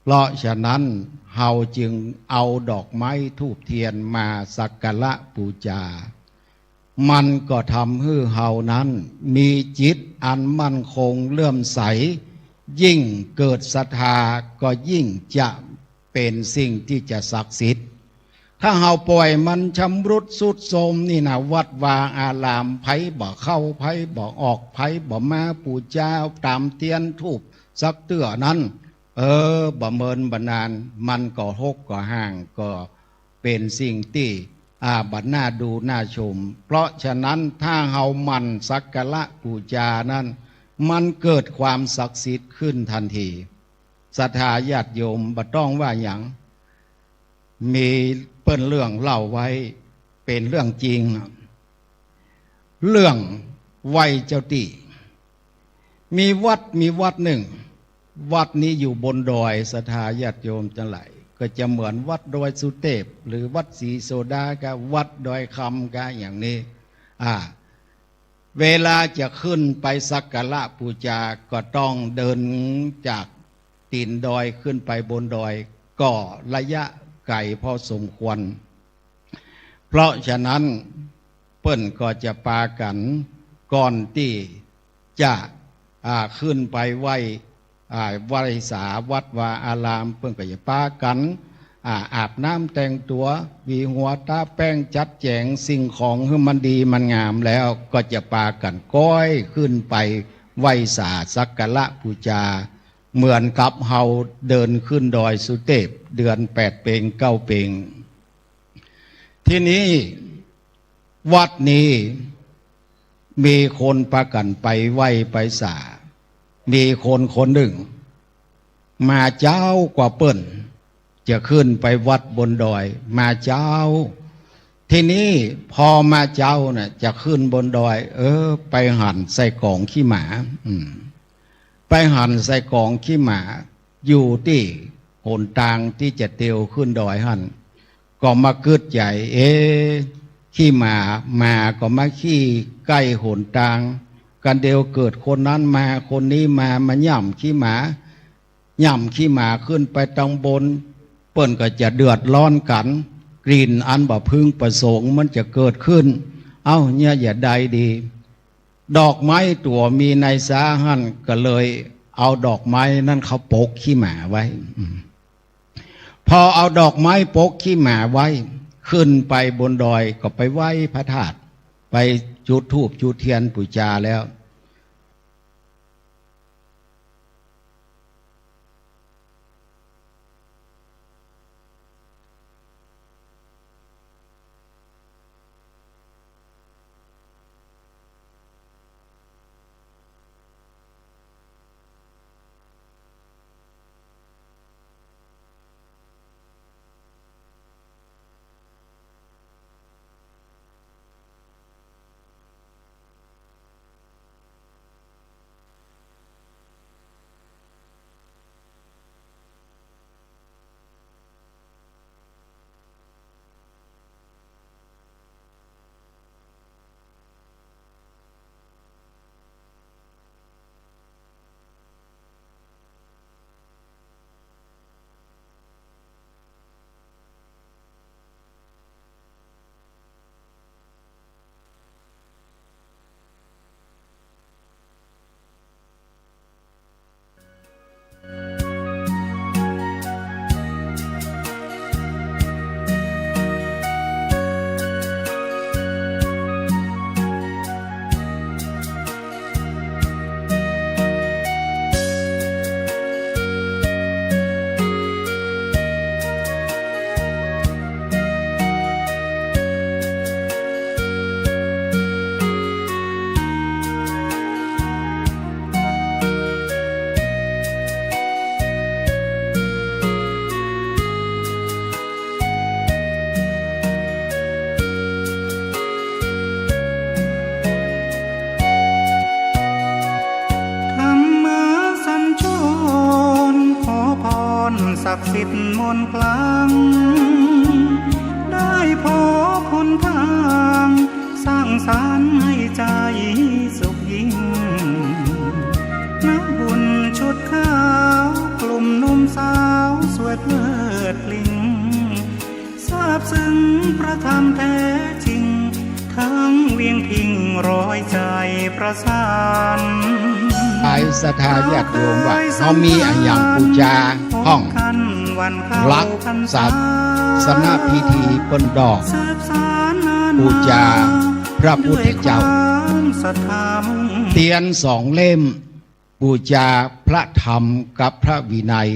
เพราะฉะนั้นเฮาจึงเอาดอกไม้ธูปเทียนมาสักการะบูชามันก็ทำให้เฮานั้นมีจิตอันมั่นคงเลื่อมใสยิ่งเกิดศรัทธาก็ยิ่งจะเป็นสิ่งที่จะศักดิ์สิทธิ์ถ้าเฮาปล่อยมันชำรุดสุดโทรมนี่นะวัดวาอารามไผบ่เข้าไผบ่ออกไผบ่มาบูชาตามเทียนธูปสักเตื้อนั้นบ่เมินบ่นานมันก็หกก็ห่างก็เป็นสิ่งที่บัดหน้าดูหน้าชมเพราะฉะนั้นถ้าเฮามันสักการะบูชานั้นมันเกิดความศักดิ์สิทธิ์ขึ้นทันทีศรัทธาญาติโยมบ่ต้องว่าหยังมีเปิ้นเรื่องเล่าไว้เป็นเรื่องจริงเรื่องไหวเจ้าตี้มีวัดหนึ่งวัดนี้อยู่บนดอยศรัทธาญาติโยมทั้งหลายก็จะเหมือนวัดดอยสุเทพหรือวัดศรีโสดากับวัดดอยคำกันอย่างนี้เวลาจะขึ้นไปสักการะบูชาก็ต้องเดินจากตีนดอยขึ้นไปบนดอยก็ระยะไกลพอสมควรเพราะฉะนั้นเปิ้นก็จะปากันก่อนที่จะขึ้นไปไหว้วาริสาวัดวาอารามเพิ่นก็จะปากันอาบน้ำแต่งตัววีหัวตาแป้งจัดแจงสิ่งของให้มันดีมันงามแล้วก็จะปากันก้อยขึ้นไปไหว้สาสักการะบูชาเหมือนกับเฮาเดินขึ้นดอยสุเทพเดือน8 เพ็ง 9 เพ็งที่นี้วัดนี้มีคนปากันไปไหว้ไปสามีคนหนึ่งมาเจ้ากว่าเปิ้น จะขึ้นไปวัดบนดอยมาเจ้าทีนี้พอมาเจ้าน่ะจะขึ้นบนดอยไปหั่นใส่กล่องขี้หมาไปหั่นใส่กล่องขี้หมาอยู่ที่หนทางที่จะเตียวขึ้นดอยหั่นก็มาเกิดใหญ่ขี้หมาก็มาขี้ใกล้หนทางกันเดียวเกิดคนนั้นมาคนนี้มาย่ำขี้หมาขึ้นไปตังบนเปิ้นก็จะเดือดร้อนกันกลิ่นอันบ่พึงประสงค์มันจะเกิดขึ้นเนี่ยอย่าใดดีดอกไม้ตัวมีในสาหันก็เลยเอาดอกไม้นั่นเขาปกขี้หมาไว้พอเอาดอกไม้ปกขี้หมาไว้ขึ้นไปบนดอยก็ไปไหว้พระธาตุไปจุดธูปจุดเทียนบูชาแล้วศักดิ์สิทธิ์มนต์คลังได้พบหนทางสร้างสรรค์ให้ใจสุขยิ่งนักบุญชุดขาวกลุ่มหนุ่มสาวสวยเพลิดพลิ้งซาบซึ้งพระธรรมแท้จริงทั้งเวียงพิงร้อยใจประสานไอ้ศรัทธาญาติโยมว่าเขามีอันอย่างปูจาห้องรักศาสนาพิธีปนดอกปูจาพระพุทธเจ้าเตียน2 เล่มปูจาพระธรรมกับพระวินัย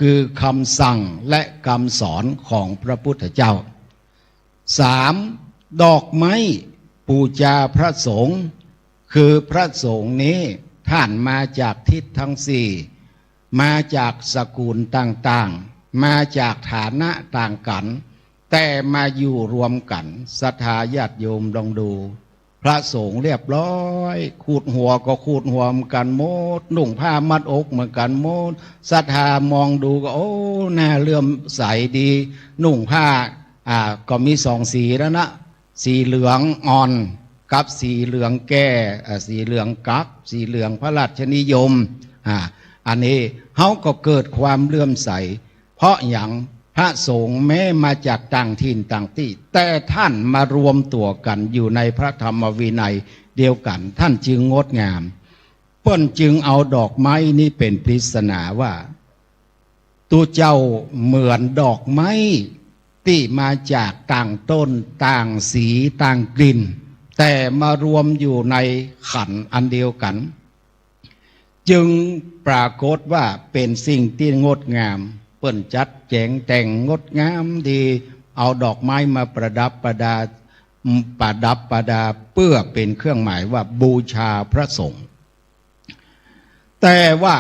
คือคำสั่งและคำสอนของพระพุทธเจ้า 3. ดอกไม้ปูจาพระสงฆ์คือพระสงฆ์นี้ท่านมาจากทิศทั้ง4มาจากสกุลต่างๆมาจากฐานะต่างกันแต่มาอยู่รวมกันศรัทธาญาติโยมลองดูพระสงฆ์เรียบร้อยขูดหัวก็ขูดหัวเหมือนกันหมดนุ่งผ้ามัดอกเหมือนกันหมดศรัทธามองดูก็โอ้น่าเลื่อมใสดีนุ่งผ้าก็มี2 สีแล้วนะสีเหลืองอ่อนกับสีเหลืองแก่สีเหลืองกักสีเหลืองพระราชนิยมอันนี้เขาก็เกิดความเลื่อมใสเพราะอย่างพระสงฆ์แม้มาจากต่างถิ่นต่างที่แต่ท่านมารวมตัวกันอยู่ในพระธรรมวินัยเดียวกันท่านจึงงดงามเปิ้นจึงเอาดอกไม้นี้เป็นปริศนาว่าตัวเจ้าเหมือนดอกไม้ที่มาจากต่างต้นต่างสีต่างกลิ่นแต่มารวมอยู่ในขันอันเดียวกันจึงปรากฏว่าเป็นสิ่งที่งดงามเปิ้นจัดแจงแต่งงดงามดีเอาดอกไม้มาประดับประดาเพื่อเป็นเครื่องหมายว่าบูชาพระสงฆ์แต่ว่า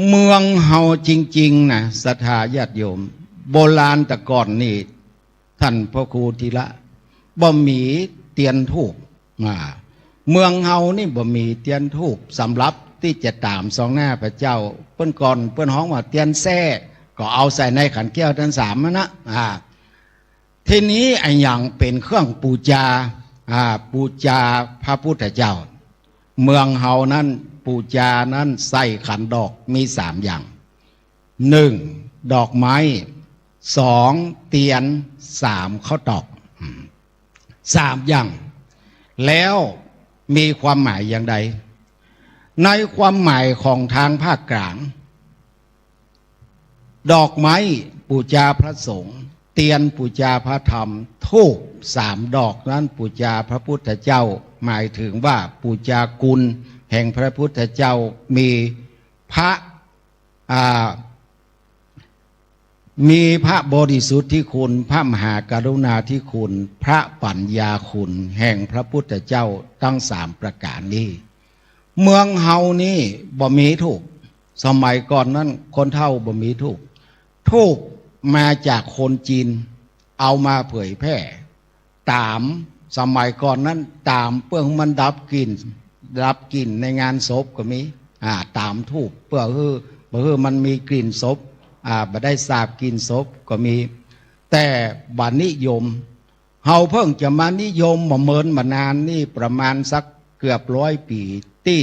เมืองเฮาจริงๆนะศรัทธาญาติโยม โบราณแต่ก่อนนี่ท่านพระครูธีระบ่มีเตียนทูปเมืองเฮานี่บ่มีเตียนทูปสำหรับที่จะตามสองหน้าพระเจ้าเปิ้นก่อนเปิ้นฮ้องว่าเตียนแซ่ก็เอาใส่ในขันแก้วทั้งสามนะทีนี้ไอ้อย่างเป็นเครื่องปูจาปูจาพระพุทธเจ้าเมืองเฮานั้นปูจานั้นใส่ขันดอกมีสามอย่างหนึ่งดอกไม้สองเตียนสามข้าวตอกสามอย่างแล้วมีความหมายอย่างใดในความหมายของทางภาคกลางดอกไม้ปูจาพระสงฆ์เตียนปูจาพระธรรมธูปสามดอกนั้นปูจาพระพุทธเจ้าหมายถึงว่าปูจากุลแห่งพระพุทธเจ้ามีพระบริสุทธิ์ที่คุณพระมหากรุณาธิคุณพระปัญญาคุณแห่งพระพุทธเจ้าตั้งสามประการนี้เมืองเฮานี่บ่มีทูปสมัยก่อนนั้นคนเฒ่าบ่มีทูปมาจากคนจีนเอามาเผยแพร่ตามสมัยก่อนนั้นตามเพื่อมันดับกลิ่นในงานศพก็มีตามทูปเพื่อมันมีกลิ่นศพบ่ได้สาบกลิ่นศพก็มีแต่บัดนิยมเฮาเพิ่งจะมานิยมมาเมินมานานนี่ประมาณสักเกือบ100 ปีที่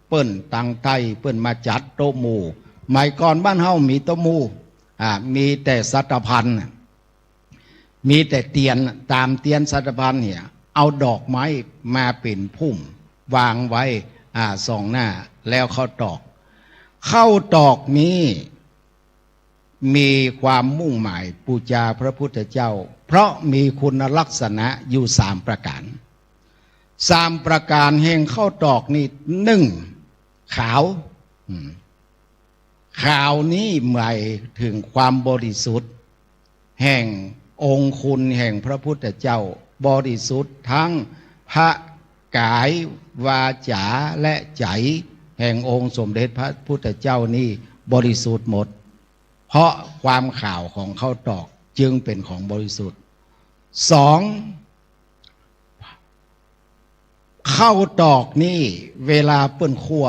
เปิ้นตังไทยเปิ้นมาจัดโต๊ะหมู่สมัยก่อนบ้านเฮามีโต๊ะหมู่มีแต่สัตพันธ์มีแต่เตียนตามเตียนสัตพันธ์เนี่ยเอาดอกไม้มาเป็นพุ่มวางไว้สองหน้าแล้วเข้าตอกนี้มีความมุ่งหมายปูจาพระพุทธเจ้าเพราะมีคุณลักษณะอยู่3 ประการ3 ประการแห่งเข้าตอกนี่1ขาวนี้หมายถึงความบริสุทธิ์แห่งองค์คุณแห่งพระพุทธเจ้าบริสุทธิ์ทั้งพระกายวาจาและใจแห่งองค์สมเด็จพระพุทธเจ้านี่บริสุทธิ์หมดเพราะความขาวของข้าวตอกจึงเป็นของบริสุทธิ์2ข้าวตอกนี่เวลาเปิ้นคั่ว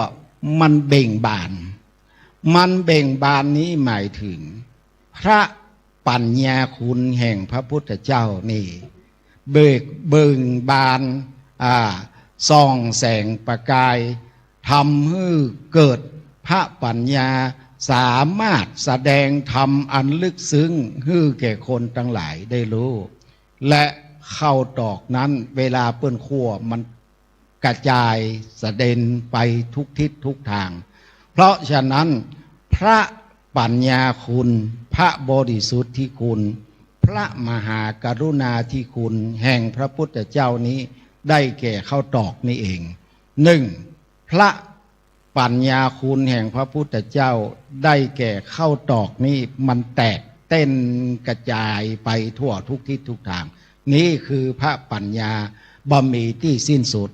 มันเบ่งบานนี้หมายถึงพระปัญญาคุณแห่งพระพุทธเจ้านี่เบิ่งบานส่องแสงประกายทำให้เกิดพระปัญญาสามารถแสดงธรรมอันลึกซึ้งให้แก่คนทั้งหลายได้รู้และเข้าตอกนั้นเวลาเปิ้นคั่วมันกระจายแสดงไปทุกทิศทุกทางเพราะฉะนั้นพระปัญญาคุณพระบริสุทธิคุณพระมหากรุณาธิคุณแห่งพระพุทธเจ้านี้ได้แก่ข้าวตอกนี้เอง1พระปัญญาคุณแห่งพระพุทธเจ้าได้แก่ข้าวตอกนี้มันแตกเต้นกระจายไปทั่วทุกทิศทุกทางนี่คือพระปัญญาบ่มีที่สิ้นสุด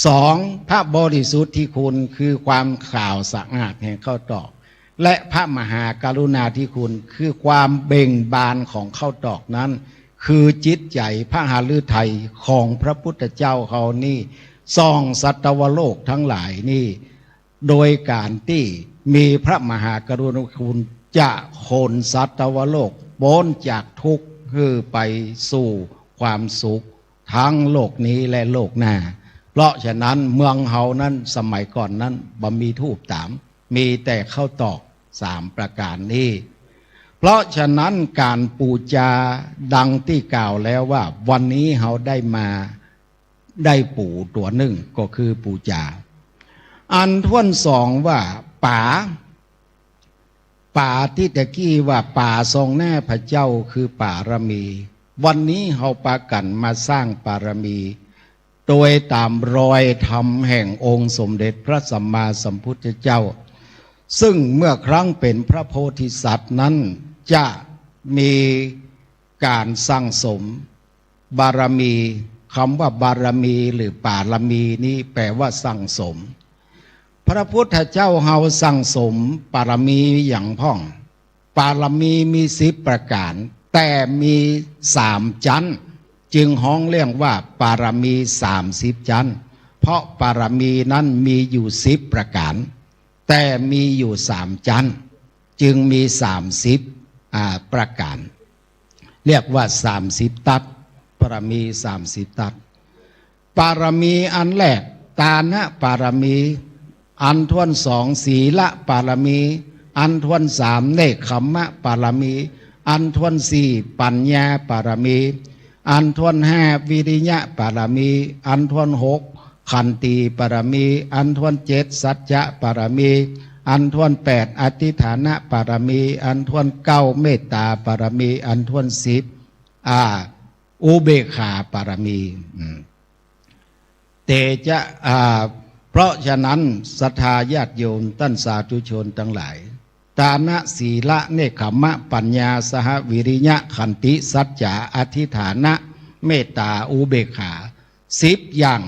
2พระบริสุทธิคุณคือความขาวสะอาดแห่งข้าวตอกและพระมหากรุณาธิคุณคือความเบ่งบานของข้าวตอกนั้นคือจิตใจพระหฤทัยของพระพุทธเจ้าเขานี่ส่องสัตวโลกทั้งหลายนี่โดยการที่มีพระมหากรุณาธิคุณจะโคนสัตวโลกพ้นจากทุกข์คือไปสู่ความสุขทั้งโลกนี้และโลกหน้าเพราะฉะนั้นเมืองเฮานั้นสมัยก่อนนั้นบ่มีธูปมีแต่ข้าวตอก3 ประการนี้เพราะฉะนั้นการปูจาดังที่กล่าวแล้วว่าวันนี้เฮาได้ปู่ตัวหนึ่งก็คือปูจาอันท่วน2ว่าป่าที่ตะกี้ว่าป่าทรงแน่พระเจ้าคือป่ารมีวันนี้เฮาปากันมาสร้างปารมีโดยตามรอยธรรมแห่งองค์สมเด็จพระสัมมาสัมพุทธเจ้าซึ่งเมื่อครั้งเป็นพระโพธิสัตว์นั้นจะมีการสร้างสมบารมีคำว่าบารมีหรือปารมีนี้แปลว่าสร้างสมพระพุทธเจ้าเฮาสร้างสมปารมีอย่างพ่อง ปารมีมี10 ประการแต่มี3 ชั้นจึงห้องเรียกว่าปารมี30 ชั้นเพราะปารมีนั้นมีอยู่10 ประการแต่มีอยู่3 ชั้นจึงมี30 ประการเรียกว่า30 ตัดปารมี30 ตัดปารมีอันแรกตานะปารมีอันทวน2ศีละปารมีอันทวน3เนคขมมะปารมีอันทวน4ปัญญาปารมีอันทวน5วิริยะปารมีอันทวน6ขันติปารมีอันทวน7สัจจะปารมีอันทวน8อธิฐานะปารมีอันทวน9เมตตาปารมีอันทวน10อุเบกขาปารมีเตจะเพราะฉะนั้นศรัทธาญาติโยมท่านสาธุชนทั้งหลายตานะศีละเนคขมมะปัญญาสหวิริยะขันติสัจจะอธิฐานะเมตตาอุเบกขา10 อย่าง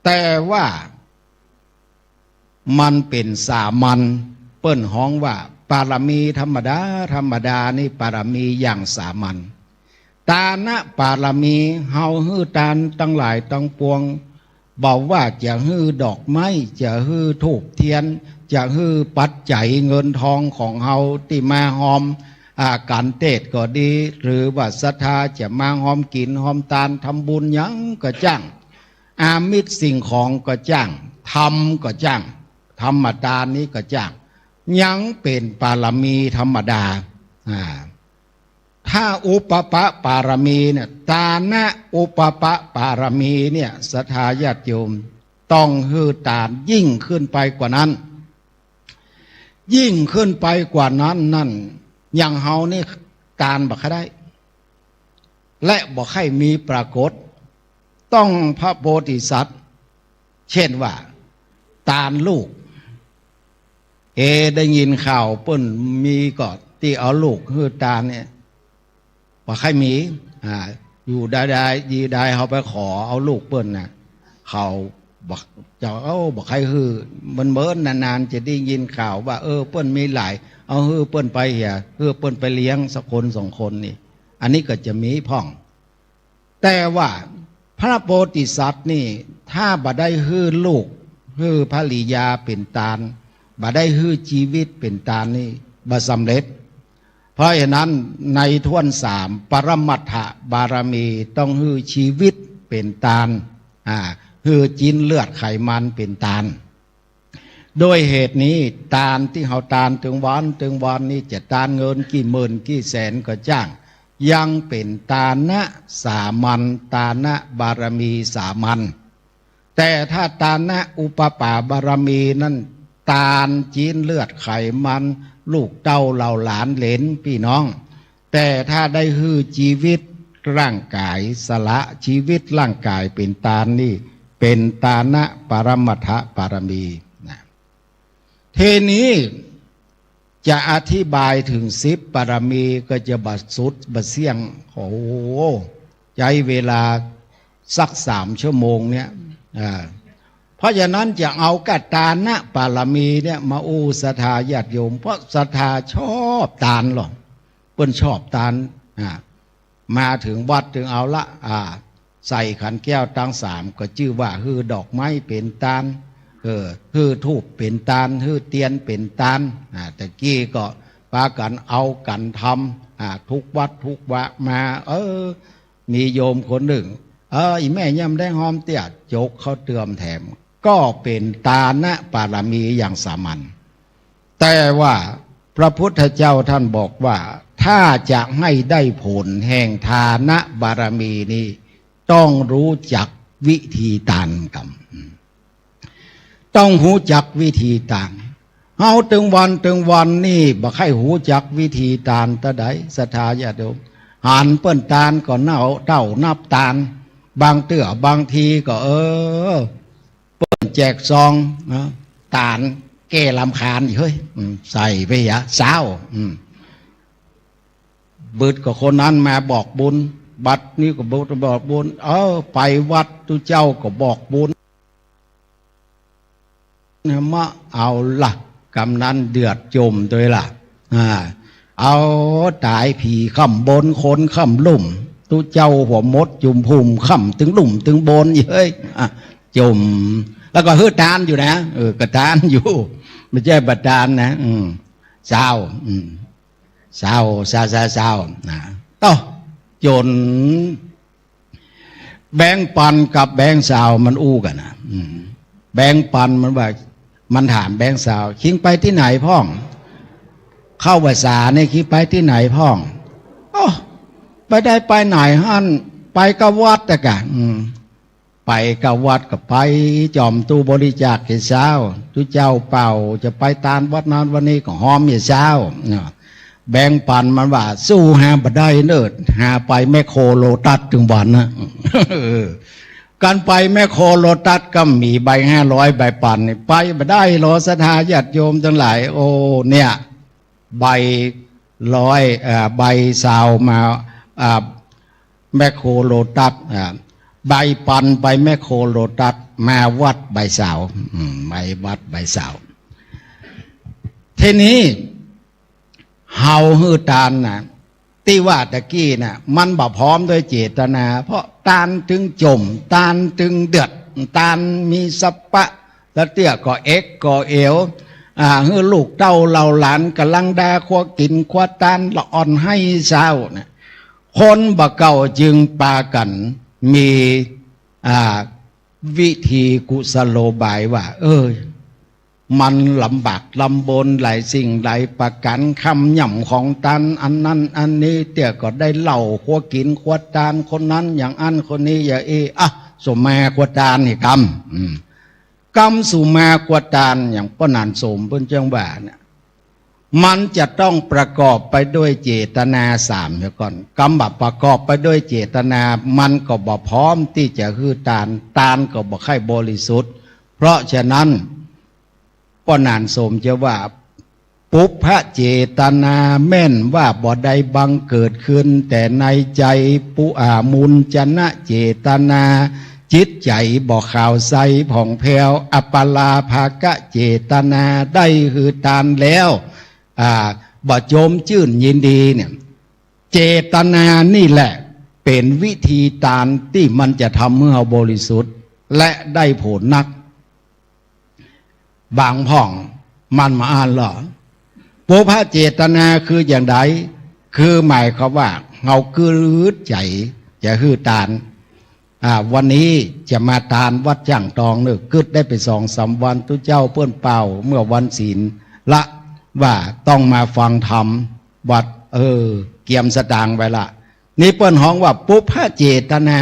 แต่ว่ามันเป็นสามัญเปิ้นห้องว่าปารมีธรรมดาธรรมดานี่ปารมีอย่างสามัญตานะปารมีเฮาฮื้อตานตั้งหลายตั้งปวงบอกว่าจะฮื้อดอกไม้จะฮื้อธูปเทียนจะฮื้อปัจจัยเงินทองของเฮาที่มาหอมการเทศก็ดีหรือว่าศรัทธาจะมาหอมกินหอมตานทำบุญยังก็จ้างอามิตรสิ่งของก็จ้างทำก็จ้างธรรมดานี้ก็จ้างยังเป็นปารมีธรรมดาถ้าอุปปะปารมีเนี่ยตานะอุปปะปารมีเนี่ยศรัทธาญาติโยมต้องฮือตานยิ่งขึ้นไปกว่านั้นยิ่งขึ้นไปกว่านั้นนั่นอย่างเฮานี่ตานบ่ค่อยได้และบ่ค่อยมีปรากฏต้องพระโพธิสัตว์เช่นว่าตานลูกได้ยินข่าวเปิ้นมีก็ที่เอาลูกฮือตานเนี่ยบ่ค่อยมีอยู่ได้ยีได้เขาไปขอเอาลูกเปิ้นน่ะเขาบอกจะเอาบอกใครฮือมันเบิ้นนานๆจะได้ยินข่าวว่าเปิ้นมีหลายเอาฮือเปิ้นไปเหี่ยฮือเปิ้นไปเลี้ยงสักคน2 คนนี่อันนี้ก็จะมีพ่องแต่ว่าพระโพธิสัตว์นี่ถ้าบ่ได้ฮือลูกฮือภริยาเป็นตาลบ่ได้ฮือชีวิตเป็นตาลนี่บ่สำเร็จเพราะฉะนั้นในท่วน3ปรมัตถบารมีต้องฮือชีวิตเป็นตาลคือจินเลือดไขมันเป็นตาลโดยเหตุนี้ตาลที่เขาตาลถึงวันนี้จะตาลเงินกี่หมื่นกี่แสนก็จ้างยังเป็นตานะสามัญตานะบารมีสามัญแต่ถ้าตานะอุปปาบารมีนั้นตาลจินเลือดไขมันลูกเต้าเหล่าหลานเหลนพี่น้องแต่ถ้าได้ฮือชีวิตร่างกายสละชีวิตร่างกายเป็นตาลนี่เป็นตานะปรมัตถปารมีนะเทนี้จะอธิบายถึง10 ปารมีก็จะบัดสุดบัดเสี่ยงโอ้ใช้เวลาสัก3 ชั่วโมงเนี่ยเพราะฉะนั้นจะเอากัตตานะปารมีเนี่ยมาศรัทธาญาติโยมเพราะศรัทธาชอบตาลหรอกเปิ้นชอบตาลมาถึงวัดถึงเอาละใส่ขันแก้วตั้ง3ก็ชื่อว่าฮือดอกไม้เป็นตาลฮือทูบเป็นตาลฮือเตียนเป็นตาลแต่กี้ก็พากันเอากันทำทุกวัดทุกวะมามีโยมคนหนึ่งอีแม่ย่ำได้หอมเตี้ยจกเขาเตือมแถมก็เป็นตานะปารมีอย่างสามัญแต่ว่าพระพุทธเจ้าท่านบอกว่าถ้าจะให้ได้ผลแห่งทานะบารมีนี้ต้องรู้จักวิธีตานกันต้องหูจักวิธีตานเฮาถึงวันนี่บ่ใครหูจักวิธีตานตะใดศรัทธาญาติโยมหันเปิ้นตานก็เต้านับตานบางเตื้อบางทีก็เปิ้นแจกซองตานแก้ลำคาญเฮ้ยใส่ไปอย่าเศร้าบึดกับคนนั้นมาบอกบุญบัดนี้ก็บอกบุญไปวัดตุเจ้าก็บอกบุญมะเอาละกำนันเดือดจมด้วยล่ะ เอาตายผีค่ำบนคนค่ำลุ่มตุเจ้าหัวมดจุ่มพุ่มค่ำถึงลุ่มถึงบนเย้ยจุ่มแล้วก็ฮือตานอยู่นะกระตานอยู่ไม่ใช่บัดตานนะเศร้าเศร้านะต่อจนแบงปันกับแบงสาวมันอู้กันนะแบงปันมันว่ามันถามแบงสาวคิงไปที่ไหนพ่องเข้าภาษาเนี่ยคิดไปที่ไหนพ่องไปได้ไปไหนฮั่นไปกับวัดแต่กะไปกับวัดกับไปจอมตู้บริจาคเเช้าทุเจ้าเป่าจะไปตานวัดนั้นวันนี้ก็หอมเช้าแบ่งปันมันว่าสู้หาบัดได้เนิดหาไปแมคโครโลตัสถึงวันนะการไปแมคโครโลตัสก็มีใบ500ใบปันไปบัดได้รอศรัทธาญาติโยมทั้งหลายโอ้เนี่ยใบ100ใบสาวมาแมคโครโลตัสใบปันไปแมคโครโลตัสมาวัดใบสาวใบวัดใบสาวทีนี้เฮาฮือตานนะที่ว่าตะกี้นะมันบ่พร้อมด้วยเจตนาเพราะตานถึงจมตานถึงเดือดตานมีสัปปะแล้วเตี้ยก็เอ็กก็เอวฮือลูกเต้าเหล่าหลานกำลังดาขวกินขวตานละอ่อนให้เศร้านะคนบ่เก่าจึงปากันมีวิธีกุศโลบายว่ามันลำบากลำบนหลายสิ่งหลายประกันคำหย่ำของตันอันนั้นอันนี้เตี่ยก็ได้เหล่าขวกินขวตานคนนั้นอย่างอันคนนี้อย่างสมมาขวตานนี่กรรมสุมาขวตานอย่างป้อนานสมเพิ่นจังว่าเนี่ยมันจะต้องประกอบไปด้วยเจตนา3เดี๋ยวก่อนกรรมแบบประกอบไปด้วยเจตนามันก็บ่พร้อมที่จะคือตานก็บ่ค่อยบริสุทธิ์เพราะฉะนั้นป้อนานสมจะว่าปุพพะเจตนาแม่นว่าบ่ได้บังเกิดขึ้นแต่ในใจมุนจนะเจตนาจิตใจบ่ข่าวใสผ่องแผ้วอัปปลาภากะเจตนาได้คือตานแล้วบ่โจมชื่นยินดีเนี่ยเจตนานี่แหละเป็นวิธีตานที่มันจะทำเมื่อเราบริสุทธิ์และได้ผลนักบางพ่องมันมาอ่านหรอปุพพะเจตนาคืออย่างไรคือหมายความว่าเราคือใจจะคือตานวันนี้จะมาตานวัดจ้างตองนึกกึดได้ไป2-3 วันตุเจ้าเปิ้นเป่าเมื่อวันศีลละว่าต้องมาฟังธรรมวัดเกียมสตางค์ไว้ละนี่เปิ้นฮ้องว่าปุพพะเจตนา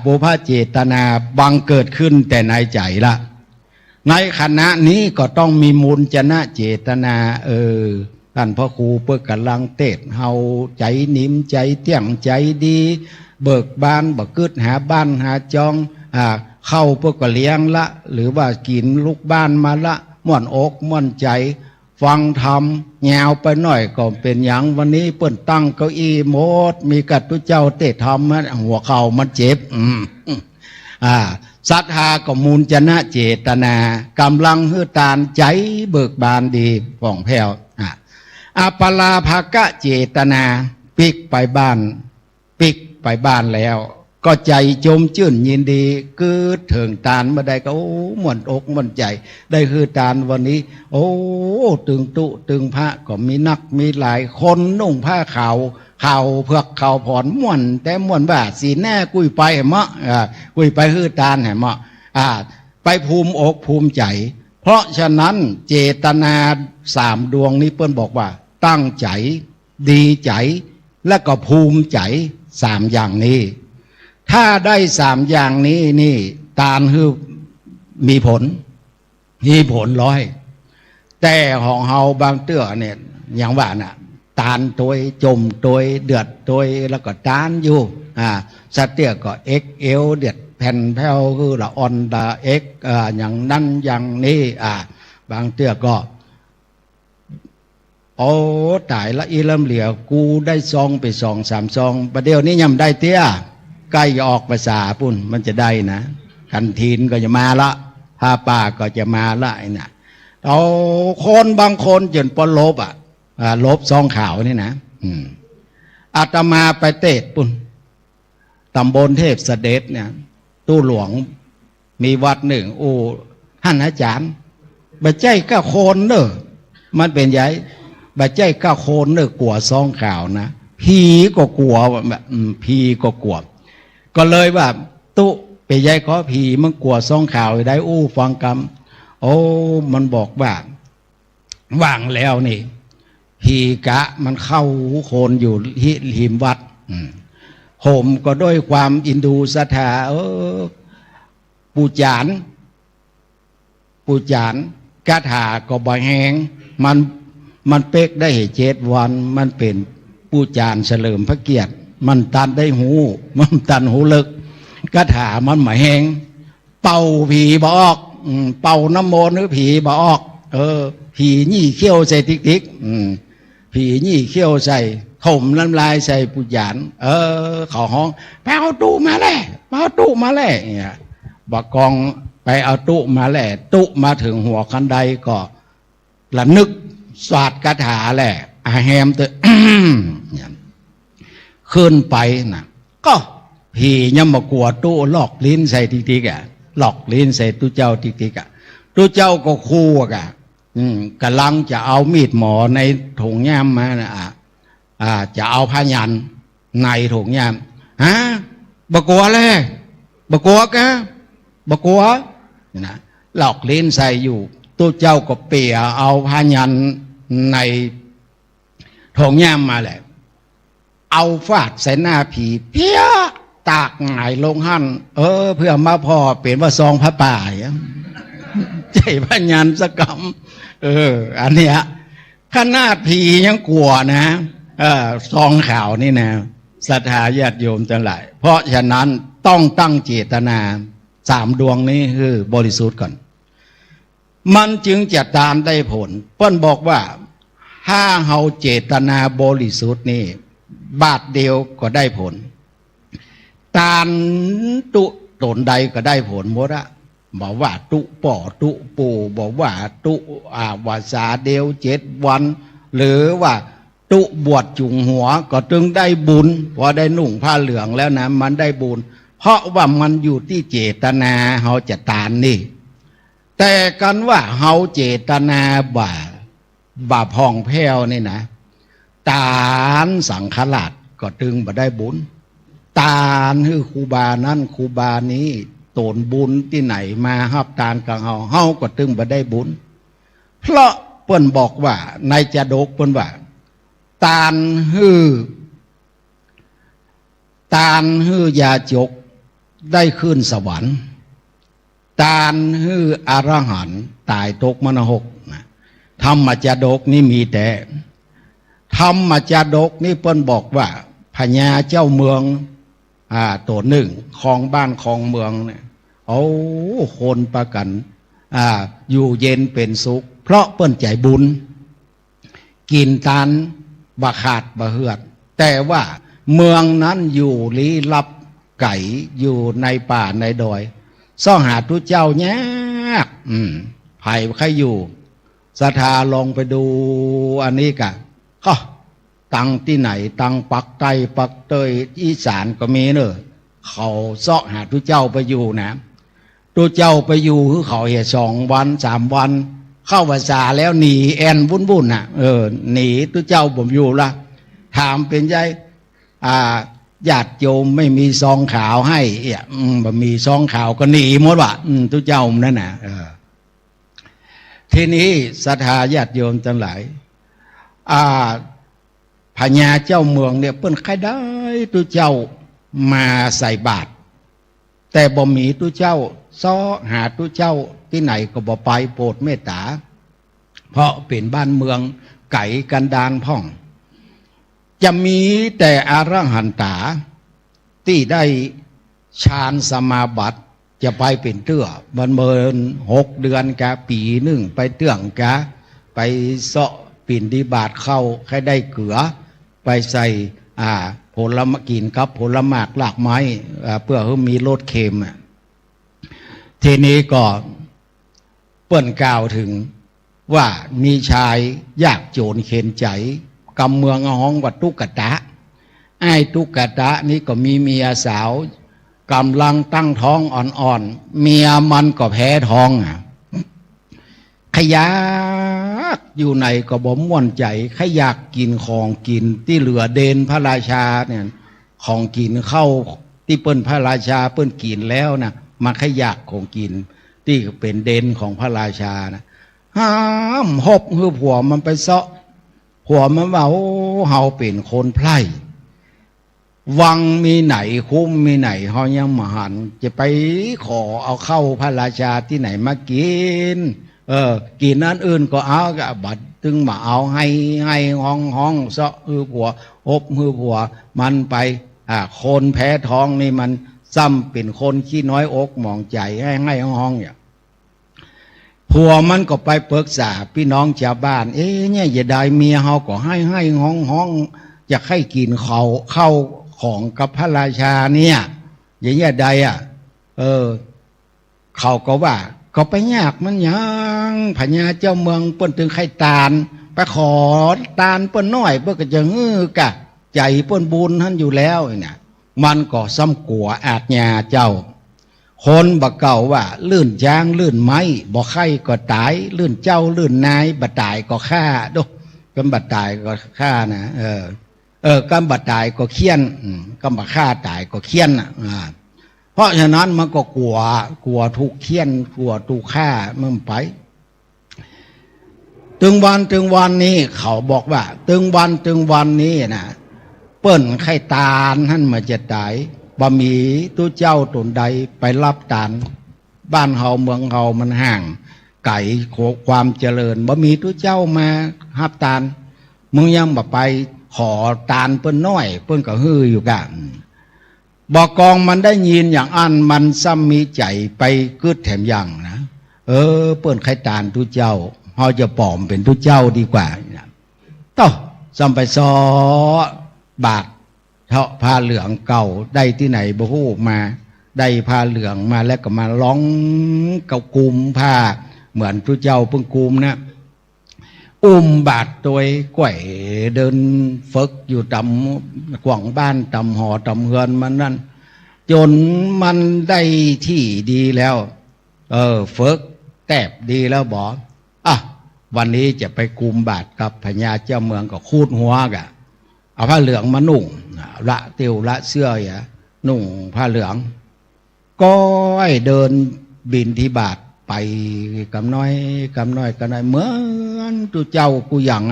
ปุพพะเจตนาบังเกิดขึ้นแต่ในใจละในขณะนี้ก็ต้องมีมูลจนะเจตนาท่านพ่อครูเพื่อกำลังเทศเฮาใจนิ่มใจเที่ยงใจดีเบิกบานบ่กึดหาบ้านหาจองเข้าเพื่อก็เลี้ยงละหรือว่ากินลูกบ้านมาละม่วนอกม่วนใจฟังธรรมแงวไปหน่อยก็เป็นอย่างวันนี้เปิ้นตั้งเก้าอี้โมดมีกัดตุเจ้าเตะธรรมหัวเข่ามันเจ็บศรัทธาก็มูลจนะเจตนากำลังฮือตานใจเบิกบานดีผ่องแผ้วอัปปลาภากะเจตนาปิกไปบ้านแล้วก็ใจจมชื่นยินดีกืดเถิงตานมาได้ก็ม่วนอกม่วนใจได้คือตานวันนี้ตึงตุตึงพระก็มีนักมีหลายคนนุ่งผ้าขาวเผือกขาวผ่อนม่วนแต่ม่วนว่าสีแน่กุยไปเหมาะกุยไปคือตานเหมาะไปภูมิอกภูมิใจเพราะฉะนั้นเจตนา3 ดวงนี้เปิ้นบอกว่าตั้งใจดีใจและก็ภูมิใจ3 อย่างนี้ถ้าได้3 อย่างนี้นี่ตานคือมีผลร้อยแต่ของเฮาบางเตื้อเนี่ยอย่างว่าน่ะตานตัวจมตัวเดือดตัวแล้วก็ตานอยู่สเตียก็เอ็กเอลเดือดแผ่นแผ้วคือละออนดาเอ็กอย่างนั้นอย่างนี้บางเตื้อก็ตายละอีลำเหลียวกูได้ซองไป2-3 ซองประเดี๋ยวนี้ยังได้เตี้ยใกล้ออกภาษาปุ่นมันจะได้นะคันทีนก็จะมาละผ้าป่าก็จะมาละคนบางคนจนปลบ ลบซองขาวนี่นะอาตมาไปเตะปุ่นตำบลเทพเสด็จเนี่ยตู้หลวงมีวัดหนึ่งโอ้ท่านอาจารย์บัจใจก้าโคนเนอะมันเป็นไงบัจใจก้าโคนเนอะกลัวซองข่าวนะผีก็กลัวแบบผีก็กลัวก็เลยว่าตุเป็นไงก็ผีมันกลัวซองข่าวได้อู้ฟังกรรมโอ้มันบอกว่าว่างแล้วนี่ผีกะมันเข้าโคนอยู่ที่หิมวัดผมก็ด้วยความอินดูศรัทธาปูจานกาถาก็บ่แหงมันเป๊กได้7 วันมันเป็นปูจานเฉลิมพระเกียรติมันตันได้หูมันตันหูเลิกกาถามันหมายแหงเป่าผีบ่ออกเป่าน้ำมนต์หรือผีบ่ออกผียี่เขี้ยวใส่ติ๊กผียี่เขี้ยวใส่ถมน้ำลายใส่ปุจานเขาห้องไปเอาตู้มาแล่เนี่ยบักกองไปเอาตู้มาแล่ตู้มาถึงหัวคันไดก็ละนึกสวาดคาถาแหละแฮมเตอ ขึ้นไปนะก็ผียังมากลัวตู้หลอกลิ้นใส่ติ๊กหลอกลิ้นใส่ตู้เจ้าติ๊กตู้เจ้าก็คู่กำลังจะเอามีดหมอในถุงย่ามมานะจะเอาผ้ายันในถุงย่ามบกลัวเลยบกลัวกะบกลัวนะหลอกลิ้นใส่อยู่ตู้เจ้าก็เปียเอาผ้ายันในถุงย่ามมาแหละเอาฟาดใส่หน้าผีเพี้ยตากหงายลงหั่นเพื่อมาพอเป็นว่าซองพระป่าใจผ้ายันสกรรมอันเนี้ยขนาดผียังกลัวนะซองข่าวนี่นะศรัทธาญาติโยมทั้งหลายเพราะฉะนั้นต้องตั้งเจตนา3 ดวงนี้คือบริสุทธิ์ก่อนมันจึงจะตามได้ผลเพิ่นบอกว่าถ้าเฮาเจตนาบริสุทธิ์นี่บาทเดียวก็ได้ผลตานตุตนใดก็ได้ผลหมดอะบอกว่าตุป่อตุปูบอกว่าตุวาสาเดียว7 วันหรือว่าตุบวชจุงหัวก็จึงได้บุญพอได้นุ่งผ้าเหลืองแล้วนะมันได้บุญเพราะว่ามันอยู่ที่เจตนาเฮาจะตานนี่แต่กันว่าเฮาเจตนาบ่าพองแผ้วนี่นะตานสังขลาดก็จึงบ่ได้บุญตานคือครูบานั้นครูบานี้ตนบุญที่ไหนมาฮับตานกับเฮาก็ตึงบ่ได้บุญเพราะเปิ้นบอกว่าในจดกเปิ้นว่าตานฮือยาจกได้ขึ้นสวรรค์ตานฮืออรหันต์ตายตกมรณะนะธรรมจดกนี่มีแต่ธรรมจดกนี่เปิ้นบอกว่าพญาเจ้าเมืองตัวหนึ่งครองบ้านครองเมืองเนี่ยคนประกันอยู่เย็นเป็นสุขเพราะเปิ้นใจบุญกินตานบะขาดบะเหือดแต่ว่าเมืองนั้นอยู่ลี้ลับไก่อยู่ในป่าในดอยซ่องหาทุเจ้ายากไผ่ใครอยู่ศรัทธาลองไปดูอันนี้กะก็ตังที่ไหนตังปักใต้ปักเตยอีสานก็มีเนอะเขาซ่อหาทุเจ้าไปอยู่นะทุเจ้าไปอยู่คือเขาเหตุ2 วัน 3 วันเข้าภาษาแล้วหนีแอนวุ่นน่ะหนีทุเจ้าผมอยู่ละถามเป็นใจญาติโยมไม่มีซองขาวให้บ่มีซองขาวก็หนีหมดว่ะทุเจ้านั่นน่ะทีนี้ศรัทธาญาติโยมทั้งหลายพญาเจ้าเมืองเนี่ยเปิ้นใครได้ตุเจ้ามาใส่บาตรแต่บ่มีตุเจ้าซ้อหาตุเจ้าที่ไหนก็บ่ไปโปรดเมตตาเพราะเป็นบ้านเมืองไก่กันดานพ่องจะมีแต่อรหันตาที่ได้ฌานสมาบัติจะไปเป็นเตื้อมันเมิน6 เดือนกะปีหนึ่งไปเตื้องกะไปเสาะปิ่นดีบาทเข้าใครได้เกลือไปใส่ผลไม้กินกับผลไม้หลากไม้เพื่อให้มีรสเค็มทีนี้ก็เปิ้นกล่าวถึง ว่ามีชายยากโจรเข็นใจกำเมืองห้องวัดตุกตะไอ้ตุกตะนี่ก็มีเมียสาวกำลังตั้งท้องอ่อนๆเมียมันก็แพ้ท้องขยักอยู่ในก็บ่ม่วนใจขอยากกินของกินที่เหลือเดนพระราชาเนี่ยของกินเข้าที่เปิ้นพระราชาเปิ้นกินแล้วนะมาขยักของกินที่เป็นเดนของพระราชานะห้ามหบคือผัวมันไปเซาะผัวมันว่าโอ้เฮาเป็นคนไพร่วังมีไหนคุ้มมีไหนเฮายังมหันจะไปขอเอาเข้าพระราชาที่ไหนมากินกินอันอื่นก็เอากะบัดถึงมาเอาให้ห้องเซาะคือผัวอบคือผัวมันไปคนแพ้ท้องนี่มันซ้ำเป็นคนขี้น้อยอกหมองใจให้ห้องอย่างผัวมันก็ไปปรึกษาพี่น้องชาวบ้านเนี่ยอย่าได้เมียเฮาก็ให้ห้องจะให้กินเข้าของกับพระราชาเนี่ยอย่างเงี้ยใดเขาก็ว่าก็ไปยากมันยังพญาเจ้าเมืองเปิ้นถึงไข่ตาลไปขอตาลเปิ้นน้อยเปิ้นก็จะกะใจเปิ้นบุญท่านอยู่แล้วเนี่ยมันก็ซ้ำกัวอาจญาเจ้าคนบักเก่าว่าลื่นช้างลื่นไม้บ่ไข่ก็ตายลื่นเจ้าลื่นนายบัดตายก็ฆ่าดูกำบัดตายก็ฆ่านะกำบัดตายก็เคี่ยนกำบัดฆ่าตายก็เคี่ยนเพราะฉะนั้นมันก็กลัวถูกเคี่ยนกลัวถูกฆ่ามันไปถึงวันนี้เขาบอกว่าถึงวันนี้นะเปิ้นไข่ตาลท่านมาจะตายบ่มีตู้เจ้าตนใดไปรับตาลบ้านเฮาเมืองเฮามันห่างไก่โขความเจริญบ่มีตู้เจ้ามารับตาลมึงยังบ่ไปขอตาลเปิ้นน้อยเปิ้นก็ฮืออยู่กันบอกกองมันได้ยินอย่างอันมันซ้ำมีใจไปกึดแถมอย่างนะเปิ้นไข่ตาลตู้เจ้าเฮาจะปลอมเป็นตู้เจ้าดีกว่าต่อซ้ำไปซอบาทเท่าผ้าเหลืองเก่าได้ที่ไหนบ่ฮู้มาได้ผ้าเหลืองมาแล้วก็มาร้องเกากุมผ้าเหมือนตู้เจ้าเพิ่งกุมนะบาทตัวก่อยเดินฝึกอยู่ตำกว่างบ้านตำหอตำเฮือนมันนั่นจนมันได้ที่ดีแล้วฝึกแตบดีแล้วบอกวันนี้จะไปกุมบาทกับพญาเจ้าเมืองก็คูดหัวกะเอาผ้าเหลืองมานุ่งละเตียวละเสื้อนุ่งผ้าเหลืองก็เดินบินที่บาทไปกำน้อยเหมือนตู้เจ้ากูอย่าง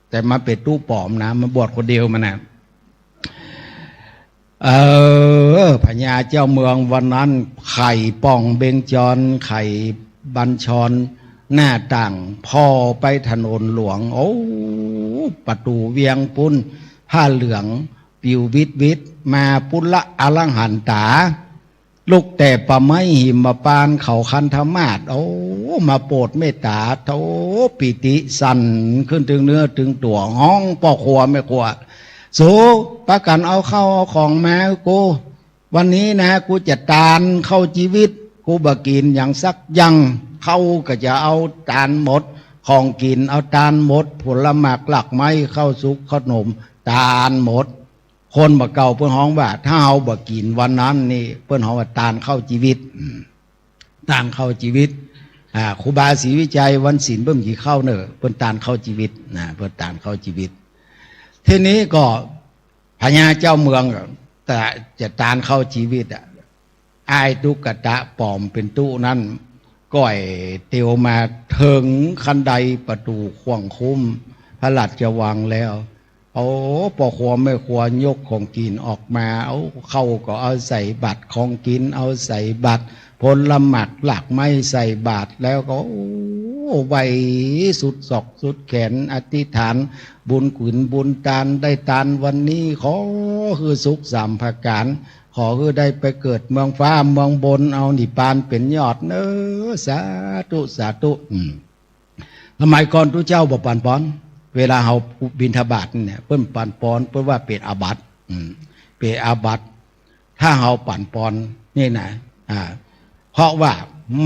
แต่มาเป็นตู้ปลอมนะมาบวชคนเดียวมันนะพญาเจ้าเมืองวันนั้นไข่ป่องเบงจรไข่บัญชรหน้าต่างพ่อไปถนนหลวงประตูเวียงปุ้นผ้าเหลืองปิววิทมาปุ้นละอลังหันตาลูกแต่ปะไม้หิมมาปานเขาคันธมาศมาโปรดเมตตาปิติสั่นขึ้นถึงเนื้อถึงตัวห้องป่อขวไม่ขวสูประกันเอาเข้าเอาของมากูวันนี้นะกูจะตานเข้าชีวิตกูบกินอย่างสักยังเข้าก็จะเอาตานหมดของกินเอาตานหมดผลไม้หลักไม้เข้าสุกขนมตานหมดคนบักเก่าเปิ้นฮ้องว่าถ้าเอาบักกินวันนั้นนี่เปิ้นฮ้องว่าตานเข้าชีวิตตานเข้าชีวิตครูบาศรีวิจัยวันศีลเบิ่มกี่เข้าเนอะเปิ้นตานเข้าชีวิตเปิ้นตานเข้าชีวิตทีนี้ก็พญาเจ้าเมืองแต่จะตานเข้าชีวิตอ้ายตุกตะปลอมเป็นตู้นั้นก้อยเตียวมาถึงคันไดประตูขวางคุ้มพระราชวังแล้วปอขวไม่ขวยกของกินออกมาเข้าก็เอาใส่บัตรของกินเอาใส่บัตรผลหมักหลักไม่ใส่บาตรแล้วก็ไว้สุดศอกสุดแขนอธิษฐานบุญขุนบุญตานได้ตานวันนี้ขอคือสุขสามประการขอคือได้ไปเกิดเมืองฟ้าเมืองบนเอานิพพานเป็นยอดเนอสาธุทำไมก่อนทุกเจ้าบอกปันปอนเวลาเราบิณฑบาตเนี่ยเพิ่นปันปอนเพิ่นว่าเป็นอาบัติเป็นอาบัติถ้าเราปันปอนนี่นะเพราะว่า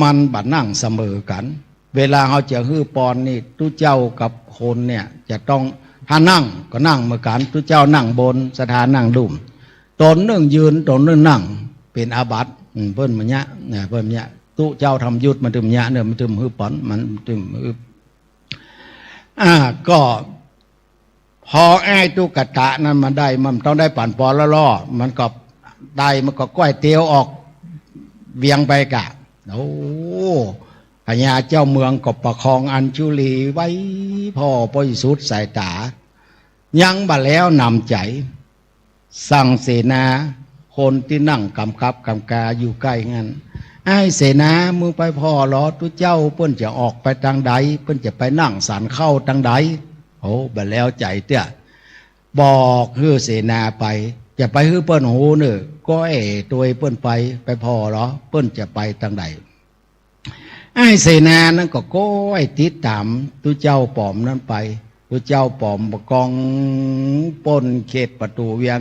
มันบัดนั่งเสมอกัน เวลาเขาจะฮื้อปอนนี่ตุเจ้ากับคนเนี่ยจะต้องถ้านั่งก็นั่งเหมือนกันตุเจ้านั่งบนสถานนั่งดุ่มตนนึ่งยืนตนนึ่งนั่งเป็นอาบัติเพิ่นมันเนี้ยเนี่ยเพิ่นเนี้ยตุเจ้าทำยุทธมันถึงเนี้ยเนี่ยมันถึงฮื้อปอนมันถึงฮื้อก็พอไอ้ตุกตะนั้นมันได้มันต้องได้ปั่นปอนละล่อมันก็ได้มันก็ก้อยเตียวออกเวียงไปกะโอ้พญาเจ้าเมืองก็ประคองอัญชุลีไว้พ่อบริสุทธิ์สายตายังบ่แล้วนำใจสั่งเสนาคนที่นั่งกำกับกำกาอยู่ใกล้งั้นไอ้เสนามึงไปพ่อหรอตุเจ้าเปิ้นจะออกไปทางใดเปิ้นจะไปนั่งสารเข้าทางใดโอ้บ่แล้วใจเตี้ยบอกฮื้อเสนาไปจะไปฮื้อเปิ้นหูเนอก็ตัวเปิ้นไปพ่อหรอเปิ้นจะไปทางใดไอ้เสนานั้นก็ก้อยติดตามตุเจ้าปอมนั้นไปตุเจ้าปอมบกองปนเขตประตูเวียง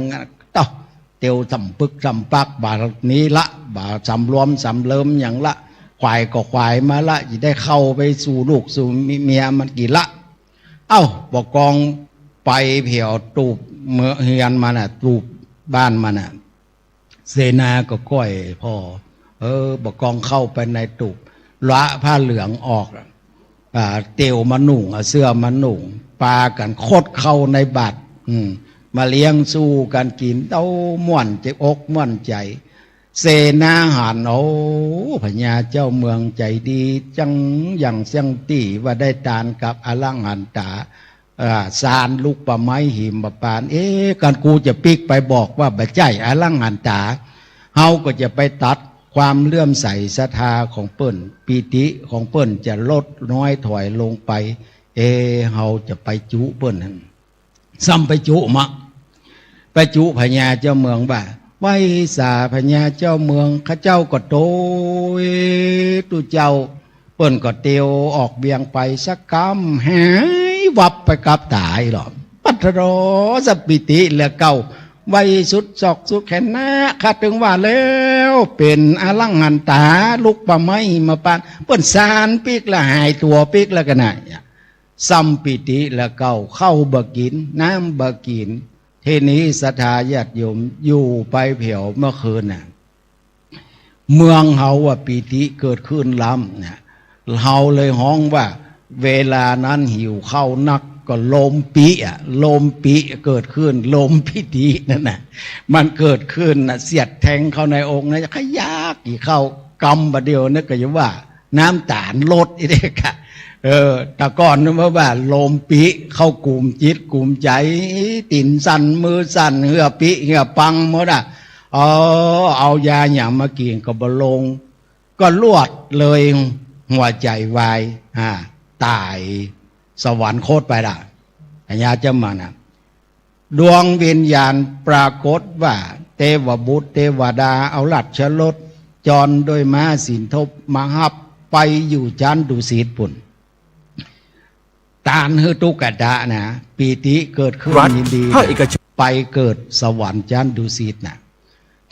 ต่อเตียวสำปึกสำปักบาทนี้ละบาสำรวมสำเลิมอย่างละควายก็ควายมาละจะได้เข้าไปสู่ลูกสู่เมียมันกี่ละเอ้าบกองไปเผียวตูบเมื่อเฮียนมันน่ะตูบบ้านมันน่ะเสนาก็ก้อยพ่อบกองเข้าไปในตูบละผ้าเหลืองออกเตียวมาหนุ่งเสื้อมาหนุ่งปลากันโคตรเข้าในบาตรมาเลี้ยงสู้กันกินเต้าม่วนใจอกม่วนใจเสนาหันโอ้พญาเจ้าเมืองใจดีจังอย่างเสียงตีว่าได้ตานกับอลังหันตาสารลูกปะไม้หิมปานกันกูจะปิกไปบอกว่าบะใจอลังหันตาเฮาก็จะไปตัดความเลื่อมใสศรัทธาของเปิ้นปีติของเปิ้นจะลดน้อยถอยลงไปเฮาจะไปจุเปิ้นนั่นซ้ำไปจุไปจุพญาเจ้าเมืองบ่าไว้สาพญาเจ้าเมืองข้าเจ้าก็โตตุเจ้าเปิ้นก็เตียวออกเบียงไปสักกำหายวับไปกับตายหรอปัทรสปิติเหลือเก่าไว้สุดศอกสุดแขนหน้าข้าถึงว่าแล้วเป็นอลังหันตาลูกปะไม้มาปานเปิ้นสารปิกละหายตัวปิกละกันน่ะซัมปิติละเก่าเข้าบกินน้ำบกินเทนี้ศรัทธาญาติโยมอยู่ไปเผียวเมื่อคืนน่ะเมืองเฮาว่าปิติเกิดขึ้นล้ำเนี่ยเฮาเลยห้องว่าเวลานั้นหิวเข้านักก็ลมปีลมปีเกิดขึ้นลมพิธีนั่นน่ะมันเกิดขึ้นน่ะเสียดแทงเข้าในองค์นะขยากอีเข้ากำบะเดียวนึกก็จะว่าน้ำตาลลดอีเด็กอะแต่ก่อนนึกว่าลมปีเข้ากลุ่มจิตกลุ่มใจติ่นสั่นมือสั่นเหือปีเหือปังหมดอ่ะเอายาอย่างมากินก็บลงก็ลวดเลยหัวใจวายตายสวรรคตไปละพญาเจ้ามันดวงวิญญาณปรากฏว่าเทวบุตรเทวดาเอาหลัดชลดจรโดยม้าสินทบมาหับไปอยู่จันดุสิตปุ่นตานฮือตุกดะนะปีติเกิดขึ้นยินดีไปเกิดสวรรค์จันดุสิตนะ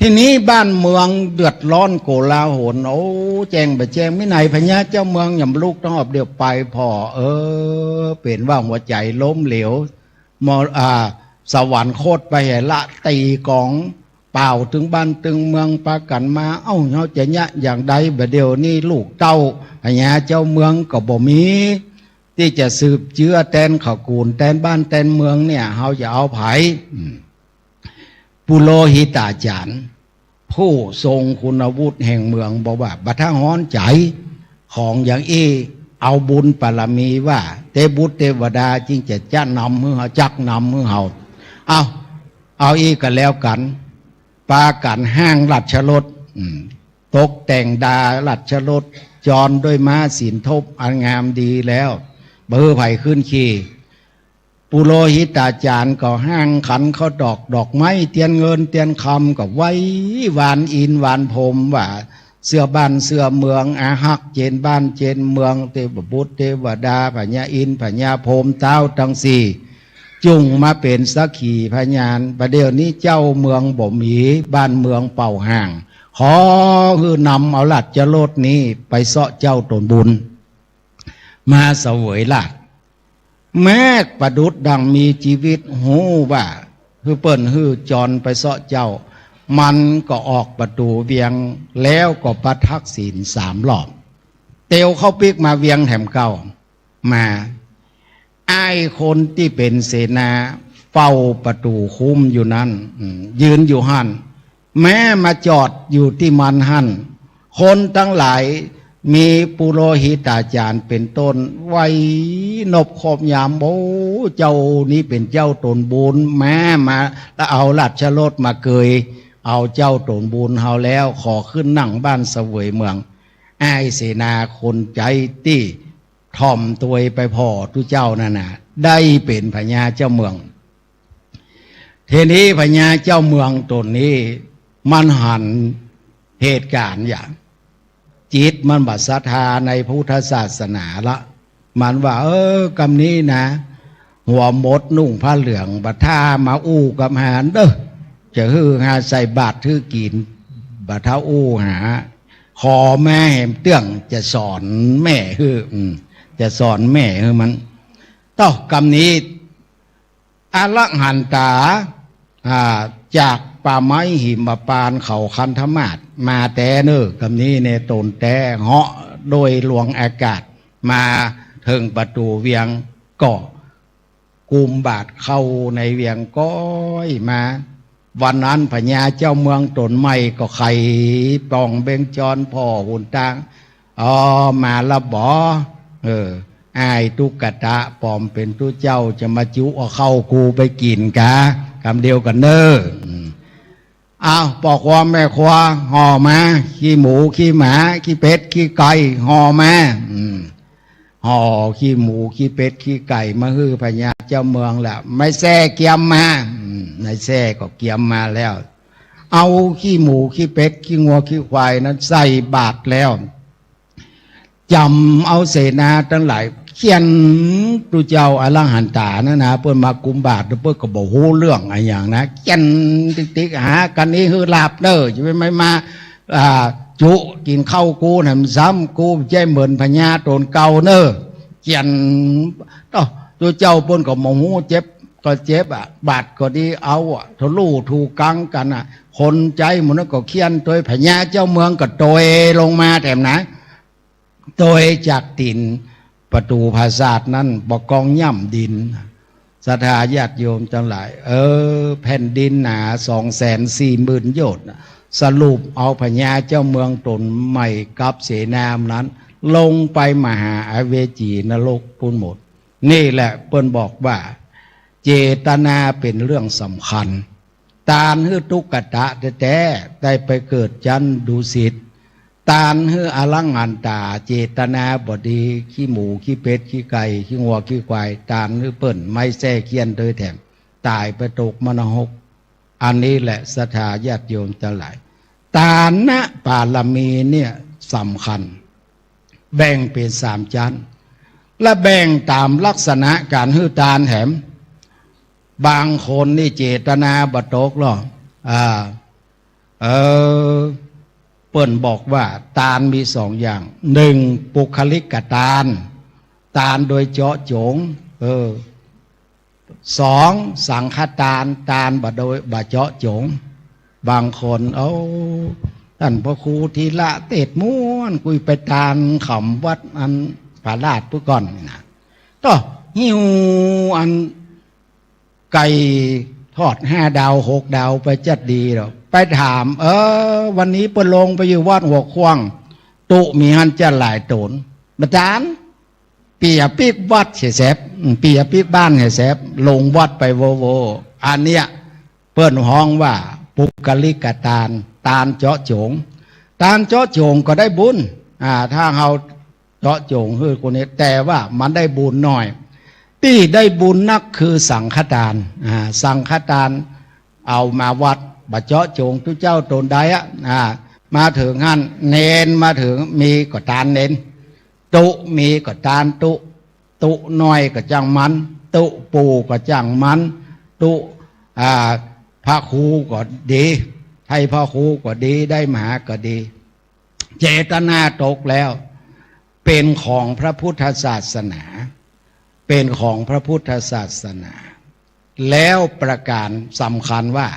ทีนี้บ้านเมืองเดือดร้อนโกลาหลโอ้แจ้งไปแจ้งไม่ไหนพญาเจ้าเมืองย่ำลูกต้องอบเดียวไปพ่อเป็นว่าหัวใจล้มเหลวสวรรคตไปเหละตีกองเปล่าถึงบ้านถึงเมืองปากันมาเฮาจะยะอย่างใดแบบเดียวนี่ลูกเต้าพญาเจ้าเมืองก็บ่มีที่จะสืบเชื้อแทนข้าวกูลแทนบ้านแทนเมืองเนี่ยเฮาจะเอาไผปุโรหิตาจารย์ผู้ทรงคุณวุฒิแห่งเมืองบอกว่าบัดฮ้อนใจของอย่างเอาบุญปรมีว่าเทบุตรเทวดาจึงจะจ้านำมือเฮาจักนำมือเฮาเอากันแล้วกันปากันห้างรัชรถตกแต่งดารัชรถจรด้วยม้าสินทบอันงามดีแล้วเบอร์ไผ่ขึ้นขี่ปุโรหิตาจารย์ก็ห้างขันเขาดอกไม้เตียนเงินเตียนคำก็ไว้วานอินวานพรมว่าเสื้อบ้านเสื้อเมืองอาหักเจนบ้านเจนเมืองเทวบุตรเทวดาพญาอินพญาพรมเท้าทั้งสี่จุงมาเป็นสักขีพยานประเดี๋ยวนี้เจ้าเมืองบ่มีบ้านเมืองเป่าห่างขอคือนำเอาหลัดจะโลดนี้ไปเสาะเจ้าตนบุญ มาเสวยลาดแม้ประดุดดังมีชีวิตหูว่าคือเปิ้นฮือจรไปเสาะเจ้ามันก็ออกประตูเวียงแล้วก็ประทักศีล3 รอบเตียวเข้าปิกมาเวียงแถมเก้ามาไอ้คนที่เป็นเสนาเฝ้าประตูคุ้มอยู่นั้นยืนอยู่หันแม้มาจอดอยู่ที่มันหันคนทั้งหลายมีปุโรหิตาจารย์เป็นต้นไว้นบขอบยามโอ้เจ้านี้เป็นเจ้าตนบุญแม้มาแล้วเอาราชรถมาเกยเอาเจ้าตนบุญเฮาแล้วขอขึ้นนั่งบ้านเสวยเมืองไอ้เสนาคนใจตี้ถ่อมตัวไปพ่อทุเจ้านั่นน่ะได้เป็นพญาเจ้าเมืองทีนี้พญาเจ้าเมืองตนนี้มันหันเหตุการณ์อย่างจิตมันบัดศรัทธาในพุทธศาสนาละมันว่ากำนี้นะหัวมดนุ่งผ้าเหลืองบัดท่ามาอู้กับหารเด้อจะฮือหาใส่บาตรทื่อกินบัดท่าอู้หาขอแม่แหมเตื้องจะสอนแม่ฮือจะสอนแม่ฮือมันต้อกำนี้อรหันตาจากป่าไม้หิมปานเขาคันธมาศมาแต่เนอกำนี้ในตนแต่เหาะโดยหลวงอากาศมาถึงประตูเวียงก่อกุมบาทเข้าในเวียงก้อยมาวันนั้นพญาเจ้าเมืองตนใหม่ก็ไข่ปองเบงจรพ่อหุ่นตางมาละบ่ไอ้ตุกตะปอมเป็นตุเจ้าจะมาจุเอาเข้ากูไปกินกะคำเดียวกันเนอปอกว่าแม่ควาห่อมาขี้หมูขี้หมาขี้เป็ดขี้ไก่ห่อมาห่อขี้หมูขี้เป็ดขี้ไก่มาฮือพญาเจ้าเมืองแหละไม่แซ่เกียมมาในแซ่ก็เกียมมาแล้วเอาขี้หมูขี้เป็ดขี้งัวขี้ควายนั้นใส่บาตรแล้วจำเอาเสนาทั้งหลายเขียนตุเจ้าอรหันตานะเพื่อนมากุมบาทเพื่อนก็บอกฮู้เรื่องอะไรอย่างนะเขียนติ๊กหากันนี้คือลาบเด้อจะไม่มาจุกินข้าวกูทำซ้ำกูใจเหมือนพญาตนเก่าเนอเขียนตัวเจ้าเพื่อนก็มองหูเจ็บก็เจ็บบาดก็ดีเอาทะลุถูกกังกันคนใจมันก็เขียนตัวพญาเจ้าเมืองก็โตยลงมาแถมนะโดยจากตินประตูภาษาทนั้นบอกกองย่ำดินศรัทธาญาติโยมทั้งหลายแผ่นดินหนา240,000 โยชน์สรุปเอาพญาเจ้าเมืองตนใหม่กับเสนามนั้นลงไปมหาอเวจีนรกพุ่นหมดนี่แหละเปิ้นบอกว่าเจตนาเป็นเรื่องสำคัญตาลฮือตุกตะแต่ได้ไปเกิดจันดุสิตตาลฮืออลังหันตาเจตนาบดีขี้หมูขี้เป็ดขี้ไก่ขี้งัวขี้ควายตาลฮือเปิ้นไม่แท้เคียนโดยแถมตายไปตกมรณะอันนี้แหละศรัทธาญาติโยมทั้งหลายตาลนะปาลมีเนี่ยสำคัญแบ่งเป็น3 ชั้นและแบ่งตามลักษณะการฮือตาลแถมบางคนนี่เจตนาบตกหรอเปิ้นบอกว่าตาลมี2 อย่าง1ปุคลิกตาลตาลโดยเจาะจง2สังฆตาลตาลบ่โดยบ่เจาะจงบางคนท่านพระครูทีละเตศม้วนคุยไปตาลขำวัดอันพระราชผู้ก่อนนะก็หิวอันไก่ทอด5 ดาว6 ดาวไปจัดดีหรอไปถามวันนี้เปิ้นลงไปอยู่วัดหัวควงตุมีหันจะหลายตนอาจารย์ปียปีกวัดเสียแสบปียปีกบ้านเสียแสบลงวัดไปโวอันเนี้ยเปิ้นห้องว่าปุกลิกตาลตาลเจาะจงตาลเจาะจงก็ได้บุญถ้าเราเจาะจงคือคนนี้แต่ว่ามันได้บุญหน่อยที่ได้บุญนักคือสังฆทานสังฆทานเอามาวัดบะเจาะจงทุกเจ้าตนใดมาถึงหันเนนมาถึงมีก็ตานเนนตุมีก็ตานตุน้อยก็จังมันตุปูก็จังมันตุพระครูก็ดีให้พระครูก็ดีได้หมาก็ดีเจตนาตกแล้ว เป็นของพระพุทธศาสนาเป็นของพระพุทธศาสนาแล้วประการสำคัญว่า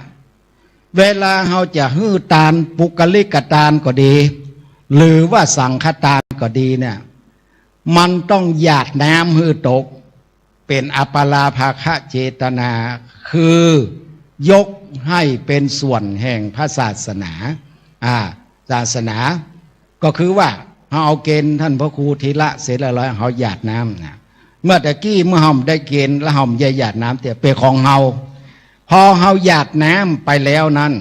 เวลาเราจะฮื้อตานปุกลิกตานก็ดีหรือว่าสังฆทานก็ดีเนี่ยมันต้องหยาดน้ำฮื้อตกเป็นอัปปลาภาคะเจตนาคือยกให้เป็นส่วนแห่งพระศาสนาศาสนาก็คือว่าเราเอาเกณฑ์ท่านพระครูธีระเสร็จแล้วเราหยาดน้ำนะเมื่อตะกี้เมื่อเราได้เกณฑ์แล้วเราหยาดน้ำแต่เป็นของเราพอเราหยาดน้ำไปแล้วนั้น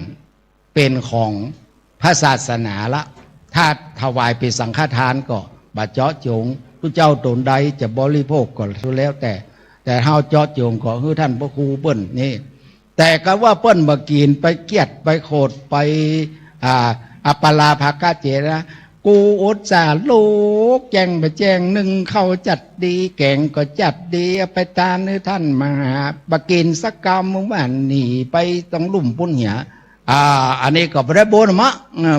เป็นของพระศาสนาละถ้าถวายเป็นสังฆทานก็บาเจาะจงทุกเจ้าตนใดจะบริโภคก็แล้วแต่เฮาเจาะจงก็คือท่านพระครูเปิ้นนี่แต่ก็ว่าเปิ้นบ่กินไปเกียดไปโคดไปอัปปลาภากาเจนะกูอุตส่าห์ลูกแจงไปแจงหนึ่งเขาจัดดีแกงก็จัดดีไปตามนึท่านมาหาบกินสักกรรมเมื่อวานหนีไปต้องลุ่มปุ้นเหียอันนี้ก็ไม่ได้บุญมะ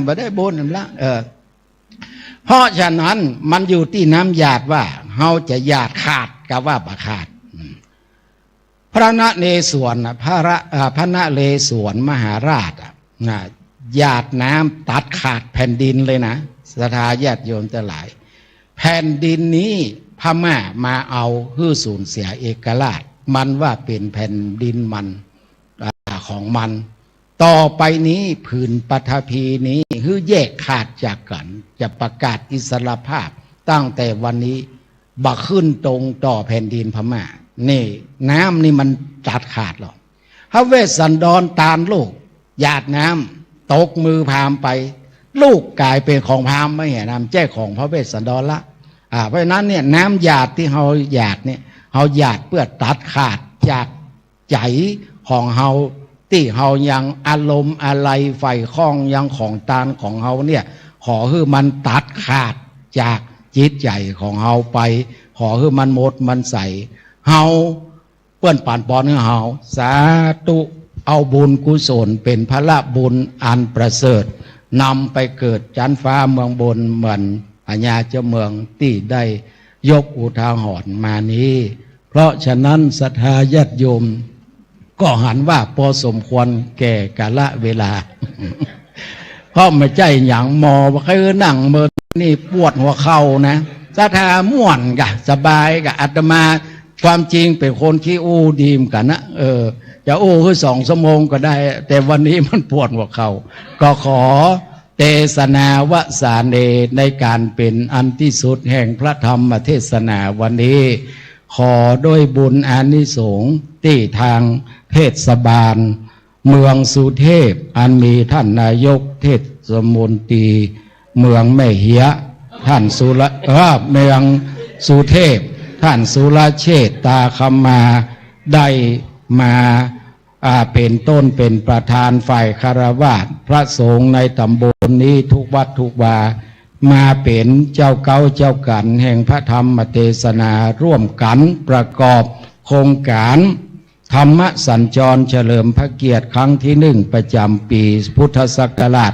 ไม่ได้บุญละเพราะฉะนั้นมันอยู่ที่น้ำหยาดว่าเฮาจะหยาดขาดกับว่าบ่ขาดพระนเรศวรพระนเรศวรมหาราชหยาดน้ำตัดขาดแผ่นดินเลยนะศรัทธาญาติโยมทั้งหลายแผ่นดินนี้พม่ามาเอาฮื้อสูญเสียเอกราชมันว่าเป็นแผ่นดินมันของมันต่อไปนี้ผืนปฐพีนี้ฮื้อแยกขาดจากกันจะประกาศอิสรภาพตั้งแต่วันนี้บักขึ้นตรงต่อแผ่นดินพม่านี่น้ำนี่มันตัดขาดหรอกพระเวสสันดรตามลูกหยาดน้ำตกมือพราหมณ์ไปลูกกลายเป็นของพราหมณ์ไม่เห็นน้ำแจ้ของพระเวสสันดรละเพราะฉะนั้นเนี่ยน้ำหยาดที่เราหยาดเนี่ยเราหยาดเพื่อตัดขาดจากใจของเราที่เรายังอารมณ์อะไรไฟคล้องยังของตาของเราเนี่ยขอให้มันตัดขาดจากจิตใจของเราไปขอให้มันหมดมันใสเฮาเปื้อนป่านปอนให้เฮาสาธุเอาบุญกุศลเป็นพระบุญอันประเสริฐนำไปเกิดจันฟ้าเมืองบนเหมือนอาญาเจ้าเมืองที่ได้ยกอุทาหรณ์มานี้เพราะฉะนั้นศรัทธาญาติโยมก็หันว่าพอสมควรแก่กาลเวลา เพราะไม่ใจหยังหมอว่าคือนั่งเมื่อนี่ปวดหัวเข่านะศรัทธาม่วนกะสบายกะอาตมาความจริงเป็นคนที่อู้ดีมกันนะจะอู้คือ2 ชั่วโมงก็ได้แต่วันนี้มันปวดหัวเข่าก็ขอเทศนาวสาเนในการเป็นอันที่สุดแห่งพระธรรมเทศนาวันนี้ขอด้วยบุญอานิสงส์ที่ทางเทศบาลเมืองสุเทพอันมีท่านนายกเทศมนตรีเมืองแม่เหียท่านเมืองสุเทพท่านสุรเชษตาคำมาได้มาเป็นต้นเป็นประธานฝ่ายคารวะพระสงฆ์ในตำบลนี้ทุกวัดทุกวามาเป็นเจ้าเก้าเจ้ากันแห่งพระธรรมเทศนาร่วมกันประกอบโครงการธรรมสัญจรเฉลิมพระเกียรติครั้งที่1ประจำปีพุทธศักราช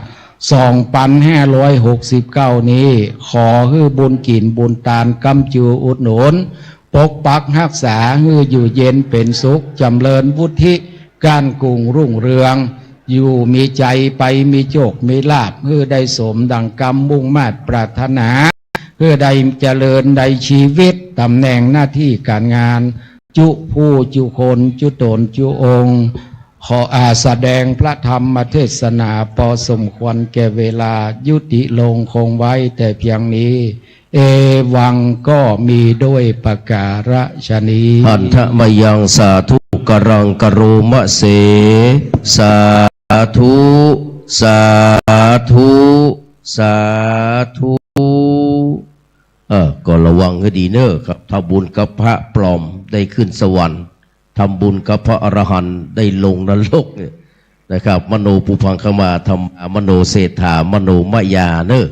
2569นี้ขอให้บุญกินบุญตานกำจูอุดหนุนปกปักรักษาให้อยู่เย็นเป็นสุขจำเริญวุฒิการกุ่งรุ่งเรืองอยู่มีใจไปมีโชคมีลาภเพื่อได้สมดังกรรมมุ่งมาตรปรารถนาเพื่อได้เจริญในชีวิตตำแหน่งหน้าที่การงานจุผู้จุคนจุตนจุองค์ขอแสดงพระธรรมเทศนาพอสมควรแก่เวลายุติลงคงไว้แต่เพียงนี้เอวังก็มีด้วยประการฉนี้อันทะมยังสาธุกรังกโรมะเสสาธุสาธุสาธุก็ระวังให้ดีเนอะครับทำบุญกับพระปลอมได้ขึ้นสวรรค์ทำบุญกับพระอรหันต์ได้ลงนรกเนี่ยนะครับมโนปุพังคมาธรรมมโนเศรษฐามโนมยาเนอะ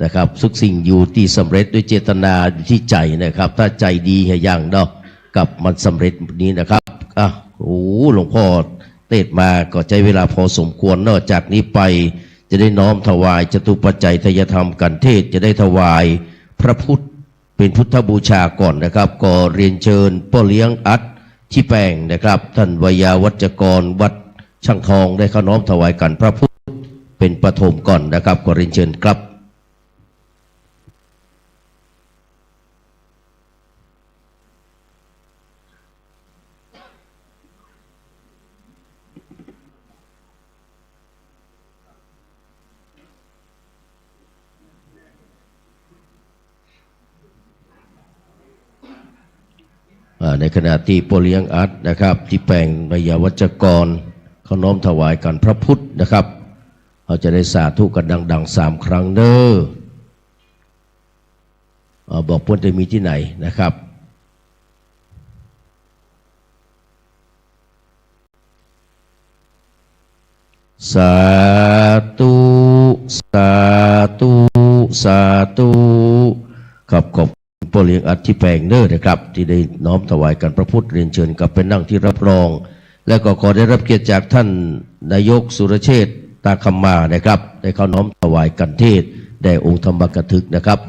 นะครับทุกสิ่งอยู่ที่สำเร็จด้วยเจตนาที่ใจนะครับถ้าใจดีอย่างเนาะกับมันสำเร็จนี้นะครับหลวงพ่อเทศมาก็ใช้เวลาพอสมควรเนอะจากนี้ไปจะได้น้อมถวายจตุปัจจัยทายธรรมกันเทศจะได้ถวายพระพุทธ เป็นพุทธบูชาก่อนนะครับก็เรียนเชิญพ่อเลี้ยงอัดที่แปลงนะครับท่านวยาวัจกรวัดช่างทองได้เข้าน้อมถวายกันพระพุทธเป็นปฐมก่อนนะครับก็เรียนเชิญครับในขณะที่พ่อเลี้ยงอัดนะครับที่แปลงวยาวัจกรเขาน้อมถวายกันพระพุทธนะครับเราจะได้สาธุกันดังๆ3 ครั้งเด้อบอกเพื่อนจะมีที่ไหนนะครับสาธุสาธุสาธุขอบพ่อเลี้ยงอัดที่แปลงเด้อนะครับที่ได้น้อมถวายกันพระพุทธเรียนเชิญกลับไปนั่งที่รับรองและก็ขอได้รับเกียรติจากท่านนายกสุรเชษฐ์ตาคำมานะครับได้เข้าน้อมถวายกันเทศแด่องค์ธรรมกถึกนะครับ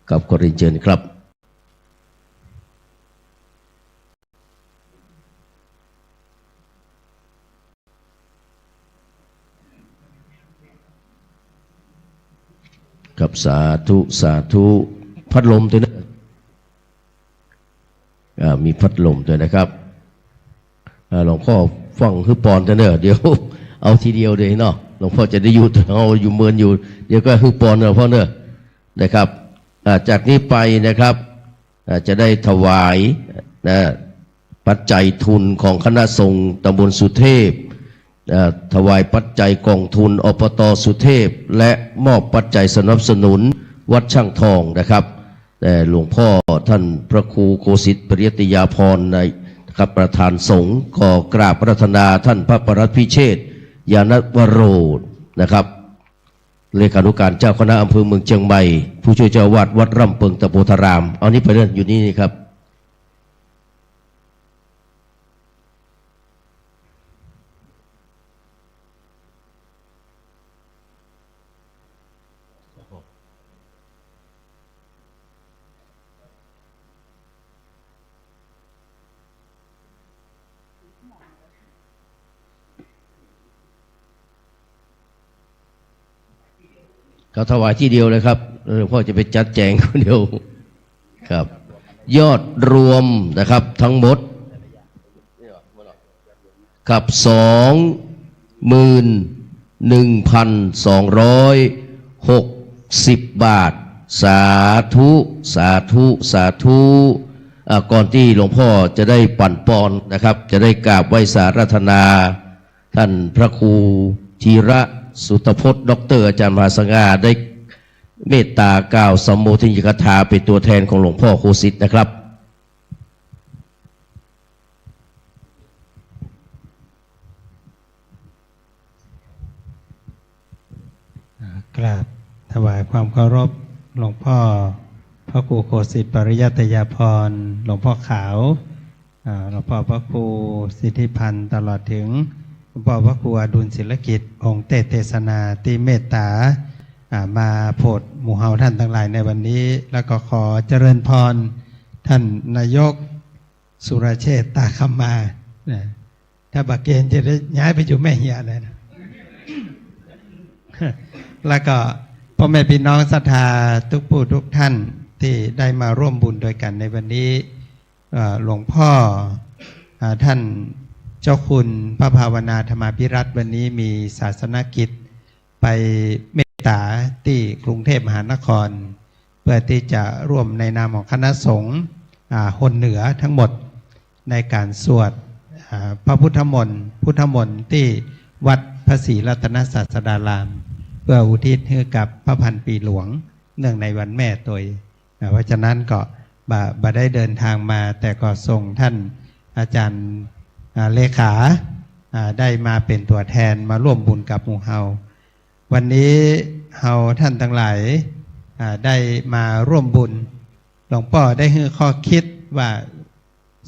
กับขอเรียนเชิญครับกับสาธุสาธุพัดลมตัวนี้มีพัดลมด้วยนะครับหลวงพ่อฟังคือปอนตัวเนอะเดี๋ยวเอาทีเดียวเลยเนาะหลวงพ่อจะได้อยู่เอาอยู่เมือนอยู่เดี๋ยวก็คือปอนเนอะพ่อเนอะนะครับจากนี้ไปนะครับจะได้ถวายนะปัจจัยทุนของคณะสงฆ์ตำบลสุเทพถวายปัจจัยกองทุนอบต.สุเทพและมอบปัจจัยสนับสนุนวัดช่างทองนะครับแต่หลวงพ่อท่านพระครูโคสิทธิ์ปริยติยาภรณ์ในครับประธานสงฆ์ขอกราบพระธนาท่านพระปรัตพิเชษฐ์ยานวโรนะครับเลขานุการเจ้าคณะอำเภอเมืองเชียงใหม่ผู้ช่วยเจ้าอาวาสวัดร่ำเปิงตะโพธารามเอานี้ไปเรื่องอยู่นี่ครับเขาถวายที่เดียวเลยครับหลวงพ่อจะไปจัดแจงคนเดียวครับยอดรวมนะครับทั้งหมดกับ21,260 บาทสาธุสาธุสาธุก่อนที่หลวงพ่อจะได้ปั่นปอนนะครับจะได้กราบไหว้สาราธนาท่านพระครูธีระสุตพจน์ดร.อาจารย์มหาสง่าได้เมตตากล่าวสัมโมทิยกถาเป็นตัวแทนของหลวงพ่อโคสิทธิ์นะครับกราบถวายความเคารพหลวงพ่อพระครูโคสิทธิ์ปริยัตยาภรณ์หลวงพ่อขาวหลวงพ่อพระครูสิทธิพันธ์ตลอดถึงหลวงพ่อพระครูอดุลศิลกิจองค์เทศนาที่เมตตามาโปรดหมู่เฮาท่านทั้งหลายในวันนี้แล้วก็ขอเจริญพรท่านนายกสุรเชษฐ์ตาคำมาถ้าบักเกณฑ์จะได้ย้ายไปอยู่แม่เหียเลยนะแล้วก็พ่อแม่พี่น้องศรัทธาทุกผู้ทุกท่านที่ได้มาร่วมบุญโดยกันในวันนี้หลวงพ่อท่านเจ้าคุณพระภาวนาธรรมาภิรัตน์วันนี้มีศาสนกิจไปเมตตาที่กรุงเทพมหานครเพื่อที่จะร่วมในนามของคณะสงฆ์หนเหนือทั้งหมดในการสวดพระพุทธมนต์ที่วัดพระศรีรัตนศาสดารามเพื่ออุทิศให้กับพระพันปีหลวงเนื่องในวันแม่ตัวเพราะฉะนั้นก็บ่ได้เดินทางมาแต่ก็ส่งท่านอาจารย์เลขาได้มาเป็นตัวแทนมาร่วมบุญกับหมู่เฮาวันนี้เฮาท่านทั้งหลายได้มาร่วมบุญหลวงพ่อได้ให้ข้อคิดว่า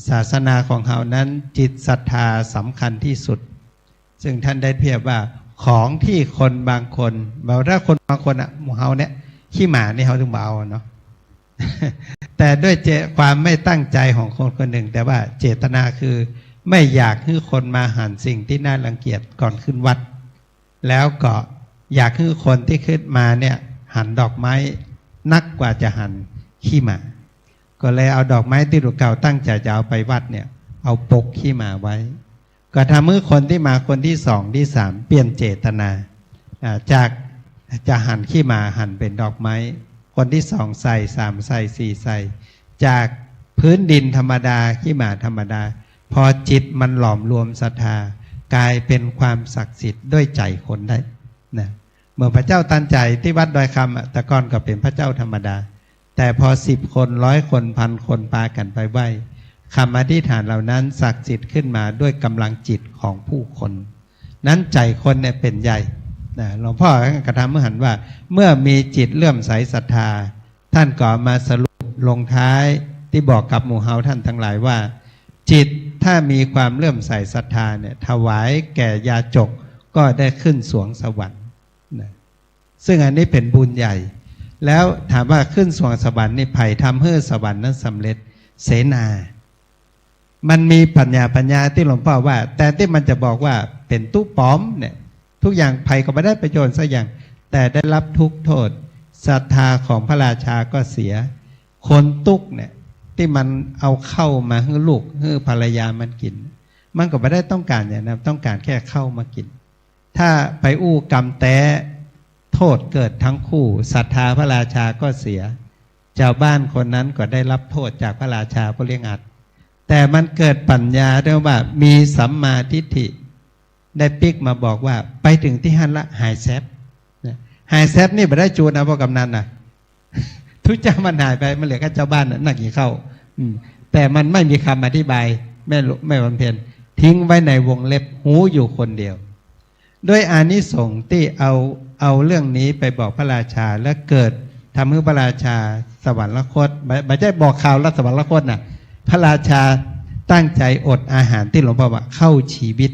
ศาสนาของเฮานั้นจิตศรัทธาสำคัญที่สุดซึ่งท่านได้เพียบว่าของที่คนบางคนถ้าคนบางคนหมู่เฮาเนี่ยขี้หมานี่เฮาถึงเบาเนาะ แต่ด้วยความไม่ตั้งใจของคนคนหนึ่งแต่ว่าเจตนาคือไม่อยากให้คนมาหันสิ่งที่น่ารังเกียจก่อนขึ้นวัดแล้วก็อยากให้คนที่ขึ้นมาเนี่ยหันดอกไม้นักกว่าจะหันขี้หมาก็เลยเอาดอกไม้ที่ลูกเก่าตั้งใจจะเอาไปวัดเนี่ยเอาปกขี้หมาไว้ก็ทำให้คนที่มาคนที่สองที่สามเปลี่ยนเจตนาจากจะหั่นขี้หมาหั่นเป็นดอกไม้คนที่สองใส่สามใส่สี่ใส่จากพื้นดินธรรมดาขี้หมาธรรมดาพอจิตมันหลอมรวมศรัทธากลายเป็นความศักดิ์สิทธิ์ด้วยใจคนได้นะเมื่อพระเจ้าตันใจที่วัดดอยคำแต่ก่อนก็เป็นพระเจ้าธรรมดาแต่พอ10 คน100 คน1,000 คนปากันไปไหว้คำอธิษฐานเหล่านั้นศักดิ์สิทธิ์ขึ้นมาด้วยกำลังจิตของผู้คนนั้นใจคนเนี่ยเป็นใหญ่หลวงพ่อกระทำเมื่อหันว่าเมื่อมีจิตเลื่อมใสศรัทธาท่านก็มาสรุปลงท้ายที่บอกกับหมู่เฮาท่านทั้งหลายว่าจิตถ้ามีความเลื่อมใสศรัทธาเนี่ยถวายแก่ยาจกก็ได้ขึ้นสวงสวรรค์ซึ่งอันนี้เป็นบุญใหญ่แล้วถามว่าขึ้นสวงสวรรค์นี่ไผ่ทำให้สวรรค์นั้นสำเร็จเสนามันมีปัญญาที่หลวงพ่อว่าแต่ที่มันจะบอกว่าเป็นตู้ป้อมเนี่ยทุกอย่างไผ่ก็ไม่ได้ประโยชน์สักอย่างแต่ได้รับทุกโทษศรัทธาของพระราชาก็เสียคนตุกเนี่ยที่มันเอาเข้ามาให้ลูกให้ภรรยามันกินมันก็ไม่ได้ต้องการอย่างนั้นต้องการแค่เข้ามากินถ้าไปอู้กรรมแต้โทษเกิดทั้งคู่ศรัทธาพระราชาก็เสียชาวบ้านคนนั้นก็ได้รับโทษจากพระราชาผู้เลี้ยงอัดแต่มันเกิดปัญญาด้วยว่ามีสัมมาทิฏฐิได้ปิ๊กมาบอกว่าไปถึงที่ฮันละหายแซบหายแซบนี่ไม่ได้จูนนะพ่อกำนันนะทุกเจ้ามันหายไปมันเหลือแค่เจ้าบ้านนั่งกินข้าวแต่มันไม่มีคำอธิบายแม่วันเพ็ญทิ้งไว้ในวงเล็บหูอยู่คนเดียวด้วยอานิสงส์ที่เอาเรื่องนี้ไปบอกพระราชาและเกิดทำให้พระราชาสวรรคตไม่ใช่บอกข่าวแล้วสวรรคตนะพระราชาตั้งใจอดอาหารที่หลวงพ่อว่าเข้าชีวิต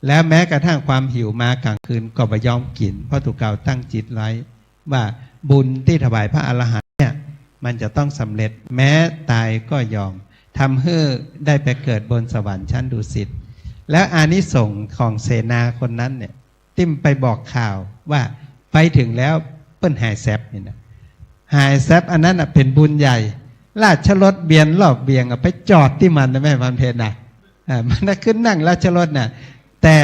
แล้วแม้กระทั่งความหิวมากลางคืนก็ไม่ยอมกินเพราะถูกกล่าวตั้งจิตไว้ว่าบุญที่ถวายพระอรหันต์เนี่ยมันจะต้องสำเร็จแม้ตายก็ยอมทำให้ได้ไปเกิดบนสวรรค์ชั้นดุสิตแล้วอานิสงส์ของเสนาคนนั้นเนี่ยติ้มไปบอกข่าวว่าไปถึงแล้วเปิ้นหายแซบนี่นะหายแซบอันนั้นเป็นบุญใหญ่ราชรถเบียนรอบเบียงไปจอดที่มันนะแม่วันเพ็ญนะมันขึ้นนั่งราชรถน่ะแต่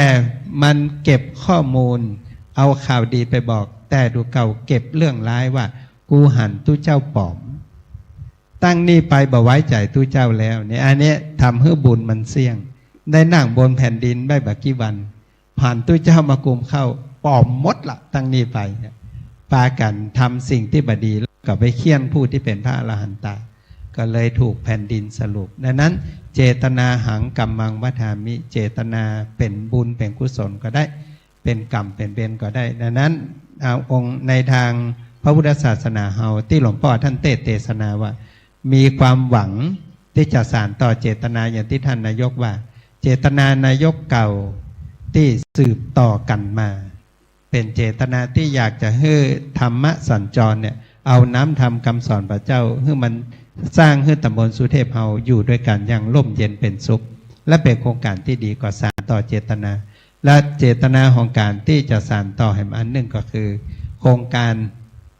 มันเก็บข้อมูลเอาข่าวดีไปบอกแต่ดูเก่าเก็บเรื่องร้ายว่ากูหันตู้เจ้าปอมตั้งนี่ไปบ่ไว้ใจตู้เจ้าแล้วเนี่ยอันนี้ทำให้บุญมันเสี่ยงได้นั่งบนแผ่นดินได้บักกี่วันผ่านตู้เจ้ามากุมเข้าปอมมดละตั้งนี่ไปปากันทำสิ่งที่บดีกับไปเคี่ยนผู้ที่เป็นพระอรหันตาก็เลยถูกแผ่นดินสรุปดังนั้นเจตนาหังกัมมังวัฏามิเจตนาเป็นบุญเป็นกุศลก็ได้เป็นกรรมเป็นเวรก็ได้ดังนั้นองค์ในทางพระพุทธศาสนาเฮาที่หลวงพ่อท่านเทศนาว่ามีความหวังที่จะสานต่อเจตนาอย่างที่ท่านนายกว่าเจตนานายกเก่าที่สืบต่อกันมาเป็นเจตนาที่อยากจะให้ธรรมะสัญจรเนี่ยเอาน้ำธรรมคำสอนพระเจ้าให้มันสร้างให้ตำบลสุเทพเฮาอยู่ด้วยกันอย่างร่มเย็นเป็นสุขและเป็นโครงการที่ดีก็สานต่อเจตนาและเจตนาของการที่จะสานต่อให้อันหนึ่งก็คือโครงการ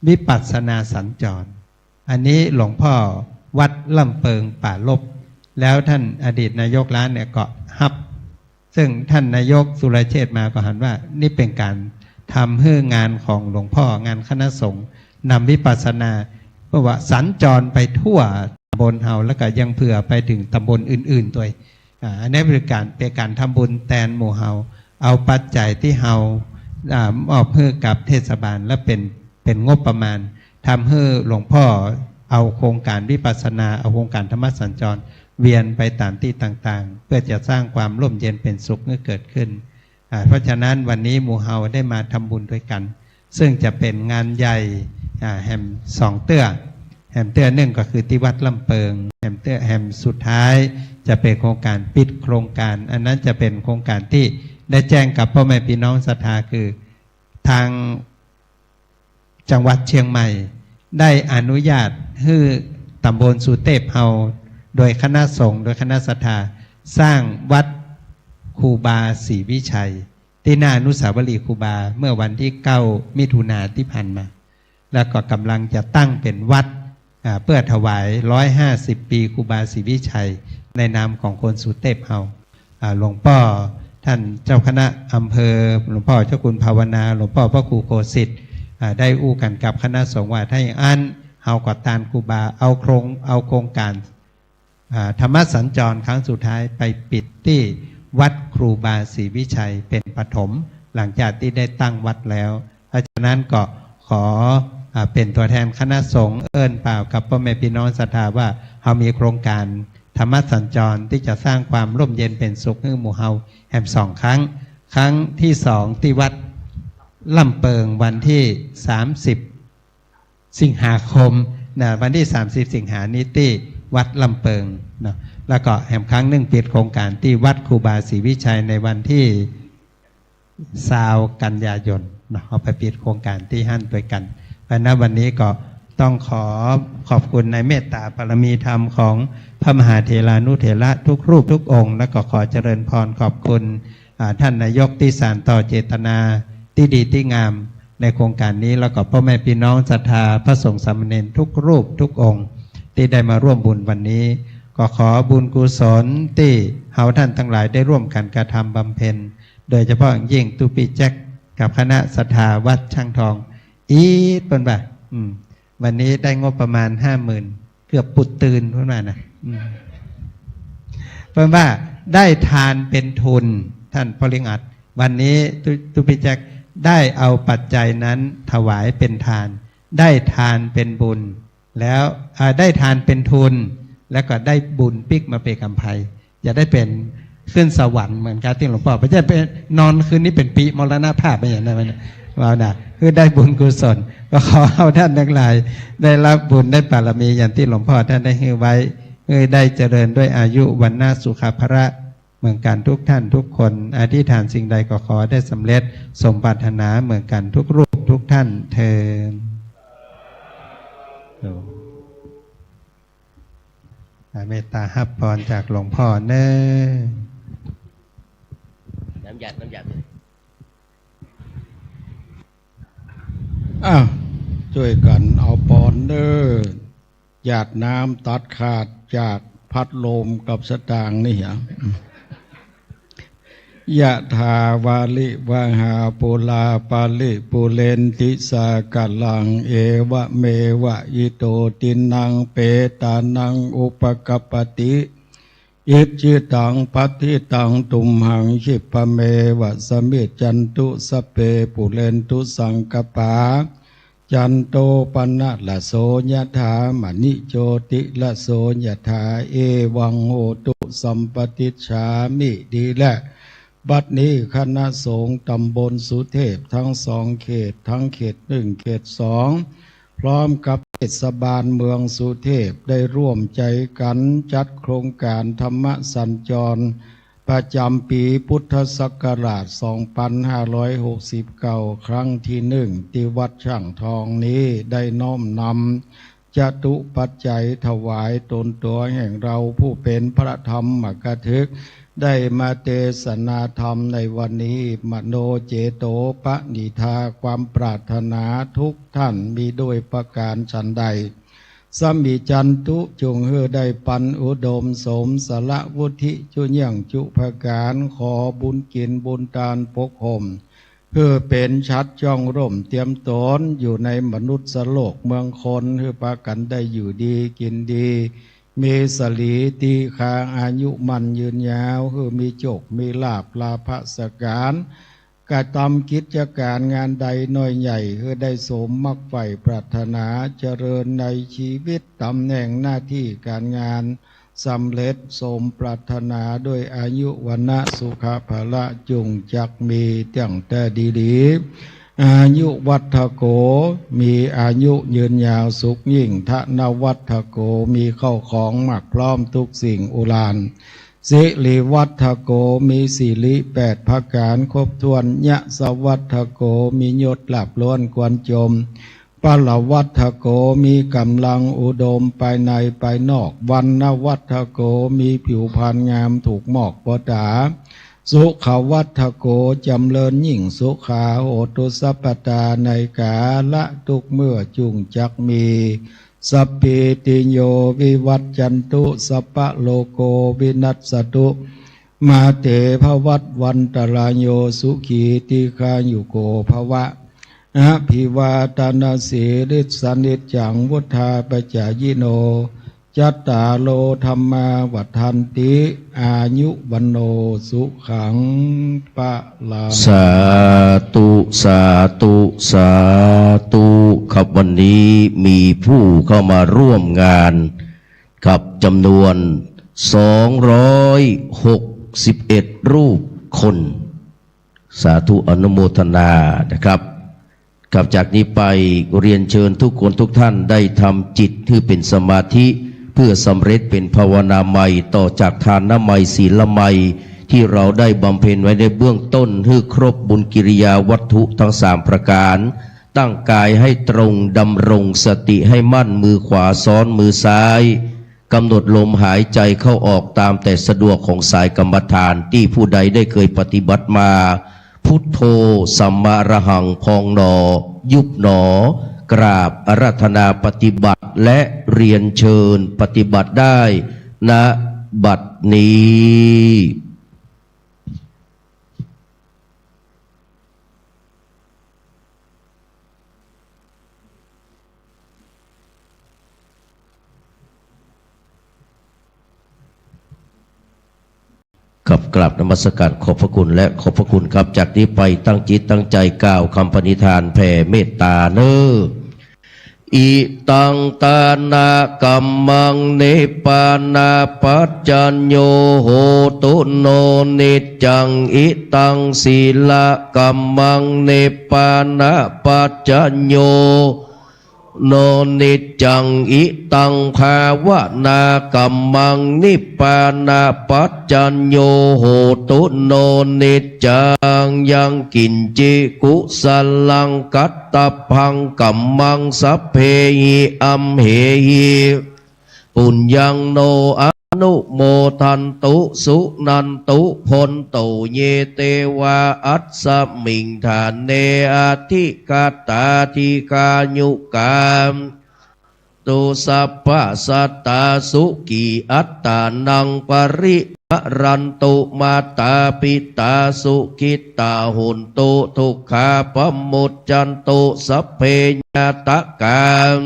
วิปัสสนาสัญจรอันนี้หลวงพ่อวัดลำเปิงป่าลบแล้วท่านอดีตนายกร้านเนี่ยก็ฮับซึ่งท่านนายกสุรเชษฐ์มาก็หันว่านี่เป็นการทำให้งานของหลวงพ่องานคณะสงฆ์นำวิปัสสนาเพราะว่าสัญจรไปทั่วตำบลเฮาแล้วก็ยังเผื่อไปถึงตำบลอื่นๆด้วยอันนี้เป็นการทำบุญแทนหมู่เฮาเอาปัจจัยที่เฮามอบให้กับเทศบาลและเป็นงบประมาณทำให้หลวงพ่อเอาโครงการวิปัสสนาเอาโครงการธรรมสัญจรเวียนไปตามที่ต่างๆเพื่อจะสร้างความร่มเย็นเป็นสุขให้เกิดขึ้นเพราะฉะนั้นวันนี้หมู่เฮาได้มาทำบุญด้วยกันซึ่งจะเป็นงานใหญ่แห่ม2 เตื้อแห่มเตื้อหนึ่งก็คือที่วัดลำเปิงแห่มสุดท้ายจะเป็นโครงการปิดโครงการอันนั้นจะเป็นโครงการที่ได้แจ้งกับพ่อแม่พี่น้องศรัทธาคือทางจังหวัดเชียงใหม่ได้อนุญาตให้ ตำบลสุเทพเฮาโดยคณะสงฆ์โดยคณะศรัทธาสร้างวัดครูบาศรีวิชัยที่หน้าอนุสาวรีย์ครูบาเมื่อวันที่9 มิถุนายนที่ผ่านมาแล้วก็กำลังจะตั้งเป็นวัดเพื่อถวาย150 ปีครูบาศรีวิชัยในนามของคนสุเทพเฮาหลวงพ่อท่านเจ้าคณะอำเภอหลวงพ่อเจ้าคุณภาวนาหลวงพ่อพระครูโคสิทธิ์ได้อู้กันกับคณะสงฆ์ว่าถ้าอย่างนั้นเฮาก็ตานครูบาเอาโครงการธรรมสัญจรครั้งสุดท้ายไปปิดที่วัดครูบาศรีวิชัยเป็นปฐมหลังจากที่ได้ตั้งวัดแล้วเพราะฉะนั้นก็ขอเป็นตัวแทนคณะสงฆ์เอิ้นเปล่ากับพ่อแม่พี่น้องศรัทธาว่าเฮามีโครงการธรรมสัญจรที่จะสร้างความร่มเย็นเป็นสุขให้หมู่เฮาแห่ง2 ครั้งครั้งที่2ที่วัดลำเปิงวันที่30 สิงหาคมนะวันที่30 สิงหานี้ที่วัดลำเปิงนะแล้วก็แห่งครั้งหนึ่งปิดโครงการที่วัดครูบาศรีวิชัยในวันที่20 กันยายนนะเอาไปปิดโครงการที่หั่นด้วยกันเพราะนั้นวันนี้ก็ต้องขอบคุณในเมตตาบารมีธรรมของพระมหาเถรานุเถระทุกรูปทุกองค์และก็ขอเจริญพรขอบคุณท่านนายกที่สานต่อเจตนาที่ดีที่งามในโครงการนี้แล้วก็พ่อแม่พี่น้องศรัทธาพระสงฆ์สามเณรทุกรูปทุกองค์ที่ได้มาร่วมบุญวันนี้ก็ขอบุญกุศลที่เฮาท่านทั้งหลายได้ร่วมกันกระทำบำเพ็ญโดยเฉพาะอย่างยิ่งตุปีแจ็คกับคณะศรัทธาวัดช่างทองอีดเป็นแบบวันนี้ได้งบประมาณ 50,000 เกือบปุดตื่นเพื่อนมานะเพราะว่าได้ทานเป็นทุนท่านพลิงอัดวันนี้ตุปีแจ็คได้เอาปัจจัยนั้นถวายเป็นทานได้ทานเป็นบุญแล้วได้ทานเป็นทุนแล้วก็ได้บุญปิกมาเป็นกำไพจะได้เป็นขึ้นสวรรค์เหมือนกันที่หลวงพ่อพระเจ้าเป็นนอนคืนนี้เป็นปีมรณภาพไปอย่างนั้นว่านะคือได้บุญกุศลก็ขอเอาท่านทั้งหลายได้รับบุญได้บารมีอย่างที่หลวงพ่อท่านได้ให้ไว้ได้เจริญด้วยอายุวันนาสุขภระเหมือนกันทุกท่านทุกคนอธิษฐานสิ่งใดก็ขอได้สำเร็จสมปรารถนาเหมือนกันทุกรูปทุกท่านเทอญเมตตาฮับพรจากหลวงพ่อเน้อน้ำหยาดช่วยกันเอาปอนเด้อหยาดน้ำตัดขาดจากพัดลมกับสตางค์นี่เหรอยะถาวาลิวะหาปุลาปาลิปุเรนติสากลังเอวะเมวะอิโตตินังเปตานังอุปกปปติอิจิตังปัฏฐิตังตุมหังคิปะเมวะสมิจจันตุสเปปุเรนตุสังกปาจันโตปนะละโสยถามณิโชติละโสยถาเอวังโหตุสัมปติชามิดีและบัดนี้คณะสงฆ์ตำบลสุเทพทั้ง2 เขตทั้งเขต 1 เขต 2พร้อมกับเทศบาลเมืองสุเทพได้ร่วมใจกันจัดโครงการธรรมสัญจรประจำปีพุทธศักราช 2569 ครั้งที่ 1 ที่วัดช่างทองนี้ได้น้อมนำจตุปัจจัยถวายตนตัวแห่งเราผู้เป็นพระธรรมกถึกได้มาเทศนาธรรมในวันนี้มโนเจโตปณิธาความปรารถนาทุกท่านมีด้วยประการฉันใดสมิจันตุจงเฮือได้ปันอุดมสมสละวุธิจุยังจุภการขอบุญกินบุญทานปกห่มเพื่อเป็นชัดจ้องร่มเตรียมตนอยู่ในมนุษย์โลกเมืองคนเพื่อปากันได้อยู่ดีกินดีมีสลีตีคาอายุมันยืนยาวคือมีโจกมีลาภลาภสการกระทำกิจการงานใดน้อยใหญ่คือได้สมมักใฝ่ปรารถนาเจริญในชีวิตตำแหน่งหน้าที่การงานสำเร็จสมปรารถนาด้วยอายุวันนะสุขภาละจุงจักมีเตี่ยงแต่ดีๆอายุวัฏโกมีอายุยืนยาวสุขยิ่งทนวัฏโกมีเข้าของหมักพร้อมทุกสิ่งอุลานสิริวัฏโกมีสิริ8ประการครบถ้วนยะสวัฏโกมียศหลับล้วนควรจม ปลวัฏโกมีกำลังอุดมไปในไปนอกวันนวัฏโกมีผิวพรรณงามถูกหมอกปดาสุขวัฏโกจำเริญยิ่งสุขาโหตุสัพพตาในกาละทุกเมื่อจุงจักมีสัพพิติโยวิวัตจันตุสัพพะโลโกวินัสสตุมาเตภวัตวันตรายโยสุขีติคายุโกภวะอภิวาตนาสีริสานิจจังวุธาปจายโนจัตตาโลธรรมาวัฏันติอายุวันโนสุขังปะลา สาธุสาธุสาธุครับวันนี้มีผู้เข้ามาร่วมงานกับจำนวน261รูปคนสาธุอนุโมทนานะครับกับจากนี้ไปเรียนเชิญทุกคนทุกท่านได้ทำจิตที่เป็นสมาธิเพื่อสำเร็จเป็นภาวนาใหม่ต่อจากทานน้ำใหม่ศีลใหม่ที่เราได้บำเพ็ญไว้ในเบื้องต้นให้ครบบุญกิริยาวัตถุทั้ง3ประการตั้งกายให้ตรงดำรงสติให้มั่นมือขวาซ้อนมือซ้ายกำหนดลมหายใจเข้าออกตามแต่สะดวกของสายกรรมฐานที่ผู้ใดได้เคยปฏิบัติมาพุทโธสัมมาระหังพองหนอยุบหนอกราบอาราธนาปฏิบัติและเรียนเชิญปฏิบัติได้ณบัดนี้กับกราบนมัสการขอบพระคุณและขอบพระคุณครับจากนี้ไปตั้งจิตตั้งใจกล่าวคำปณิธานแผ่เมตตาเนออิตังตานากัมมังเนปานาปัจจัญโยโหตุโนนิจจังอิตังศีลกัมมังเนปานาปัจจัญโยโนนิจจังอิตังภาวนากัมมังนิปานาปัจจัญโยโหตุโนนิจจังยังกินจิกุสลังกัตตพังกัมมังสัพเพหิอัมเหหิปุญญังโนอนุโมทันตุสุนันตุพลตุเยเตวาอัสสมิงฐานเนอาทิกาตาทิกายุกามตุสัพพะสัตตาสุกีอัตตานังปริมรันตุมาตาปิตาสุขิตาหุนตุทุกขาปมุจจันตุสัพเพญาตกาม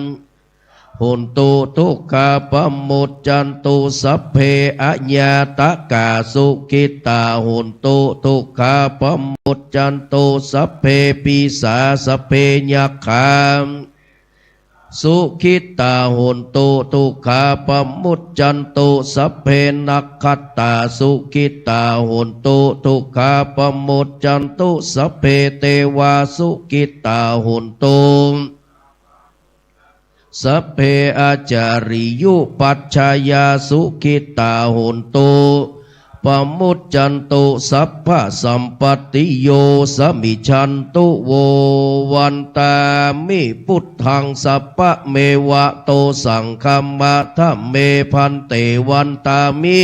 หุนตุทุกขาปมุจจันตุสัพเพอญาตกาสุขิตาหุนตุทุกขาปมุจจันตุสัพเพปีสาสัพเพยัคขามสุขิตาหุนตุทุกขาปมุจจันตุสัพเพนักขัตตาสุขิตาหุนตุทุกขาปมุจจันตุสัพเพเทวาสุขิตาหุนตุสัพเพอาจาริยุปัจฉายาสุขิตาหุนตุปมุจจันตุสัพพะสัมปติโยสมิชันตุโววันตามิพุทธังสัพพะเมวะโตสังคัมมะทัมเมพันเตวันตามิ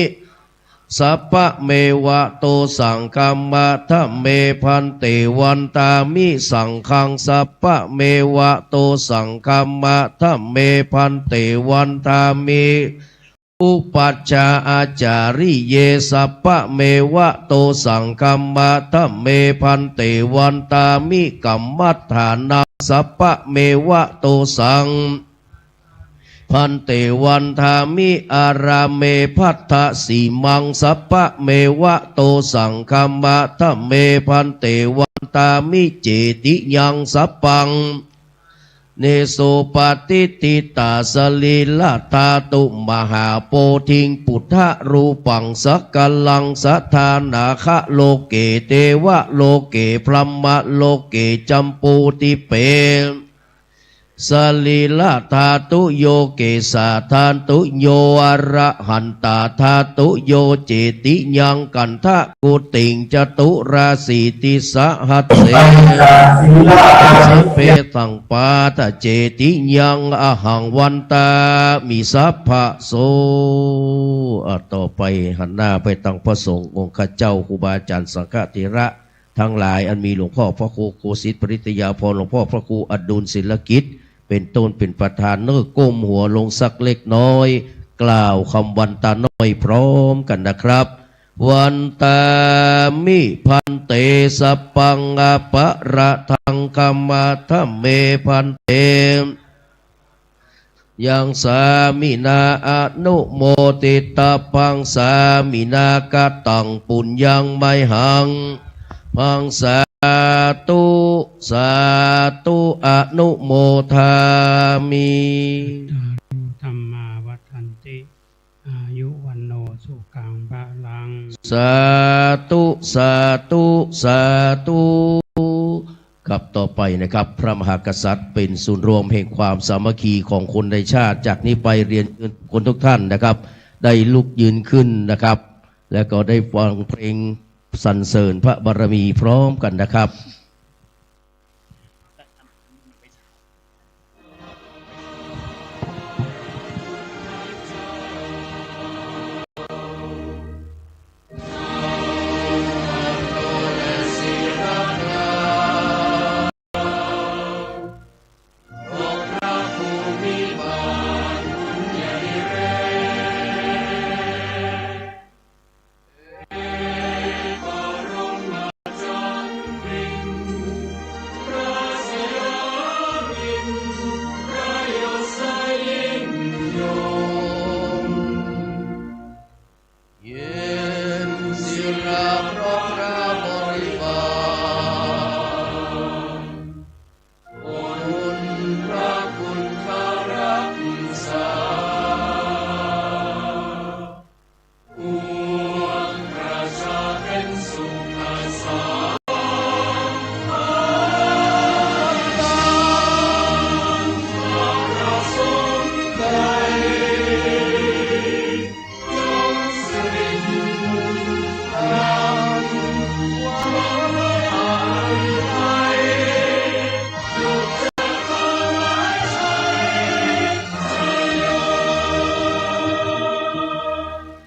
สัพพะเมวะโตสังคัมมะทัมเมพันเตวันตามิสังฆังสัพพะเมวะโตสังคัมมะทัมเมพันเตวันตามิอุปัชฌาอาจาริเยสัพพะเมวะโตสังคัมมะทัมเมพันเตวันตามิกัมมัฏฐานาสัพพะเมวะโตสังพันเตวันทามิอาราเมพัทธสีมังสัพพะเมวะโตสังคัมมะทัมเมพันเตวันตามิเจติยังสัพพังเนโสปฏิติตาสลีลาตาตุมหาโพธิงปุถะรูปังสักกัลลังสัทธานาคะโลเกเทวะโลเกพรหมะโลเกจัมปูติเป สลีละธาตุโยเกสาธาตุโยอระหันตาธาตุโยเจติยังกันทะกุติงจตุราสีติสหัสเสสเปตังปาตะเจติยังอหังวันตามิสัพพะโสต่อไปหันหน้าไปตั้งพระสงฆ์องค์ข้าเจ้าครูบาอาจารย์สังฆเถระทั้งหลายอันมีหลวงพ่อพระครูโกศิษฐ์ปริตยาพรหลวงพ่อพระครูอดุลศิลกิจเป็นต้นเป็นประธานเนื้อก้มหัวลงสักเล็กน้อยกล่าวคำวันตาน้อยพร้อมกันนะครับวันตามิพันเตสปังอปะระทังกัมมาทะเมพันเตยังสามินาอนุโมติตาปังสามินากตังปุญญังไมหังพังสาธุสาธุอนุโมทามิธรรมาวัฏันติอายุวันโนสุขังภะลังสาธุสาธุสาธุครับต่อไปนะครับพระมหากษัตริย์เป็นศูนย์รวมแห่งความสามัคคีของคนในชาติจากนี้ไปเรียนคนทุกท่านนะครับได้ลุกยืนขึ้นนะครับแล้วก็ได้ฟังเพลงสรรเสริญพระบารมีพร้อมกันนะครับ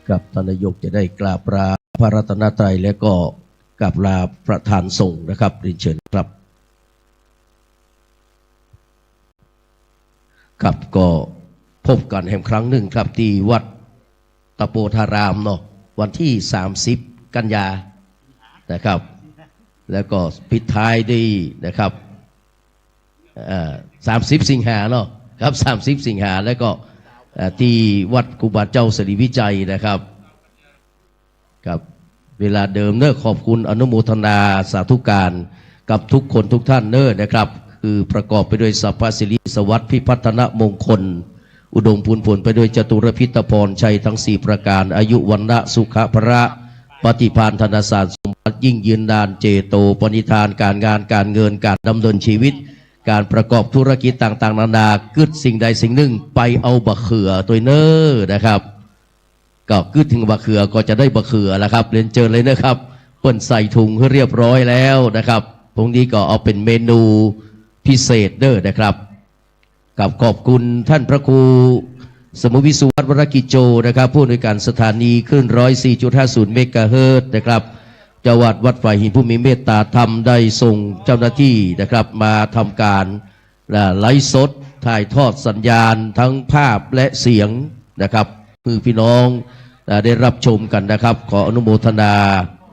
กับท่านนายกจะได้กราบลาพระรัตนตรัยและก็กราบลาประธานสงฆ์นะครับเรียนเชิญครับครับก็พบกันแห่งครั้งหนึ่งครับที่วัดตะโปธารามเนาะวันที่30 กันยานะครับแล้วก็ปิดท้ายด้วยนะครับ30 สิงหาเนาะครับ30 สิงหาแล้วก็ที่วัดครูบาเจ้าสิริวิจัยนะครับกับเวลาเดิมเนอะขอบคุณอนุโมทนาสาธุการกับทุกคนทุกท่านเนอะนะครับคือประกอบไปด้วยสัพพสิริสวัสดิ์พิพัฒนมงคลอุดมพูนผลไปด้วยจตุรพิธพรชัยทั้ง4ประการอายุวันนะสุขภระปฏิภาณธนศาสตร์สมบัติยิ่งยืนนานเจโตปณิธานการงานการเงินการดำเนินชีวิตการประกอบธุรกิจต่างๆนานากึดสิ่งใดสิ่งหนึ่งไปเอาบะเขือตัวเนอนะครับก็กึดถึงบะเขือก็จะได้บะเขือแล้วครับเรียนเชิญเลยนะครับเปิ้นใส่ถุงให้เรียบร้อยแล้วนะครับตรงนี้ก็เอาเป็นเมนูพิเศษเด้อนะครับกับขอบคุณท่านพระครูสมุวิสุวัฒน์วรกิจโจนะครับผู้อำนวยการสถานีคลื่น 104.50 เมกะเฮิรตซ์นะครับจังหวัดวัดฝ่ายหินผู้มีเมตตาธรรมได้ส่งเจ้าหน้าที่นะครับมาทำการไลฟ์สดถ่ายทอดสัญญาณทั้งภาพและเสียงนะครับคือพี่น้องได้รับชมกันนะครับขออนุโมทนา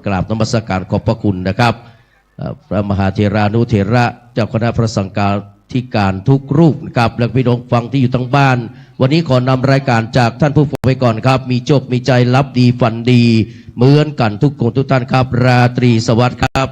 กราบนมัสการขอบพระคุณนะครับพระมหาเถรานุเถระเจ้าคณะพระสังฆาธิการทุกรูปนะครับและพี่น้องฟังที่อยู่ทั้งบ้านวันนี้ขอนำรายการจากท่านผู้ฟังไปก่อนครับมีโชคมีใจรับดีฝันดีเหมือนกันทุกคนทุกท่านครับราตรีสวัสดิ์ครับ